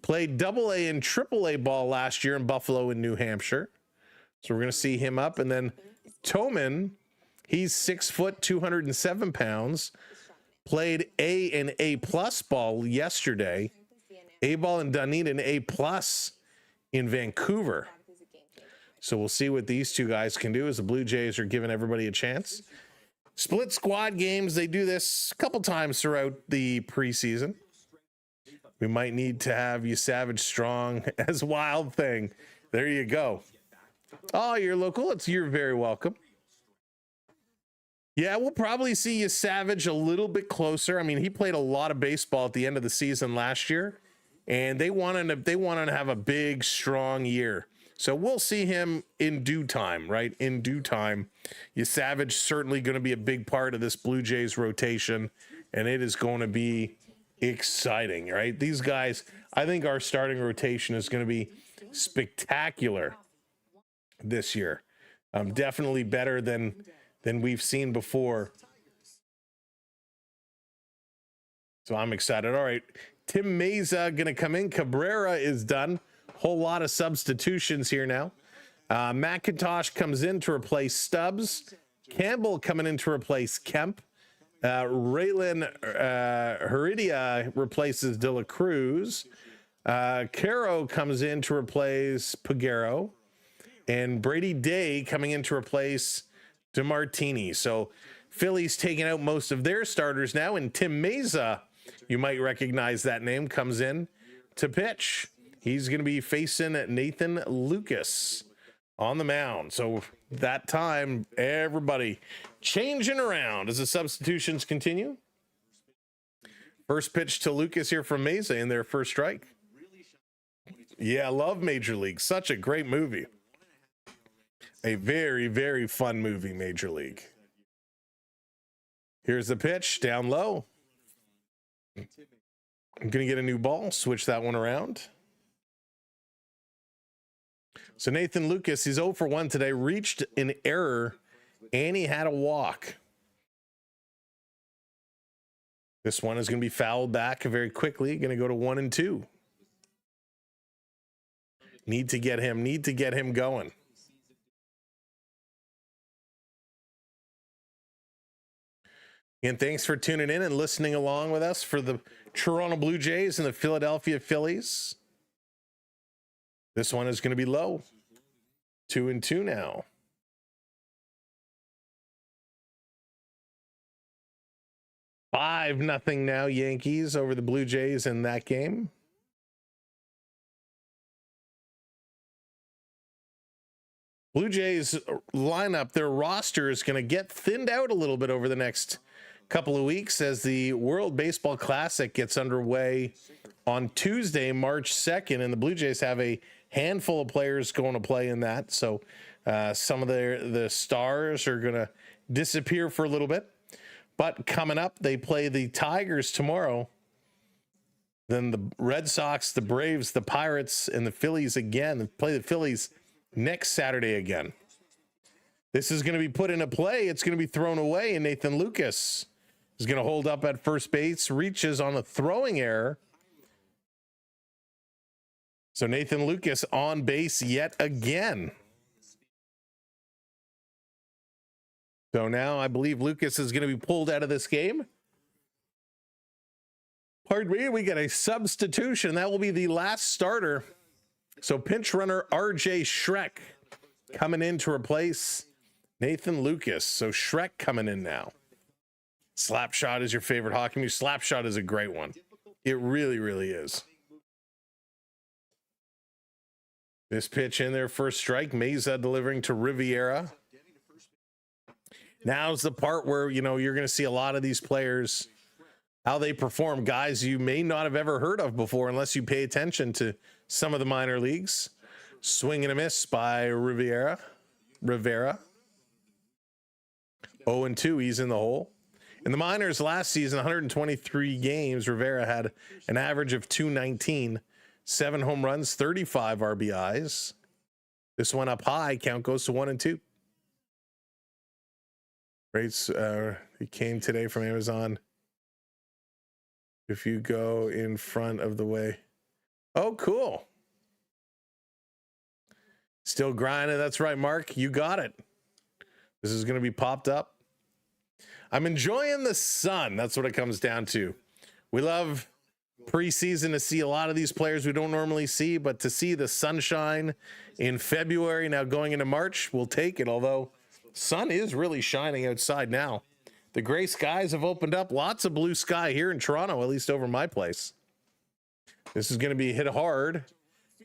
Played Double-A and Triple-A ball last year in Buffalo and New Hampshire. So we're going to see him up. And then Toman, he's 6 foot, 207 pounds. Played A and A+ ball yesterday. A ball in Dunedin, A+ in Vancouver. So we'll see what these two guys can do as the Blue Jays are giving everybody a chance. Split squad games, they do this a couple times throughout the preseason. We might need to have you Savage Strong as Wild Thing. There you go. Oh, you're local. You're very welcome. Yeah, we'll probably see you Savage a little bit closer. I mean, he played a lot of baseball at the end of the season last year, and they wanted to have a big, strong year. So we'll see him in due time, right? In due time. You Savage certainly going to be a big part of this Blue Jays rotation, and it is going to be exciting, right? These guys, I think our starting rotation is going to be spectacular this year. Definitely better than we've seen before. So I'm excited. All right, Tim Meza going to come in. Cabrera is done. Whole lot of substitutions here now. McIntosh comes in to replace Stubbs. Campbell coming in to replace Kemp. Raylan Heredia replaces De La Cruz. Caro comes in to replace Pagero. And Brady Day coming in to replace DeMartini. So Phillies taking out most of their starters now. And Tim Meza, you might recognize that name, comes in to pitch. He's going to be facing Nathan Lucas on the mound. So that time, everybody changing around as the substitutions continue. First pitch to Lucas here from Meza in their first strike. Yeah, I love Major League. Such a great movie. A very, very fun movie, Major League. Here's the pitch down low. I'm going to get a new ball, switch that one around. So Nathan Lucas, he's 0 for 1 today, reached an error, and he had a walk. This one is going to be fouled back very quickly. Going to go to 1-2. Need to get him going. And thanks for tuning in and listening along with us for the Toronto Blue Jays and the Philadelphia Phillies. This one is going to be low. 2-2 now. Five nothing now, Yankees over the Blue Jays in that game. Blue Jays lineup, their roster is going to get thinned out a little bit over the next couple of weeks as the World Baseball Classic gets underway on Tuesday, March 2nd, and the Blue Jays have a handful of players going to play in that. So some of the stars are going to disappear for a little bit. But coming up, they play the Tigers tomorrow. Then the Red Sox, the Braves, the Pirates, and the Phillies again. They play the Phillies next Saturday again. This is going to be put into play. It's going to be thrown away, and Nathan Lucas is going to hold up at first base, reaches on a throwing error. So Nathan Lucas on base yet again. So now I believe Lucas is going to be pulled out of this game. Pardon me, we get a substitution. That will be the last starter. So pinch runner RJ Shrek coming in to replace Nathan Lucas. So Shrek coming in now. Slapshot is your favorite hockey movie. Slapshot is a great one. It really, really is. This pitch in there, first strike. Meza delivering to Riviera. Now's the part where, you know, you're going to see a lot of these players, how they perform, guys you may not have ever heard of before unless you pay attention to some of the minor leagues. Swing and a miss by Rivera. 0-2, he's in the hole. In the minors last season, 123 games, Rivera had an average of 219, 7 home runs, 35 RBIs. This one up high, count goes to 1-2. Rates, he came today from Amazon. If you go in front of the way. Oh, cool. Still grinding. That's right, Mark. You got it. This is going to be popped up. I'm enjoying the sun. That's what it comes down to. We love preseason to see a lot of these players we don't normally see, but to see the sunshine in February, now going into March, we'll take it. Although sun is really shining outside now. The gray skies have opened up. Lots of blue sky here in Toronto, at least over my place. This is going to be hit hard.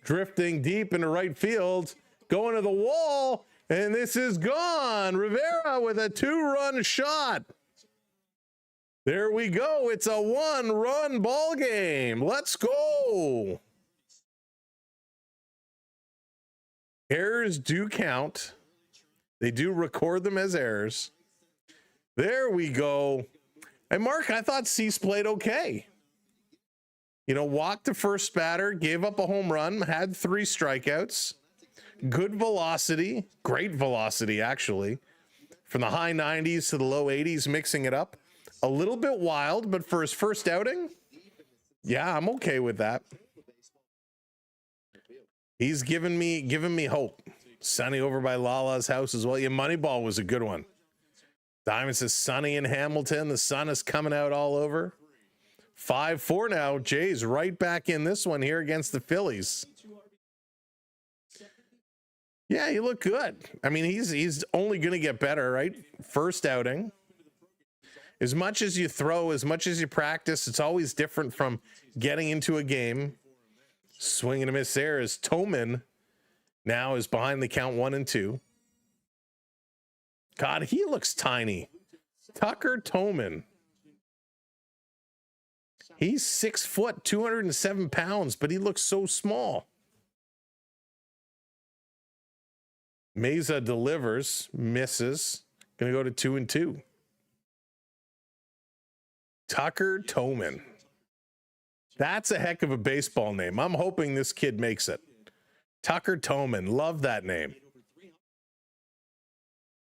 Drifting deep into right field. Going to the wall. And this is gone. Rivera with a 2-run shot. There we go. It's a 1-run ball game. Let's go. Errors do count. They do record them as errors. There we go. And Mark, I thought Cease played okay. You know, walked the first batter, gave up a home run, had 3 strikeouts. Good velocity, great velocity, actually. From the high 90s to the low 80s, mixing it up. A little bit wild, but for his first outing, yeah, I'm okay with that. He's given me hope. Sunny over by Lala's house as well. Yeah, Moneyball was a good one. Diamond says sunny in Hamilton. The sun is coming out all over. 5-4 now. Jay's right back in this one here against the Phillies. Yeah, he looked good. I mean, he's only going to get better, right? First outing. As much as you throw, as much as you practice, it's always different from getting into a game. Swing and a miss there as Toman now is behind the count 1-2. God, he looks tiny. Tucker Toman. He's 6 foot, 207 pounds, but he looks so small. Meza delivers, misses. Gonna go to 2-2. Tucker Toman. That's a heck of a baseball name. I'm hoping this kid makes it. Tucker Toman. Love that name.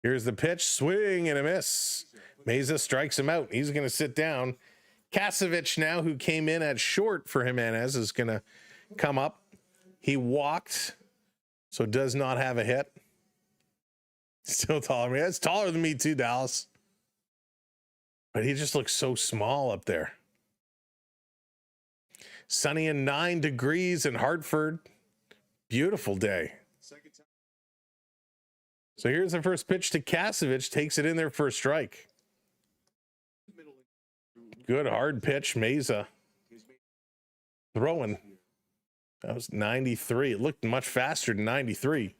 Here's the pitch. Swing and a miss. Meza strikes him out. He's going to sit down. Kasevich now, who came in at short for Jimenez, is going to come up. He walked, so does not have a hit. Still taller than me. That's taller than me too, Dallas. But he just looks so small up there. Sunny and 9 degrees in Hartford. Beautiful day. So here's the first pitch to Kasevich. Takes it in there for a strike. Good hard pitch, Meza. Throwing. That was 93. It looked much faster than 93.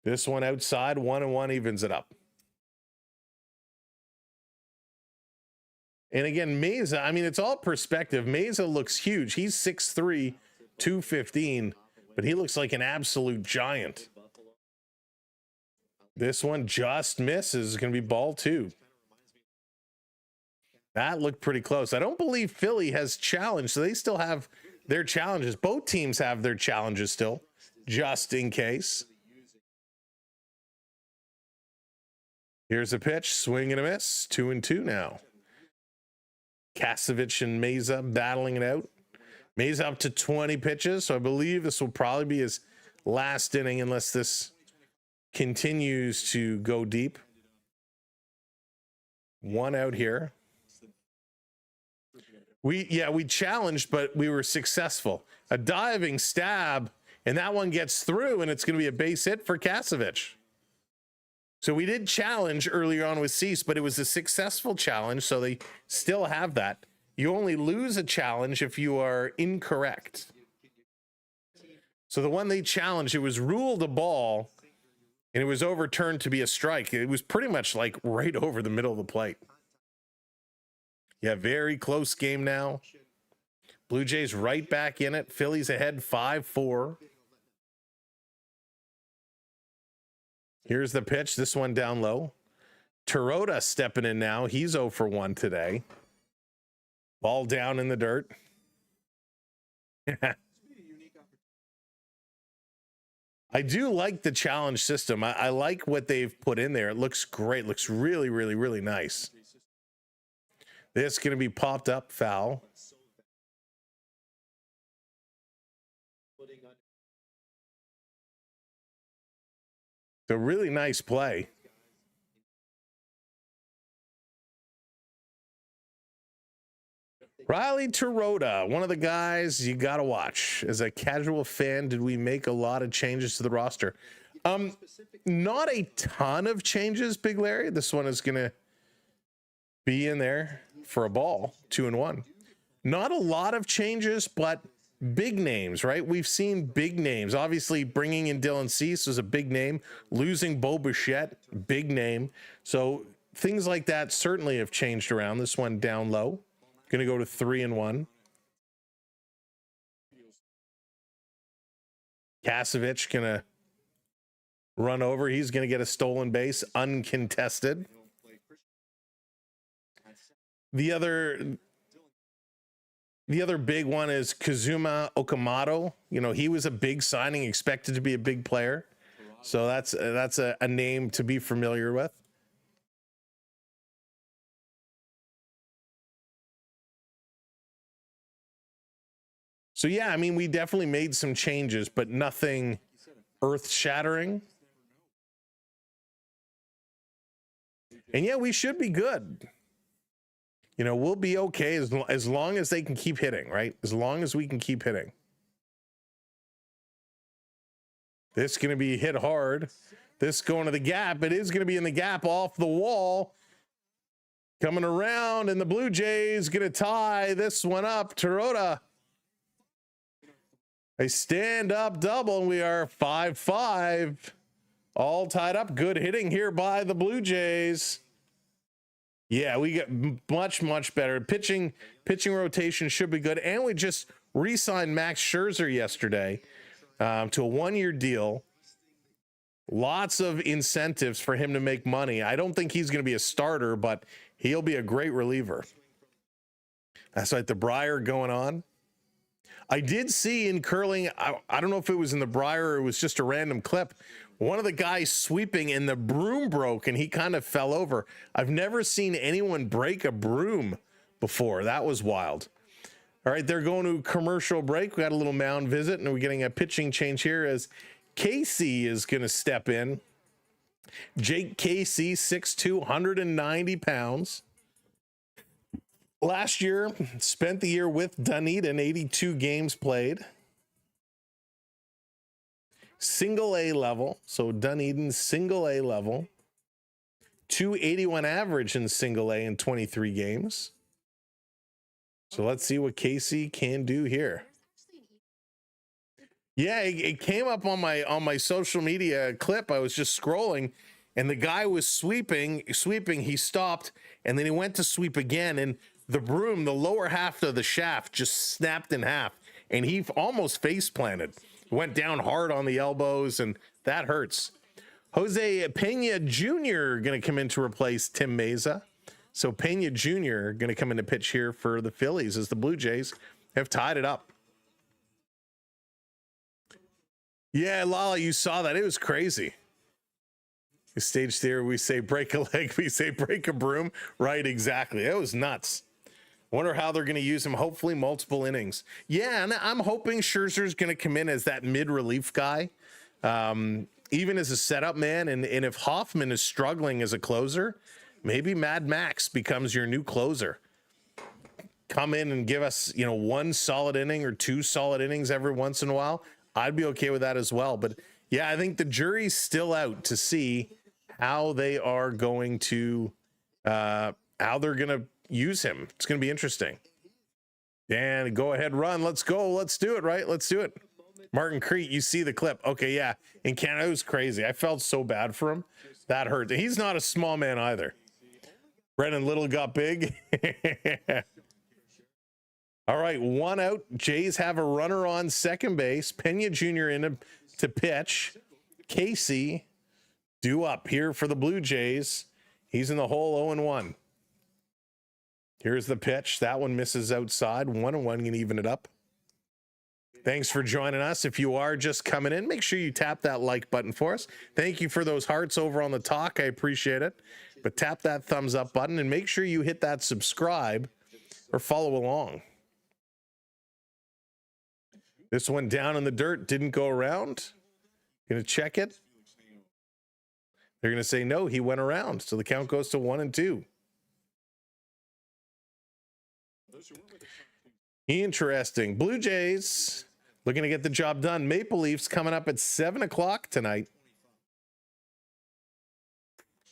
This one outside, 1-1 evens it up. And again, Meza, I mean, it's all perspective. Meza looks huge. He's 6'3", 215, but he looks like an absolute giant. This one just misses. It's going to be ball 2. That looked pretty close. I don't believe Philly has challenged, so they still have their challenges. Both teams have their challenges still, just in case. Here's a pitch, swing and a miss. 2-2 now. Kasevich and Meza battling it out. Meza up to 20 pitches, so I believe this will probably be his last inning unless this continues to go deep. 1 out here. We challenged, but we were successful. A diving stab, and that one gets through, and it's going to be a base hit for Kasevich. So we did challenge earlier on with Cease, but it was a successful challenge, so they still have that. You only lose a challenge if you are incorrect. So the one they challenged, it was ruled a ball, and it was overturned to be a strike. It was pretty much like right over the middle of the plate. Yeah, very close game now. Blue Jays right back in it. Phillies ahead 5-4. Here's the pitch. This one down low. Teroda stepping in now. He's 0 for 1 today. Ball down in the dirt. I do like the challenge system. I like what they've put in there. It looks great. Looks really, really, really nice. This is going to be popped up, foul. A really nice play. Riley Teroda, one of the guys you got to watch. As a casual fan, did we make a lot of changes to the roster? Not a ton of changes, Big Larry. This one is going to be in there for a ball, 2-1. Not a lot of changes, but big names, right? We've seen big names. Obviously, bringing in Dylan Cease was a big name. Losing Bo Bichette, big name. So things like that certainly have changed around. This one down low. Going to go to 3-1. Kasevich going to run over. He's going to get a stolen base, uncontested. The other big one is Kazuma Okamoto. You know, he was a big signing, expected to be a big player. So that's a name to be familiar with. So yeah, I mean, we definitely made some changes, but nothing earth-shattering. And yeah, we should be good. You know, we'll be okay as long as they can keep hitting, right? As long as we can keep hitting. This is going to be hit hard. This going to the gap. It is going to be in the gap off the wall. Coming around, and the Blue Jays going to tie this one up. Teroda. A stand-up double, and we are 5-5. All tied up. Good hitting here by the Blue Jays. Yeah, we get much, much better. Pitching rotation should be good. And we just re-signed Max Scherzer yesterday to a one-year deal. Lots of incentives for him to make money. I don't think he's going to be a starter, but he'll be a great reliever. That's like the Briar going on. I did see in curling, I don't know if it was in the Briar or it was just a random clip, one of the guys sweeping and the broom broke and he kind of fell over. I've never seen anyone break a broom before. That was wild. All right, they're going to commercial break. We got a little mound visit and we're getting a pitching change here as Casey is going to step in. Jake Casey, 6'2", 190 pounds. Last year, spent the year with Dunedin, 82 games played. Single A level, so Dunedin single A level. 281 average in single A in 23 games. So let's see what Casey can do here. Yeah, it came up on my social media clip. I was just scrolling, and the guy was sweeping. He stopped, and then he went to sweep again, and the broom, the lower half of the shaft, just snapped in half, and he almost face planted. Went down hard on the elbows, and that hurts. Jose Pena Jr. going to come in to replace Tim Meza. So Pena Jr. going to come in to pitch here for the Phillies as the Blue Jays have tied it up. Yeah, Lala, you saw that. It was crazy. Stage theory, we say break a leg, we say break a broom. Right, exactly. It was nuts. Wonder how they're going to use him. Hopefully multiple innings. Yeah, and I'm hoping Scherzer's going to come in as that mid-relief guy, even as a setup man. And if Hoffman is struggling as a closer, maybe Mad Max becomes your new closer. Come in and give us, you know, one solid inning or two solid innings every once in a while. I'd be okay with that as well. But yeah, I think the jury's still out to see how they are going to, how they're going to use him. It's going to be interesting. And go ahead, run. Let's go. Let's do it, right? Let's do it. Martin Crete, you see the clip. Okay, yeah. In Canada, it was crazy. I felt so bad for him. That hurt. He's not a small man either. Brennan Little got big. All right, 1 out. Jays have a runner on second base. Pena Jr. in to pitch. Casey due up here for the Blue Jays. He's in the hole 0-1. Here's the pitch. That one misses outside. 1-1 can even it up. Thanks for joining us. If you are just coming in, make sure you tap that like button for us. Thank you for those hearts over on the talk. I appreciate it. But tap that thumbs up button and make sure you hit that subscribe or follow along. This one down in the dirt didn't go around. Gonna check it. They're gonna say no, he went around. So the count goes to 1-2. Interesting. Blue Jays looking to get the job done. Maple Leafs coming up at 7 o'clock tonight.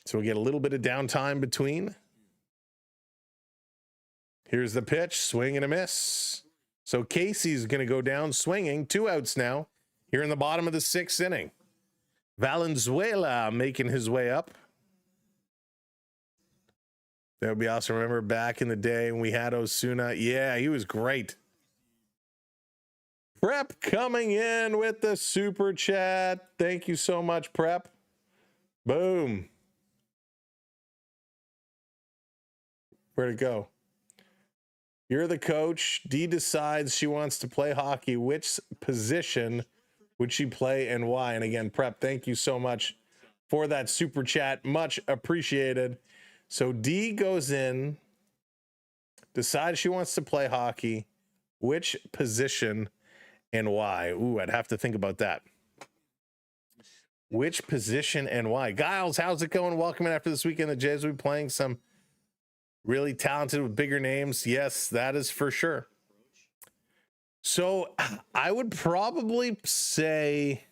So we get a little bit of downtime between. Here's the pitch, swing and a miss. So Casey's going to go down swinging. 2 outs now here in the bottom of the 6th inning. Valenzuela making his way up. That would be awesome. Remember back in the day when we had Osuna? Yeah, he was great. Prep coming in with the super chat. Thank you so much, Prep. Boom. Where'd it go? You're the coach. Dee decides she wants to play hockey. Which position would she play and why? And again, Prep, thank you so much for that super chat. Much appreciated. So Dee goes in, decides she wants to play hockey. Which position and why? Ooh, I'd have to think about that. Which position and why? Giles, how's it going? Welcome in after this weekend. The Jays will be playing some really talented with bigger names. Yes, that is for sure. So I would probably say,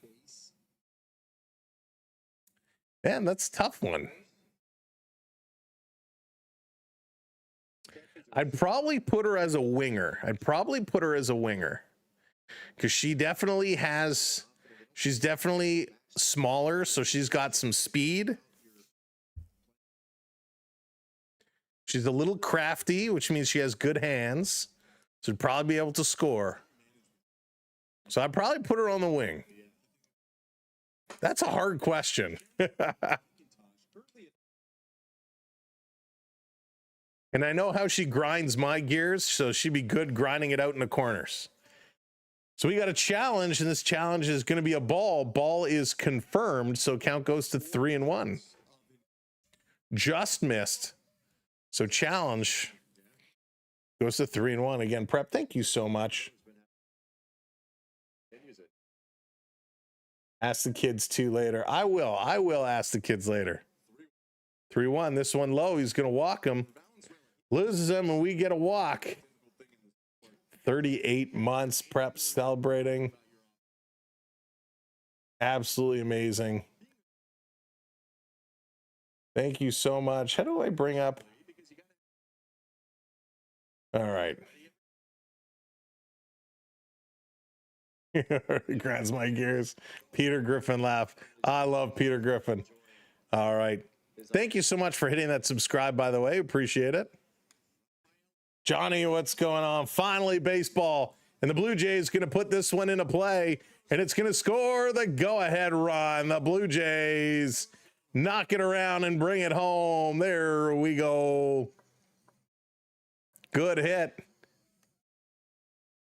man, that's a tough one. I'd probably put her as a winger. Because she's definitely smaller, so she's got some speed. She's a little crafty, which means she has good hands. So she'd probably be able to score. So I'd probably put her on the wing. That's a hard question. And I know how she grinds my gears, so she'd be good grinding it out in the corners. So we got a challenge, and this challenge is going to be a ball. Ball is confirmed, so count goes to 3-1. Just missed. So challenge goes to 3-1. Again, Prep, thank you so much. Ask the kids too later. I will ask the kids later. 3-1. This one low. He's going to walk him. Loses him, and we get a walk. 38 months. Prep celebrating. Absolutely amazing. Thank you so much. How do I bring up? All right. Grinds my gears. Peter Griffin laugh. I love Peter Griffin. All right. Thank you so much for hitting that subscribe, by the way. Appreciate it. Johnny, what's going on? Finally, baseball. And the Blue Jays going to put this one into play, and it's going to score the go-ahead run. The Blue Jays knock it around and bring it home. There we go. Good hit.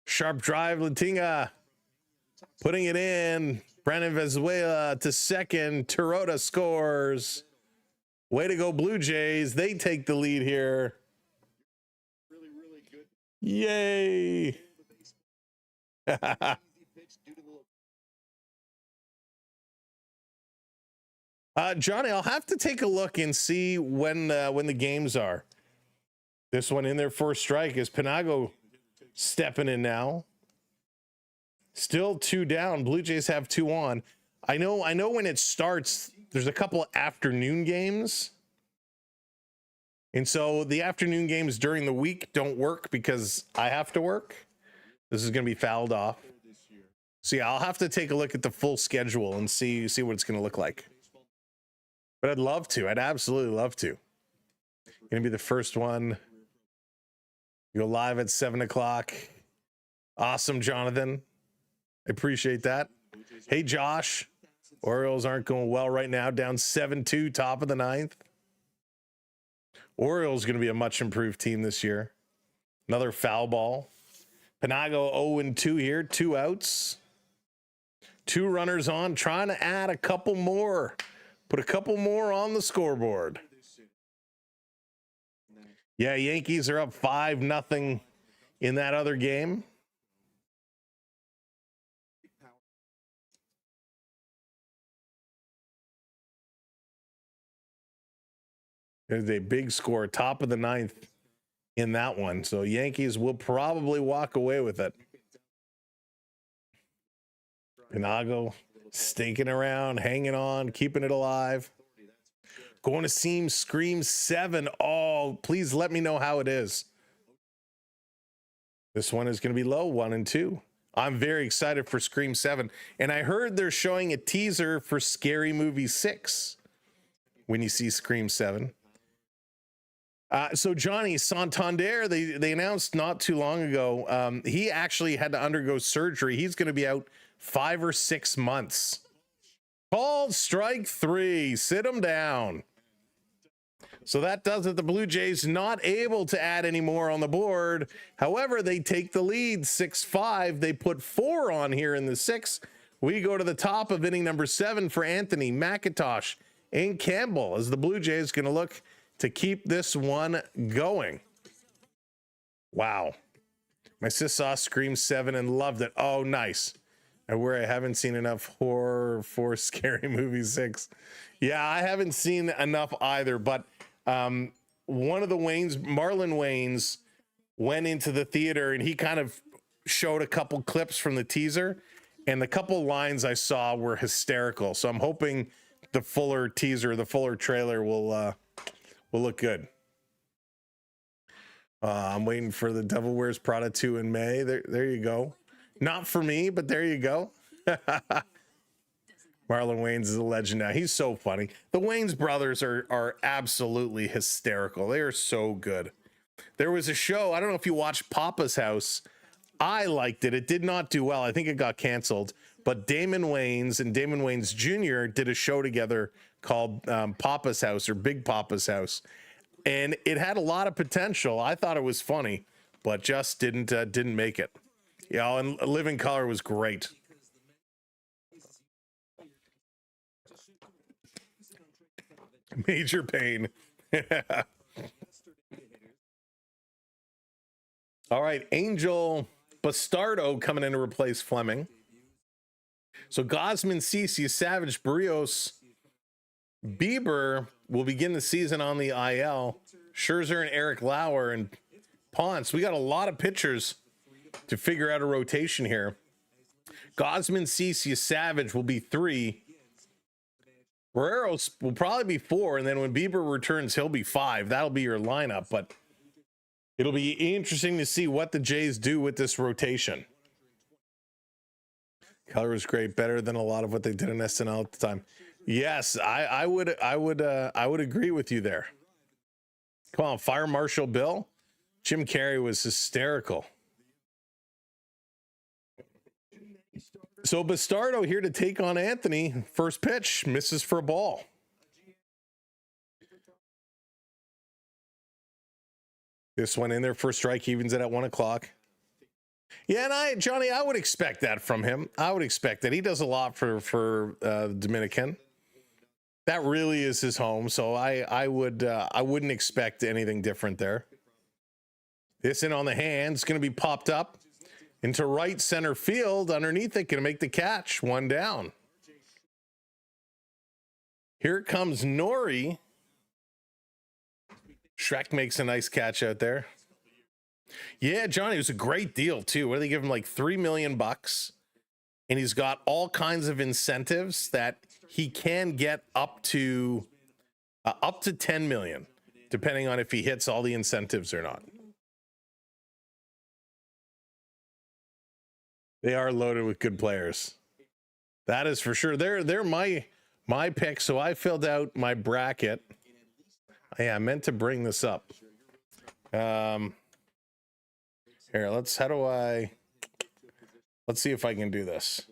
Sharp drive, Latinga putting it in. Brandon Venezuela to second. Tirota scores. Way to go, Blue Jays. They take the lead here. Yay. Johnny, I'll have to take a look and see when the games are. This one in there for a strike is Panago stepping in now. Still 2 down. Blue Jays have 2 on. I know when it starts, there's a couple of afternoon games. And so the afternoon games during the week don't work because I have to work. This is going to be fouled off. So yeah, I'll have to take a look at the full schedule and see what it's going to look like. But I'd love to. I'd absolutely love to. Going to be the first one. Go live at 7 o'clock. Awesome, Jonathan. I appreciate that. Hey, Josh. Orioles aren't going well right now. Down 7-2, top of the ninth. Orioles going to be a much improved team this year. Another foul ball. Panago 0-2 here. 2 outs. 2 runners on. Trying to add a couple more. Put a couple more on the scoreboard. Yeah, Yankees are up 5-0 in that other game. There's a big score, top of the ninth in that one. So Yankees will probably walk away with it. Panago stinking around, hanging on, keeping it alive. Going to seem Scream 7. Oh, please let me know how it is. This one is going to be low, 1 and 2. I'm very excited for Scream 7. And I heard they're showing a teaser for Scary Movie 6 when you see Scream 7. So Johnny Santander, they announced not too long ago, he actually had to undergo surgery. He's going to be out 5 or 6 months. Called strike 3. Sit him down. So that does it. The Blue Jays not able to add any more on the board. However, they take the lead 6-5. They put 4 on here in the 6th. We go to the top of inning number 7 for Anthony, McIntosh, and Campbell as the Blue Jays going to look to keep this one going. Wow. My sis saw Scream 7 and loved it. Oh, nice. And where I haven't seen enough horror for Scary Movie 6. Yeah, I haven't seen enough either, but one of the Waynes, Marlon Waynes, went into the theater and he kind of showed a couple clips from the teaser, and the couple lines I saw were hysterical. So I'm hoping the fuller teaser, the fuller trailer will look good. I'm waiting for the Devil Wears Prada 2 in May. There you go. Not for me, but there you go. Marlon Wayans is a legend now. He's so funny. The Wayans brothers are absolutely hysterical. They are so good. There was a show, I don't know if you watched Papa's House. I liked it. It did not do well. I think it got canceled. But Damon Wayans and Damon Wayans Jr. did a show together called Papa's House or Big Papa's House. And it had a lot of potential. I thought it was funny, but just didn't make it. You know, and Living Color was great. Major pain. All right, Angel Bastardo coming in to replace Fleming. So Gosman, Ceci, Savage, Barrios, Bieber will begin the season on the IL. Scherzer and Eric Lauer and Ponce. We got a lot of pitchers to figure out a rotation here. Gosman, Ceci, Savage will be 3. Barreros will probably be 4, and then when Bieber returns, he'll be 5. That'll be your lineup, but it'll be interesting to see what the Jays do with this rotation. Color was great, better than a lot of what they did in SNL at the time. Yes, I would agree with you there. Come on, Fire Marshal Bill. Jim Carrey was hysterical. So Bastardo here to take on Anthony. First pitch, misses for a ball. This one in there for a strike, evens it at 1 o'clock. Yeah, and Johnny, I would expect that from him. I would expect that. He does a lot for Dominican. That really is his home, so I wouldn't expect anything different there. This in on the hand, it's going to be popped up into right center field. Underneath it, going to make the catch. 1 down. Here comes Nori. Shrek makes a nice catch out there. Yeah, Johnny, it was a great deal too. What do they give him, like $3 million? And he's got all kinds of incentives that he can get up to 10 million, depending on if he hits all the incentives or not. They are loaded with good players. That is for sure. They're my pick. So I filled out my bracket. Yeah, I meant to bring this up. Here, let's see if I can do this.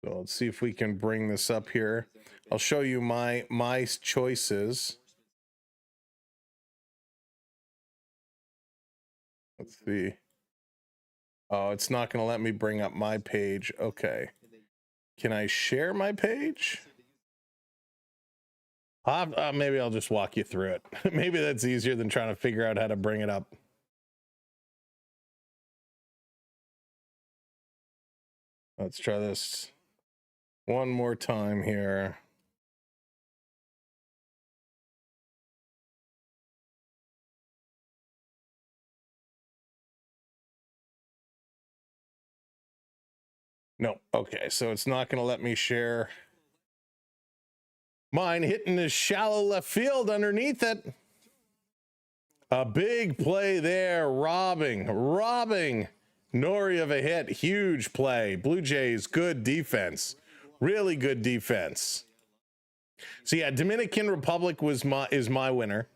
So let's see if we can bring this up here. I'll show you my choices. Let's see. Oh, it's not going to let me bring up my page. Okay. Can I share my page? Maybe I'll just walk you through it. Maybe that's easier than trying to figure out how to bring it up. Let's try this one more time here. No. Okay, so it's not going to let me share. Mine hitting the shallow left field underneath it. A big play there, robbing Nori of a hit. Huge play. Blue Jays, good defense. Really good defense. So yeah, Dominican Republic is my winner.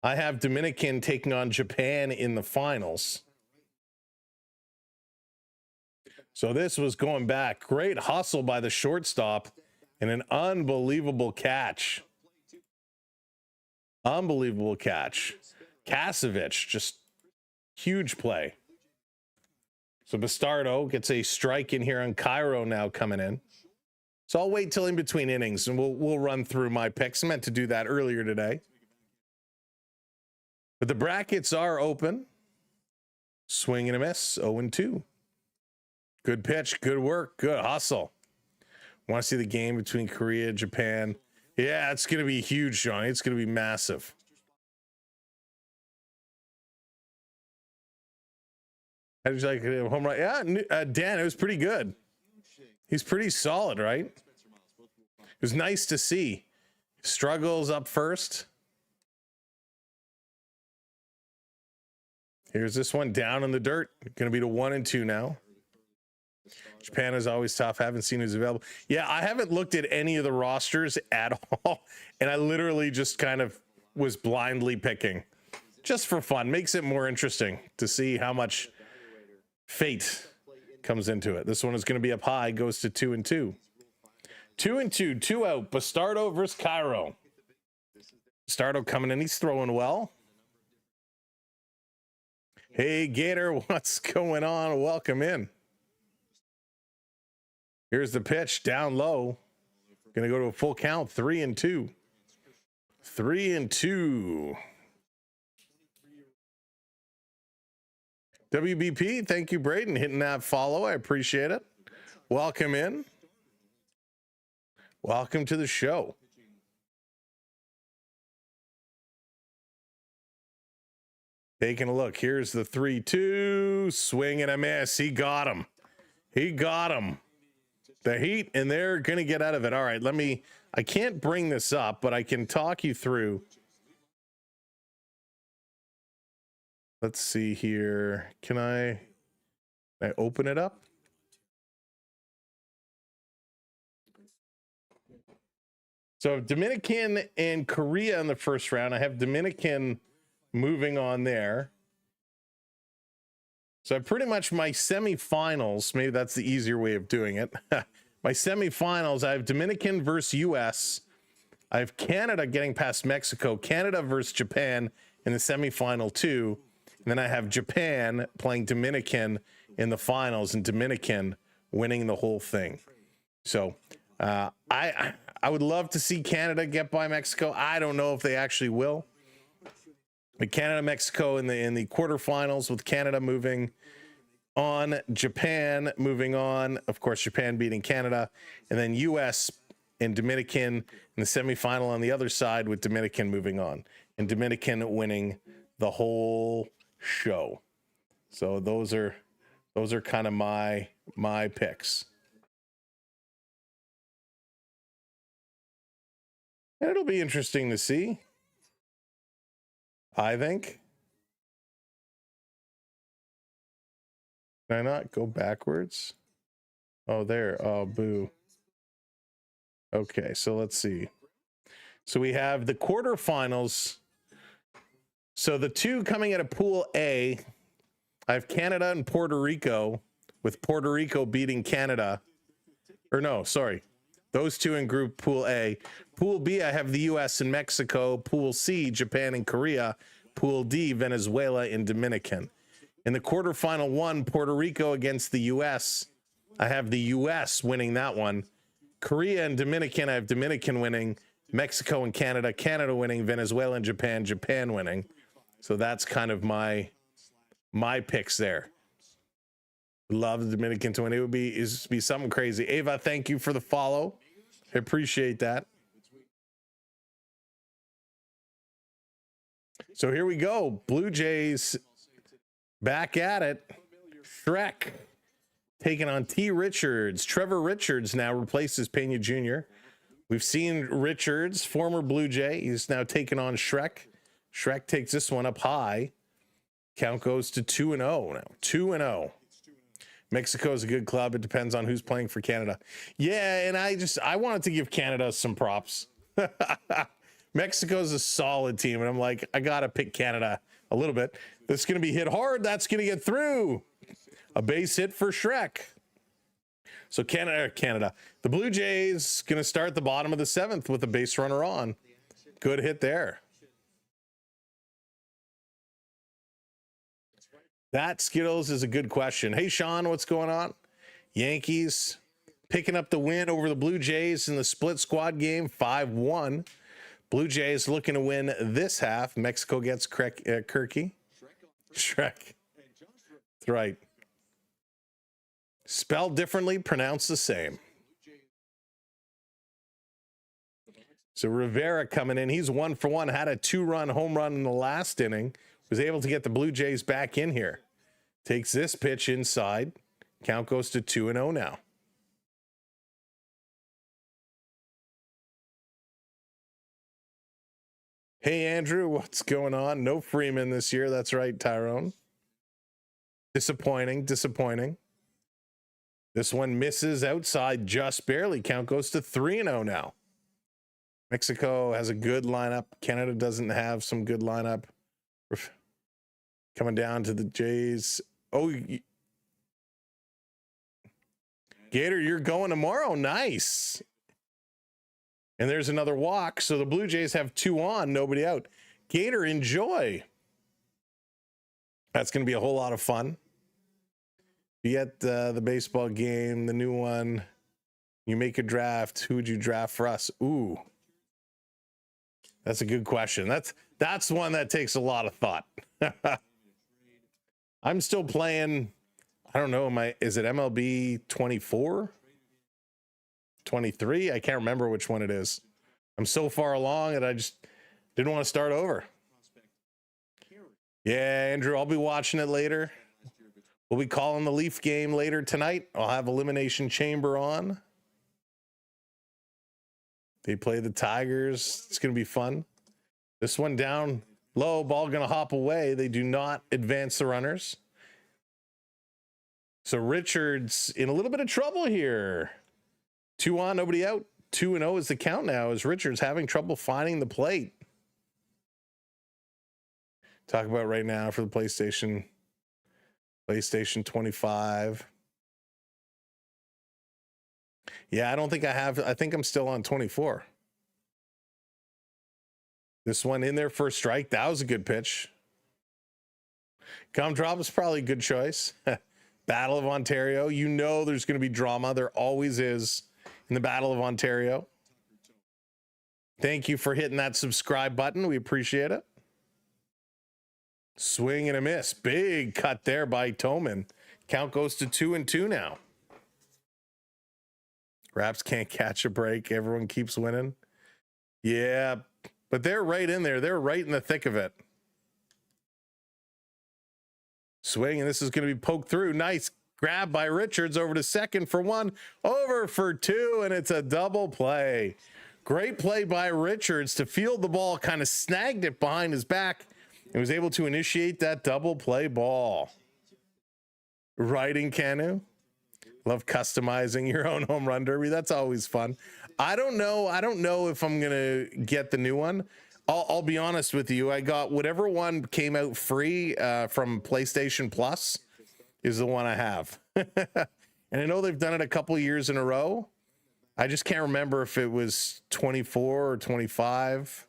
I have Dominican taking on Japan in the finals. So this was going back. Great hustle by the shortstop and an unbelievable catch. Unbelievable catch. Kasevich, just huge play. So Bastardo gets a strike in here on Cairo now coming in. So I'll wait till in between innings and we'll run through my picks. I meant to do that earlier today. But the brackets are open. Swing and a miss, 0-2. Good pitch, good work, good hustle. Want to see the game between Korea and Japan? Yeah, it's going to be huge, Johnny. It's going to be massive. How did you like it? Home run? Yeah, Dan, it was pretty good. He's pretty solid, right? It was nice to see. Struggles up first. Here's this one down in the dirt. Going to be to 1-2 now. Japan is always tough. Haven't seen who's available. Yeah, I haven't looked at any of the rosters at all. And I literally just kind of was blindly picking. Just for fun. Makes it more interesting to see how much fate comes into it. This one is going to be up high. Goes to 2-2. 2-2. 2 out. Bastardo versus Cairo. Bastardo coming in. He's throwing well. Hey, Gator. What's going on? Welcome in. Here's the pitch down low. Going to go to a full count. 3-2. 3-2. WBP, thank you, Braden, hitting that follow. I appreciate it. Welcome in. Welcome to the show. Taking a look. Here's the 3-2. Swing and a miss. He got him. He got him. The Heat, and they're going to get out of it. All right, I can't bring this up, but I can talk you through. Let's see here. Can I open it up? So Dominican and Korea in the first round. I have Dominican moving on there. So pretty much my semifinals, maybe that's the easier way of doing it. My semifinals, I have Dominican versus US. I have Canada getting past Mexico, Canada versus Japan in the semifinal 2. And then I have Japan playing Dominican in the finals and Dominican winning the whole thing. So I would love to see Canada get by Mexico. I don't know if they actually will. But Canada, Mexico in the quarterfinals with Canada moving on, Japan moving on. Of course, Japan beating Canada, and then U.S. and Dominican in the semifinal on the other side with Dominican moving on and Dominican winning the whole show. So those are kind of my picks. And it'll be interesting to see, I think. Can I not go backwards? Oh, there. Oh, boo. Okay, so let's see. So we have the quarterfinals. So the two coming out of Pool A, I have Canada and Puerto Rico, with Puerto Rico beating Canada. Or no, sorry. Those two in Group Pool A. Pool B, I have the U.S. and Mexico. Pool C, Japan and Korea. Pool D, Venezuela and Dominican. In the quarterfinal one, Puerto Rico against the U.S., I have the U.S. winning that one. Korea and Dominican, I have Dominican winning. Mexico and Canada, Canada winning. Venezuela and Japan, Japan winning. So that's kind of my picks there. Love the Dominican to win. It would be something crazy. Ava, thank you for the follow. I appreciate that. So here we go. Blue Jays back at it. Shrek taking on T. Richards. Trevor Richards now replaces Pena Jr. We've seen Richards, former Blue Jay. He's now taking on Shrek. Shrek takes this one up high. Count goes to 2-0 now. 2-0. Mexico is a good club. It depends on who's playing for Canada. Yeah, and I wanted to give Canada some props. Mexico's a solid team, and I'm like, I got to pick Canada a little bit. That's going to be hit hard. That's going to get through. A base hit for Shrek. So Canada. The Blue Jays going to start the bottom of the 7th with a base runner on. Good hit there. That, Skittles, is a good question. Hey, Sean, what's going on? Yankees picking up the win over the Blue Jays in the split squad game, 5-1. Blue Jays looking to win this half. Mexico gets Kirky. Shrek. That's right. Spelled differently, pronounced the same. So Rivera coming in. He's 1 for 1. Had a 2-run home run in the last inning. Was able to get the Blue Jays back in here. Takes this pitch inside. Count goes to 2-0 now. Hey, Andrew, what's going on? No Freeman this year. That's right, Tyrone. Disappointing. This one misses outside just barely. Count goes to 3-0 now. Mexico has a good lineup. Canada doesn't have some good lineup. Coming down to the Jays. Oh, Gator, you're going tomorrow. Nice. And there's another walk. So the Blue Jays have 2 on, nobody out. Gator, enjoy. That's going to be a whole lot of fun. You get the baseball game, the new one. You make a draft. Who would you draft for us? Ooh. That's a good question. That's one that takes a lot of thought. I'm still playing. I don't know. Is it MLB 24? 23? I can't remember which one it is. I'm so far along that I just didn't want to start over. Yeah, Andrew, I'll be watching it later. We'll be calling the Leaf game later tonight. I'll have Elimination Chamber on. They play the Tigers. It's going to be fun. This one down low, ball going to hop away. They do not advance the runners. So Richards in a little bit of trouble here. 2 on, nobody out. 2-0 is the count now as Richards having trouble finding the plate. Talk about right now for the PlayStation 25. Yeah, I don't think I have. I think I'm still on 24. This one in there for a strike. That was a good pitch. Gumdrop is probably a good choice. Battle of Ontario. You know there's going to be drama. There always is in the Battle of Ontario. Thank you for hitting that subscribe button. We appreciate it. Swing and a miss. Big cut there by Toman. Count goes to 2-2 now. Raps can't catch a break. Everyone keeps winning. Yeah, but they're right in there. They're right in the thick of it. Swing, and this is going to be poked through. Nice grab by Richards over to second for 1, over for 2, and it's a double play. Great play by Richards to field the ball, kind of snagged it behind his back, and was able to initiate that double play ball. Riding canoe. Love customizing your own home run derby. That's always fun. I don't know if I'm gonna get the new one. I'll be honest with you. I got whatever one came out free from PlayStation Plus is the one I have. And I know they've done it a couple years in a row. I just can't remember if it was 24 or 25.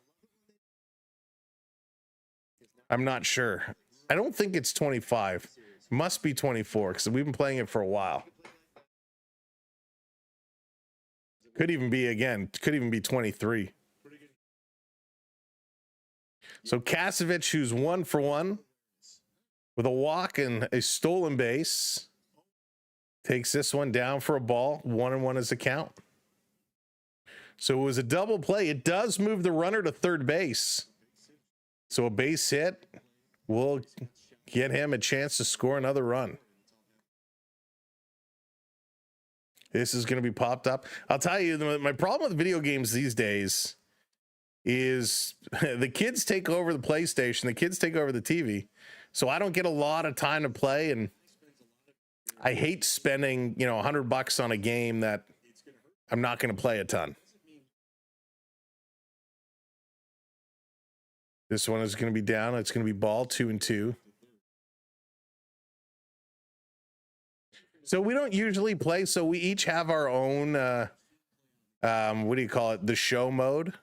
I'm not sure. I don't think it's 25. It must be 24 because we've been playing it for a while. Could even be, again, could even be 23. So Kasevich, who's 1 for 1 with a walk and a stolen base, takes this one down for a ball. 1-1 is the count. So it was a double play. It does move the runner to third base. So a base hit will get him a chance to score another run. This is going to be popped up. I'll tell you, my problem with video games these days is the kids take over the PlayStation, the kids take over the TV. So I don't get a lot of time to play, and I hate spending, $100 on a game that I'm not going to play a ton. This one is going to be down. It's going to be ball 2-2. So we don't usually play. So we each have our own, what do you call it? The show mode.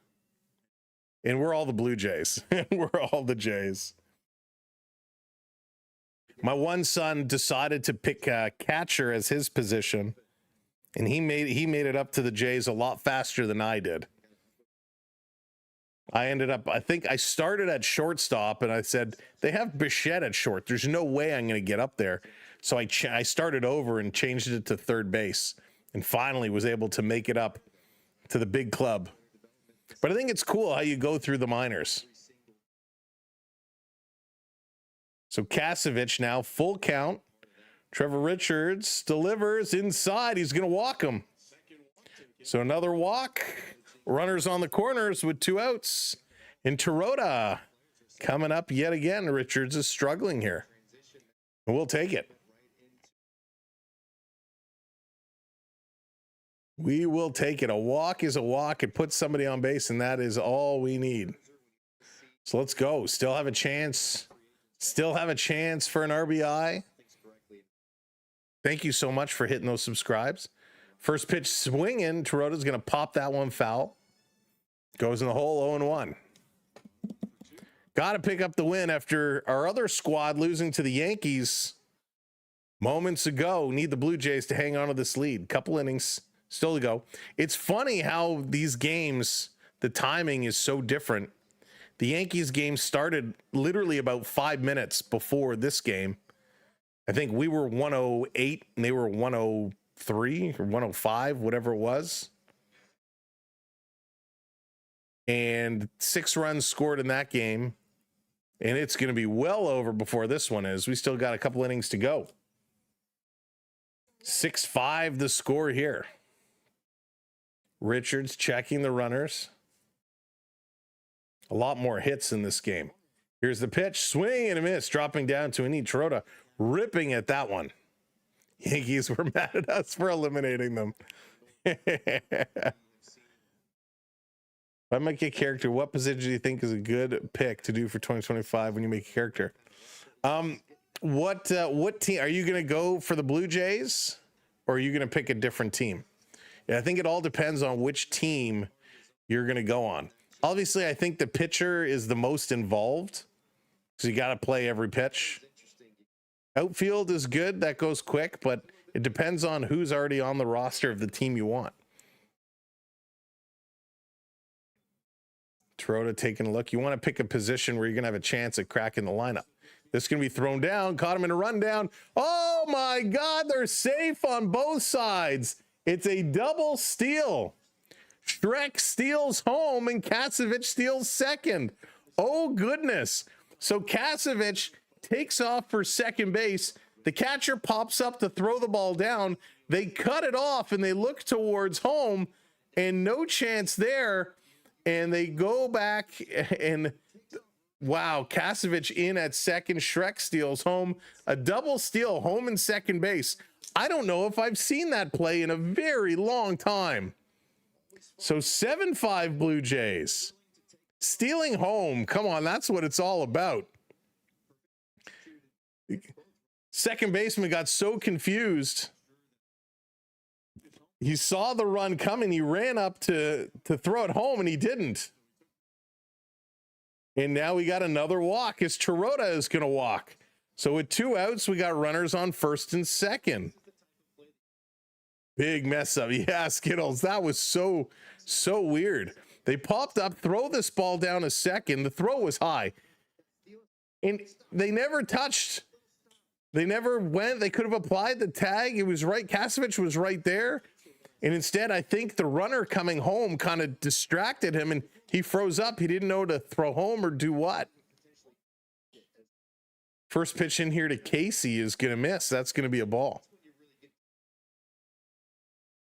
And we're all the Blue Jays. We're all the Jays. My one son decided to pick catcher as his position. And he made it up to the Jays a lot faster than I did. I think I started at shortstop, and I said, they have Bichette at short. There's no way I'm going to get up there. So I started over and changed it to third base, and finally was able to make it up to the big club. But I think it's cool how you go through the minors. So Kasevich now full count. Trevor Richards delivers inside. He's going to walk him. So another walk. Runners on the corners with 2 outs. And Terota coming up yet again. Richards is struggling here. And we'll take it. We will take it. A walk is a walk. It puts somebody on base, and that is all we need. So let's go. Still have a chance. Still have a chance for an RBI. Thank you so much for hitting those subscribes. First pitch swinging. Terota's going to pop that one foul. Goes in the hole, 0-1. Got to pick up the win after our other squad losing to the Yankees moments ago. Need the Blue Jays to hang on to this lead. Couple innings still to go. It's funny how these games, the timing is so different. The Yankees game started literally about 5 minutes before this game. I think we were 108 and they were 103 or 105, whatever it was. And 6 runs scored in that game. And it's going to be well over before this one is. We still got a couple innings to go. 6-5 the score here. Richards checking the runners. A lot more hits in this game. Here's the pitch. Swing and a miss. Dropping down to Anit Terota. Ripping at that one. Yankees were mad at us for eliminating them. If I make a character, what position do you think is a good pick to do for 2025 when you make a character? What team are you going to go for? The Blue Jays, or are you going to pick a different team? Yeah, I think it all depends on which team you're going to go on. Obviously, I think the pitcher is the most involved because you got to play every pitch. Outfield is good. That goes quick, but it depends on who's already on the roster of the team you want. Terota taking a look. You want to pick a position where you're going to have a chance at cracking the lineup. This is going to be thrown down. Caught him in a rundown. Oh, my God. They're safe on both sides. It's a double steal. Shrek steals home and Kasevich steals second. Oh, goodness. So Kasevich takes off for second base. The catcher pops up to throw the ball down. They cut it off and they look towards home. and no chance there. And they go back and wow, Kasevich in at second. Shrek steals home. A double steal, home and second base. I don't know if I've seen that play in a very long time. So 7-5 Blue Jays. Stealing home. Come on, that's what it's all about. Second baseman got so confused. He saw the run coming. He ran up to throw it home, and he didn't. And now we got another walk as Chirota is going to walk. So with 2 outs, we got runners on first and second. Big mess up. Yeah, Skittles. That was so weird. They popped up, throw this ball down a second. The throw was high. And they never touched. They never went. They could have applied the tag. It was right. Kasevich was right there. And instead, I think the runner coming home kind of distracted him, and he froze up. He didn't know to throw home or do what. First pitch in here to Casey is going to miss. That's going to be a ball.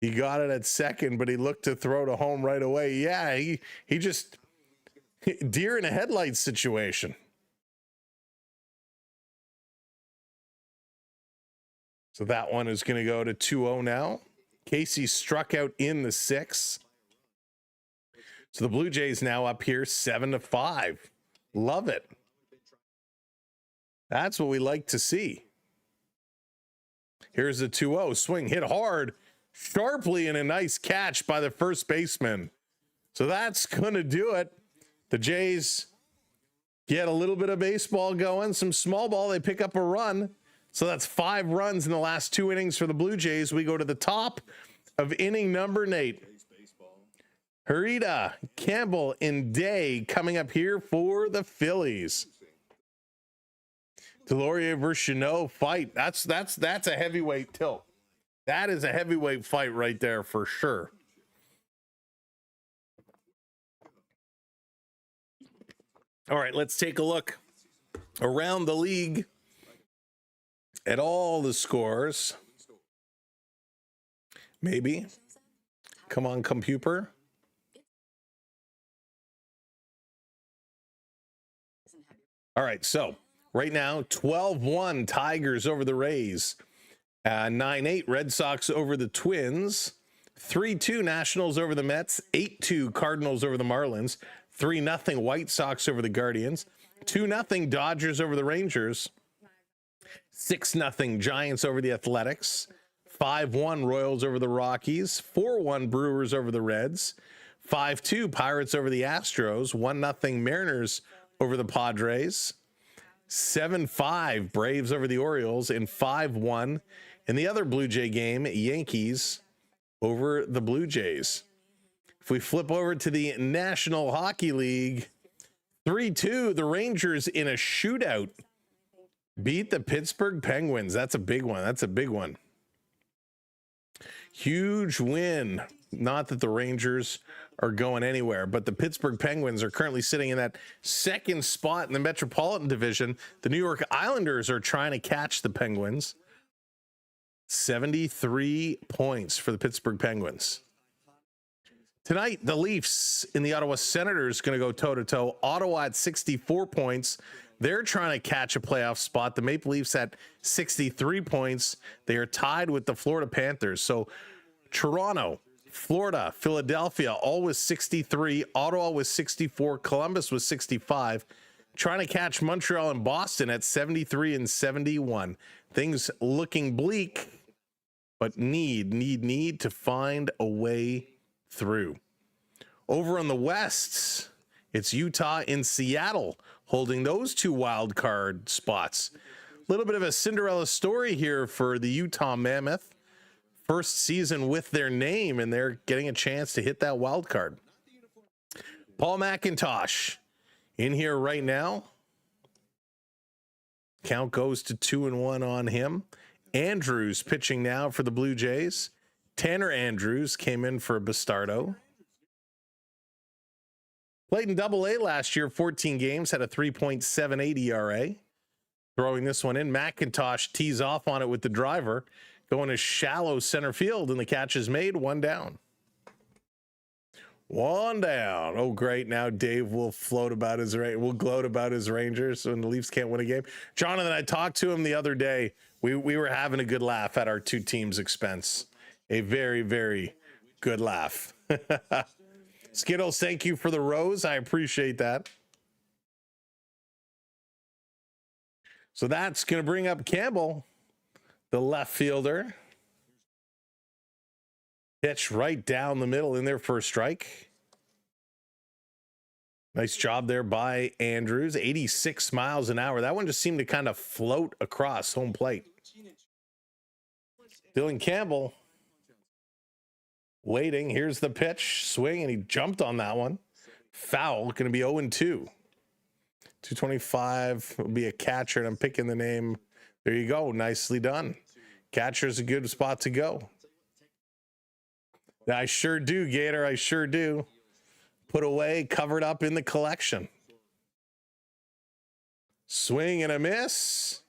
He got it at second, but he looked to throw to home right away. Yeah, he just deer in a headlight situation. So that one is going to go to 2-0 now. Casey struck out in the 6th. So the Blue Jays now up here 7-5. Love it. That's what we like to see. Here's the 2-0 swing, hit hard, sharply, and a nice catch by the first baseman. So that's going to do it. The Jays get a little bit of baseball going, some small ball. They pick up a run. So that's 5 runs in the last 2 innings for the Blue Jays. We go to the top of inning number 8. Herita, Campbell, and Day coming up here for the Phillies. Delorier versus Chanot fight. That's a heavyweight tilt. That is a heavyweight fight right there for sure. All right, let's take a look around the league at all the scores. Maybe. Come on, computer. All right, so right now, 12-1 Tigers over the Rays. 9-8 Red Sox over the Twins. 3-2 Nationals over the Mets. 8-2 Cardinals over the Marlins. 3-0 White Sox over the Guardians. 2-0 Dodgers over the Rangers. 6-0 Giants over the Athletics. 5-1 Royals over the Rockies. 4-1 Brewers over the Reds. 5-2 Pirates over the Astros. 1-0 Mariners over the Padres. 7-5 Braves over the Orioles, and 5-1 in the other Blue Jay game, Yankees over the Blue Jays. If we flip over to the National Hockey League, 3-2 the Rangers in a shootout beat the Pittsburgh Penguins. That's a big one. That's a big one. Huge win. Not that the Rangers are going anywhere, but the Pittsburgh Penguins are currently sitting in that second spot in the Metropolitan Division. The New York Islanders are trying to catch the Penguins. 73 points for the Pittsburgh Penguins. Tonight, the Leafs in the Ottawa Senators going to go toe-to-toe. Ottawa at 64 points. They're trying to catch a playoff spot. The Maple Leafs at 63 points. They are tied with the Florida Panthers. So Toronto, Florida, Philadelphia, all was 63. Ottawa was 64. Columbus was 65. Trying to catch Montreal and Boston at 73 and 71. Things looking bleak, but need to find a way through. Over on the West, it's Utah and Seattle holding those 2 wild card spots. A little bit of a Cinderella story here for the Utah Mammoth. First season with their name, and they're getting a chance to hit that wild card. Paul McIntosh in here right now. Count goes to 2-1 on him. Andrews pitching now for the Blue Jays. Tanner Andrews came in for Bastardo. Played in Double-A last year, 14 games, had a 3.78 ERA. Throwing this one in, McIntosh tees off on it with the driver. Going to shallow center field, and the catch is made, 1 down. One down. Oh, great. Now Dave will gloat about his Rangers when the Leafs can't win a game. Jonathan, I talked to him the other day. We were having a good laugh at our two teams' expense. A very, very good laugh. Skittles, thank you for the rose. I appreciate that. So that's going to bring up Campbell, the left fielder. Pitch right down the middle in there for a strike. Nice job there by Andrews. 86 miles an hour. That one just seemed to kind of float across home plate. Dylan Campbell waiting. Here's the pitch. Swing, and he jumped on that one. Foul. Going to be 0-2. 225 will be a catcher, and I'm picking the name. There you go. Nicely done. Catcher's a good spot to go. I sure do, Gator. I sure do. Put away, covered up in the collection. Swing and a miss.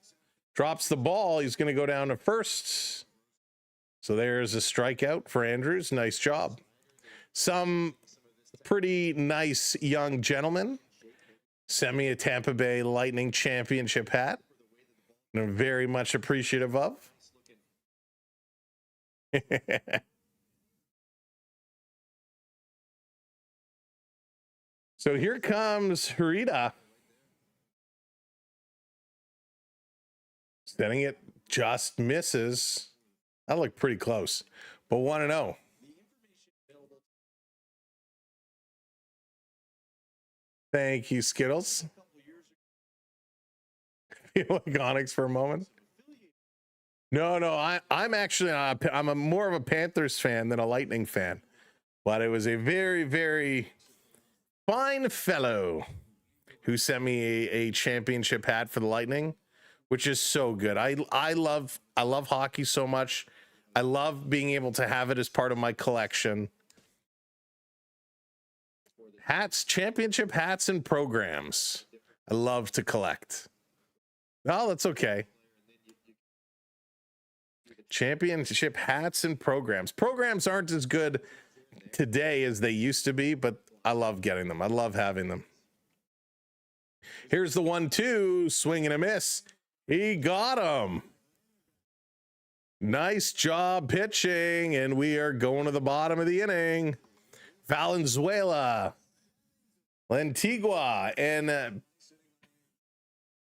Drops the ball. He's going to go down to first. So there's a strikeout for Andrews. Nice job. Some pretty nice young gentlemen sent me a Tampa Bay Lightning championship hat, and I'm very much appreciative of. So here comes Hurita. Setting it, just misses. That looked pretty close, but 1-0. Thank you, Skittles. Feel like Onyx for a moment. No, I'm actually I'm more of a Panthers fan than a Lightning fan, but it was a very, very fine fellow who sent me a championship hat for the Lightning, which is so good. I love hockey so much. I love being able to have it as part of my collection. Hats, championship hats and programs. I love to collect. Oh, that's okay. Championship hats and programs. Programs aren't as good today as they used to be, but I love getting them. I love having them. Here's the 1-2, swing and a miss. He got him. Nice job pitching, and we are going to the bottom of the inning. Valenzuela, Lantigua, and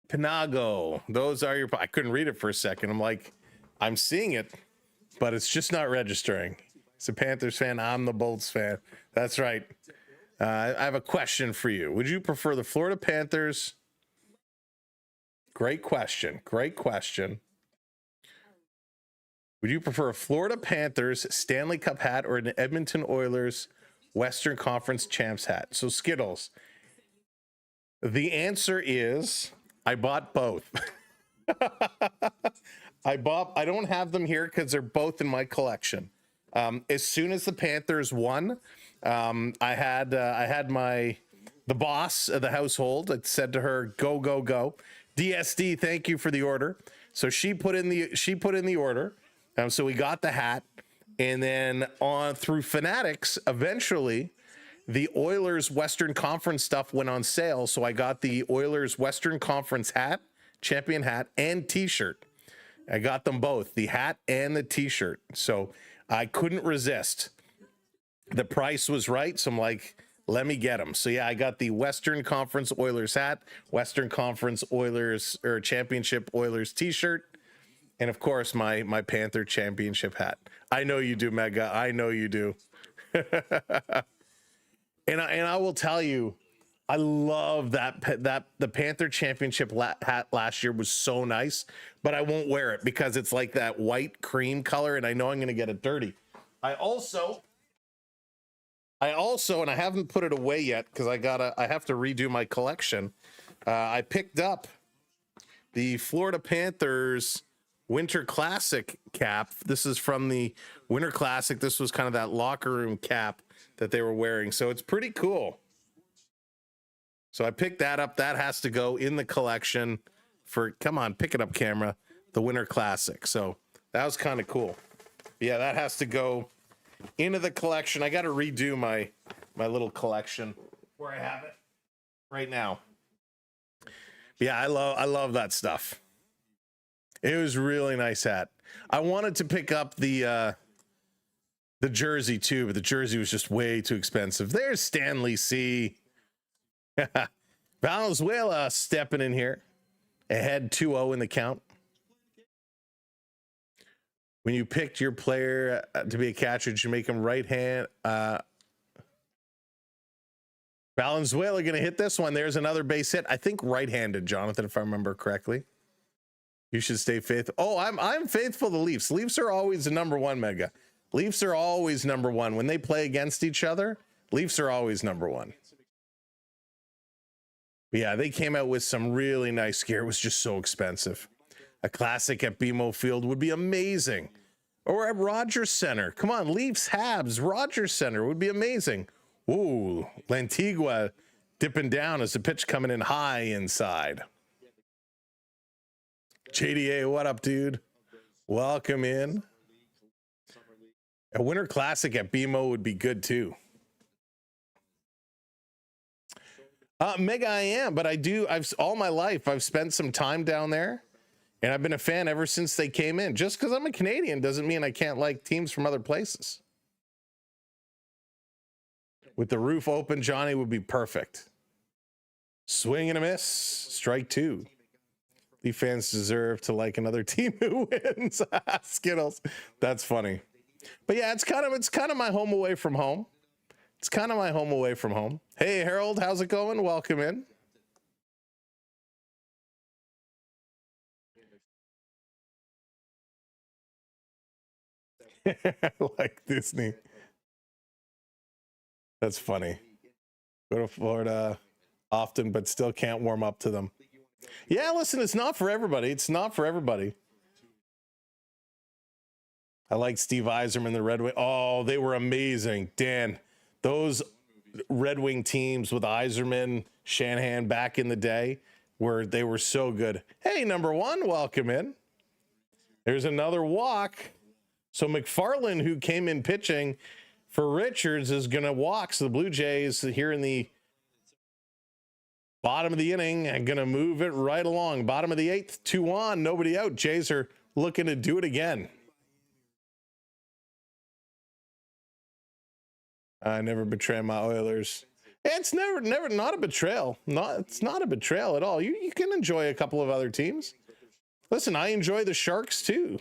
Pinago. Those are your... I couldn't read it for a second. I'm like, I'm seeing it, but it's just not registering. It's a Panthers fan. I'm the Bolts fan. That's right. I have a question for you. Would you prefer the Florida Panthers? Great question. Great question. Would you prefer a Florida Panthers Stanley Cup hat or an Edmonton Oilers Western Conference Champs hat? So Skittles. The answer is I bought both. I don't have them here because they're both in my collection. As soon as the Panthers won, I had the boss of the household. I said to her, "Go, go, go." DSD, thank you for the order. So she put in the order. So we got the hat, and then on through Fanatics, eventually the Oilers Western Conference stuff went on sale. So I got the Oilers Western Conference hat, champion hat, and t-shirt. I got them both, the hat and the t-shirt. So I couldn't resist. The price was right. So I'm like, let me get them. So yeah, I got the Western Conference Oilers hat, Western Conference Oilers or Championship Oilers t-shirt, and of course my Panther championship hat. I know you do, Mega. I know you do. and I will tell you, I love that the Panther championship hat last year was so nice, but I won't wear it because it's like that white cream color, and I know I'm going to get it dirty. I also, and I haven't put it away yet because I have to redo my collection. I picked up the Florida Panthers Winter Classic cap. This is from the Winter Classic. This was kind of that locker room cap that they were wearing. So it's pretty cool. So I picked that up. That has to go in the collection for, come on, pick it up, camera, the Winter Classic. So that was kind of cool. Yeah, that has to go into the collection. I got to redo my little collection where I have it right now. Yeah, I love that stuff. It was a really nice hat. I wanted to pick up the jersey too, but the jersey was just way too expensive. There's Stanley C. Valenzuela stepping in here, ahead 2-0 in the count. When you picked your player to be a catcher, did you make him right hand? Valenzuela going to hit this one. There's another base hit. I think right-handed, Jonathan, if I remember correctly. You should stay faithful. Oh, I'm faithful to Leafs. Leafs are always the number one, Mega. Leafs are always number one. When they play against each other, Leafs are always number one. But yeah, they came out with some really nice gear. It was just so expensive. A classic at BMO Field would be amazing. Or at Rogers Center. Come on, Leafs, Habs, Rogers Center would be amazing. Ooh, Lantigua dipping down as the pitch coming in high inside. JDA, what up, dude? Welcome in. A Winter Classic at BMO would be good too. Mega, I am, but all my life I've spent some time down there, and I've been a fan ever since they came in. Just because I'm a Canadian doesn't mean I can't like teams from other places. With the roof open, Johnny would be perfect. Swing and a miss. Strike two. The fans deserve to like another team who wins. Skittles. That's funny. But yeah, it's kind of my home away from home. It's kind of my home away from home. Hey, Harold, how's it going? Welcome in. Like Disney. That's funny. Go to Florida often, but still can't warm up to them. Yeah, listen, it's not for everybody. It's not for everybody. I like Steve Yzerman, the Red Wing. Oh, they were amazing. Dan, those Red Wing teams with Yzerman, Shanahan back in the day, they were so good. Hey, number one, welcome in. There's another walk. So McFarland, who came in pitching for Richards, is going to walk. So the Blue Jays here in the bottom of the inning are going to move it right along. Bottom of the eighth, 2-on, nobody out. Jays are looking to do it again. I never betray my Oilers. It's never not a betrayal. It's not a betrayal at all. You can enjoy a couple of other teams. Listen, I enjoy the Sharks too.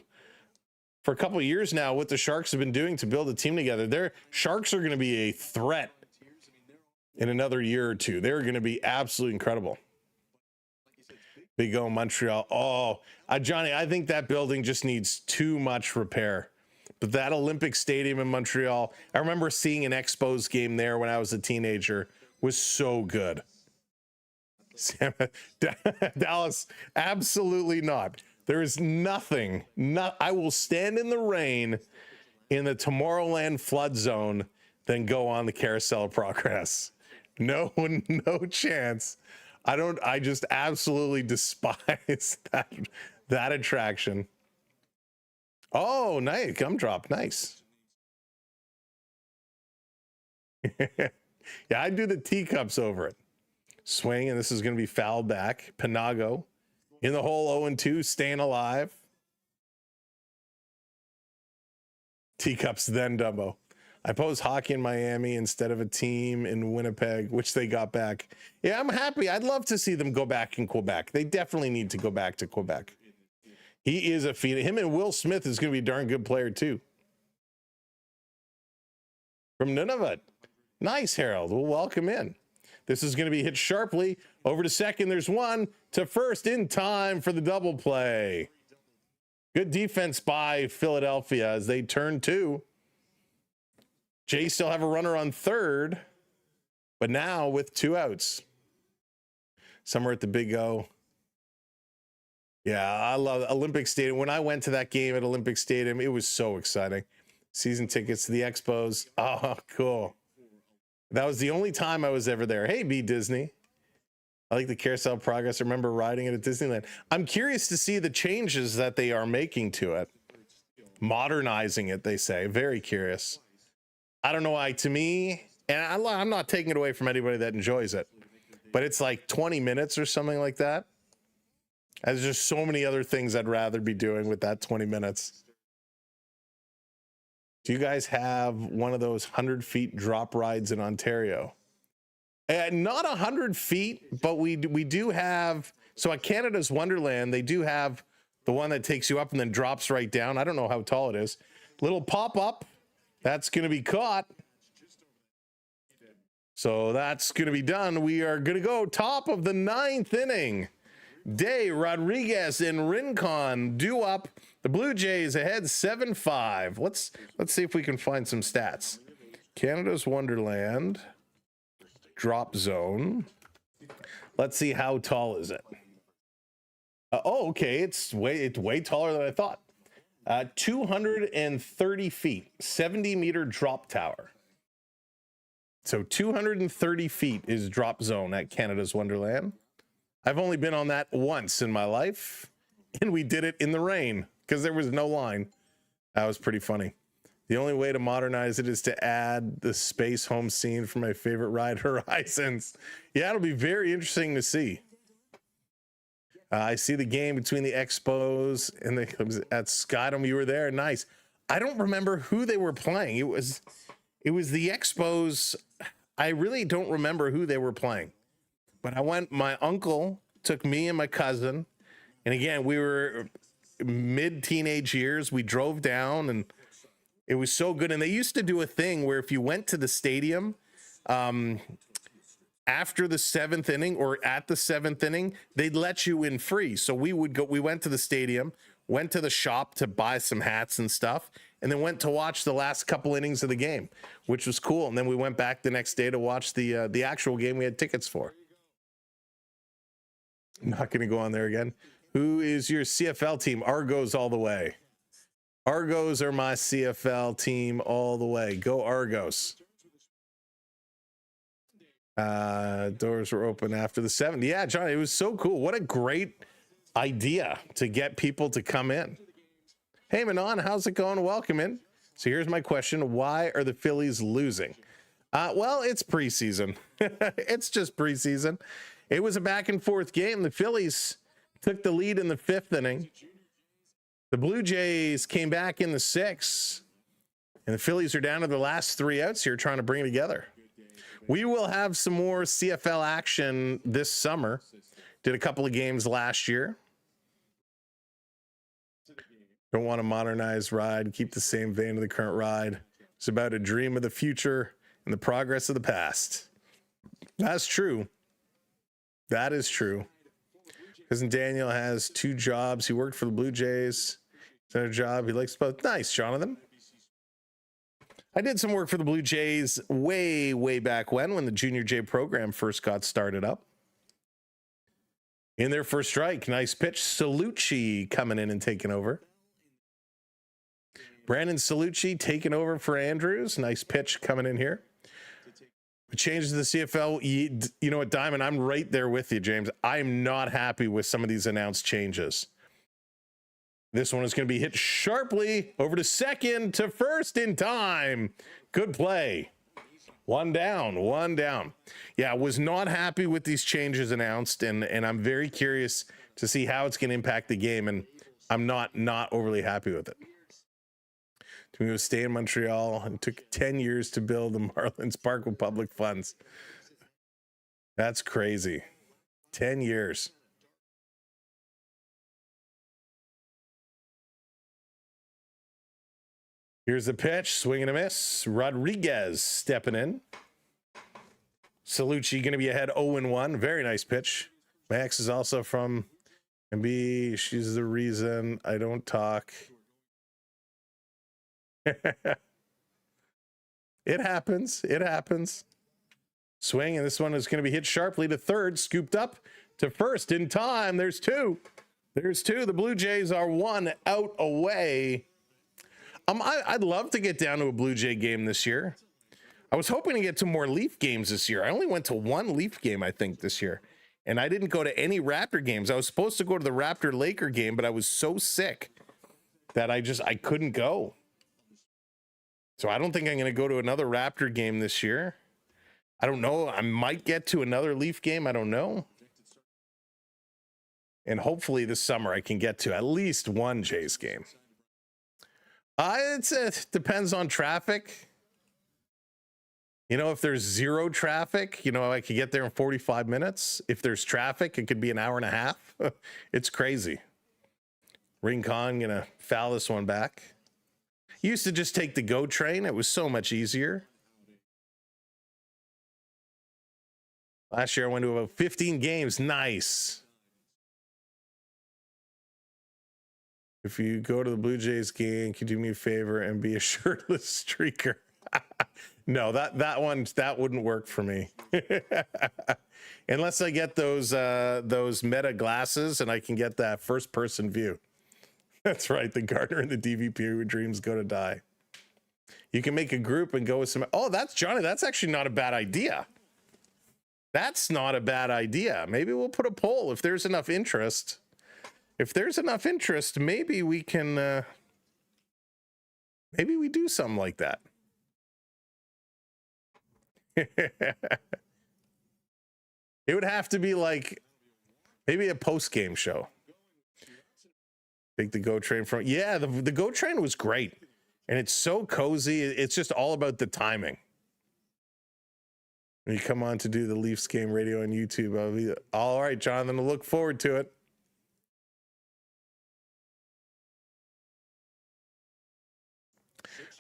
For a couple of years now, what the Sharks have been doing to build a team together, their Sharks are going to be a threat in another year or two. They're going to be absolutely incredible. Big O Montreal. Oh, Johnny, I think that building just needs too much repair. But that Olympic Stadium in Montreal, I remember seeing an Expos game there when I was a teenager, was so good. Dallas, absolutely not. There is nothing. I will stand in the rain in the Tomorrowland flood zone than go on the Carousel of Progress. No chance. I just absolutely despise that attraction. Oh, nice. Gumdrop. Nice. Yeah, I do the teacups over it. Swing, and this is going to be fouled back. Panago in the hole, 0-2, staying alive. Teacups, then Dumbo. I pose hockey in Miami instead of a team in Winnipeg, which they got back. Yeah, I'm happy. I'd love to see them go back in Quebec. They definitely need to go back to Quebec. He is a phenom. Him and Will Smith is going to be a darn good player too. From Nunavut. Nice, Harold. We'll welcome in. This is going to be hit sharply over to second. There's one to first in time for the double play. Good defense by Philadelphia as they turn two. Jays still have a runner on third, but now with two outs. Somewhere at the Big O. Yeah, I love Olympic Stadium. When I went to that game at Olympic Stadium, it was so exciting. Season tickets to the Expos. Oh, cool. That was the only time I was ever there. Hey, B Disney. I like the Carousel of Progress. I remember riding it at Disneyland. I'm curious to see the changes that they are making to it. Modernizing it, they say. Very curious. I don't know why. To me, And I'm not taking it away from anybody that enjoys it, but it's like 20 minutes or something like that. There's just so many other things I'd rather be doing with that 20 minutes. Do you guys have one of those 100 feet drop rides in Ontario? Not 100 feet, but we do have. So at Canada's Wonderland, they do have the one that takes you up and then drops right down. I don't know how tall it is. Little pop up. That's going to be caught. So that's going to be done. We are going to go top of the 9th inning. Day, Rodriguez, and Rincon do up. The Blue Jays ahead 7-5. Let's see if we can find some stats. Canada's Wonderland drop zone. Let's see, how tall is it? Oh, okay, it's way taller than I thought. 230 feet, 70-meter drop tower. So 230 feet is drop zone at Canada's Wonderland. I've only been on that once in my life, and we did it in the rain because there was no line. That was pretty funny. The only way to modernize it is to add the space home scene for my favorite ride, Horizons. Yeah, it'll be very interesting to see. I see the game between the Expos and at Skydome. You were there. Nice. I don't remember who they were playing. It was the Expos. I really don't remember who they were playing. But I went, my uncle took me and my cousin. And again, we were mid-teenage years. We drove down and it was so good. And they used to do a thing where if you went to the stadium after the 7th inning or at the 7th inning, they'd let you in free. So we went to the stadium, went to the shop to buy some hats and stuff, and then went to watch the last couple innings of the game, which was cool. And then we went back the next day to watch the actual game we had tickets for. I'm not going to go on there again. Who is your CFL team? Argos all the way. Argos are my CFL team all the way. Go Argos. Doors were open after the 7th. Yeah, John, it was so cool. What a great idea to get people to come in. Hey, Manon, how's it going? Welcome in. So here's my question. Why are the Phillies losing? Well, it's preseason. It's just preseason. It was a back and forth game. The Phillies took the lead in the 5th inning. The Blue Jays came back in the 6th, and the Phillies are down to the last 3 outs here trying to bring it together. We will have some more CFL action this summer. Did a couple of games last year. Don't want to modernize ride. Keep the same vein of the current ride. It's about a dream of the future and the progress of the past. That's true. That is true. Cousin Daniel has 2 jobs. He worked for the Blue Jays. Another job. He likes both. Nice, Jonathan. I did some work for the Blue Jays way back when the Junior J program first got started up. In their first strike, nice pitch. Salucci coming in and taking over. Brandon Salucci taking over for Andrews. Nice pitch coming in here. Changes to the CFL. You know what, Diamond? I'm right there with you, James. I'm not happy with some of these announced changes. This one is going to be hit sharply over to second to first in time. Good play. One down. Yeah, I was not happy with these changes announced, and I'm very curious to see how it's going to impact the game, and I'm not overly happy with it. To go stay in Montreal. It took 10 years to build the Marlins Park with public funds. That's crazy. 10 years. Here's the pitch. Swing and a miss. Rodriguez stepping in. Salucci going to be ahead 0-1. Very nice pitch. Max is also from MB. She's the reason I don't talk. It happens. Swing, and this one is going to be hit sharply to third, scooped up to first in time. There's two. The Blue Jays are 1 out away. I'd love to get down to a Blue Jay game this year. I was hoping to get to more Leaf games this year. I only went to 1 Leaf game, I think, this year. And I didn't go to any Raptor games. I was supposed to go to the Raptor-Laker game, but I was so sick that I couldn't go. So I don't think I'm going to go to another Raptor game this year. I don't know. I might get to another Leaf game. I don't know. And hopefully this summer I can get to at least one Jays game. It depends on traffic. You know, if there's zero traffic, you know, I could get there in 45 minutes. If there's traffic, it could be an hour and a half. It's crazy. Rincon gonna foul this one back. Used to just take the GO train. It was so much easier. Last year I went to about 15 games. Nice. If you go to the Blue Jays game, can you do me a favor and be a shirtless streaker? No, that wouldn't work for me. Unless I get those Meta glasses and I can get that first person view. That's right, the Gardner and the DVP dreams go to die. You can make a group and go with some. Oh, that's Johnny. That's actually not a bad idea. That's not a bad idea. Maybe we'll put a poll if there's enough interest. If there's enough interest, maybe we can, maybe we do something like that. It would have to be like maybe a post-game show. Take the GO train from, yeah, the GO train was great. And it's so cozy. It's just all about the timing. When you come on to do the Leafs game radio on YouTube, I'll be all right, Jonathan, I look forward to it.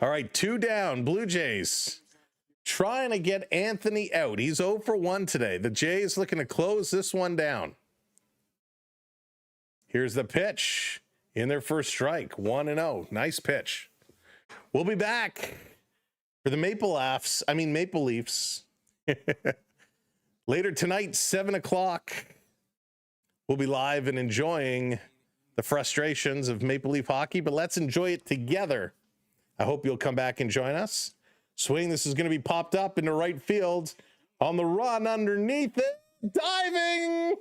All right, 2 down, Blue Jays trying to get Anthony out. He's 0 for 1 today. The Jays looking to close this one down. Here's the pitch in their first strike, 1-0. Nice pitch. We'll be back for the Maple Leafs. Later tonight, 7 o'clock. We'll be live and enjoying the frustrations of Maple Leaf hockey, but let's enjoy it together. I hope you'll come back and join us. Swing, this is going to be popped up into right field. On the run underneath it. Diving!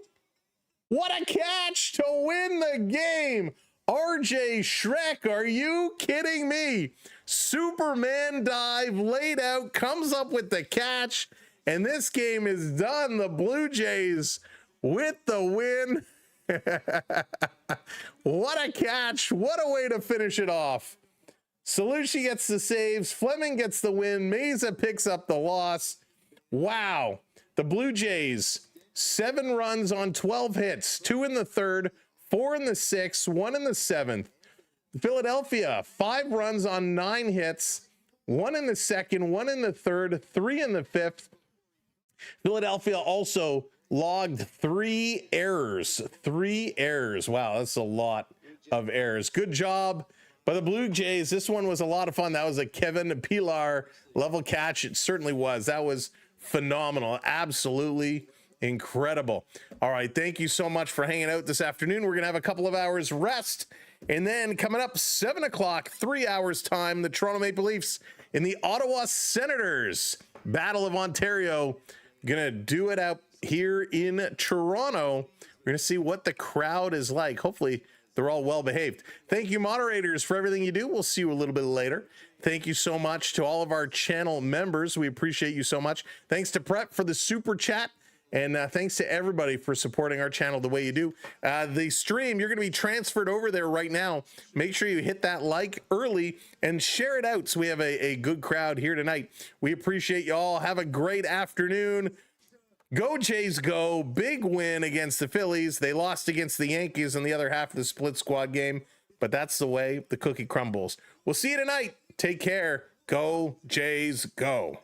What a catch to win the game! RJ Shrek, are you kidding me? Superman dive, laid out, comes up with the catch, and this game is done. The Blue Jays with the win. What a catch. What a way to finish it off. Salucci gets the saves. Fleming gets the win. Meza picks up the loss. Wow. The Blue Jays, 7 runs on 12 hits, 2 in the third, 4 in the sixth, 1 in the seventh. Philadelphia, 5 runs on 9 hits, 1 in the second, 1 in the third, 3 in the fifth. Philadelphia also logged 3 errors. 3 errors. Wow, that's a lot of errors. Good job by the Blue Jays. This one was a lot of fun. That was a Kevin Pilar level catch. It certainly was. That was phenomenal. Absolutely incredible. All right. Thank you so much for hanging out this afternoon. We're going to have a couple of hours rest. And then coming up 7 o'clock, 3 hours time, the Toronto Maple Leafs in the Ottawa Senators Battle of Ontario. Going to do it out here in Toronto. We're going to see what the crowd is like. Hopefully they're all well behaved. Thank you, moderators, for everything you do. We'll see you a little bit later. Thank you so much to all of our channel members. We appreciate you so much. Thanks to Prep for the super chat. And thanks to everybody for supporting our channel the way you do. The stream, you're going to be transferred over there right now. Make sure you hit that like early and share it out so we have a good crowd here tonight. We appreciate you all. Have a great afternoon. Go Jays go. Big win against the Phillies. They lost against the Yankees in the other half of the split squad game, but that's the way the cookie crumbles. We'll see you tonight. Take care. Go Jays go.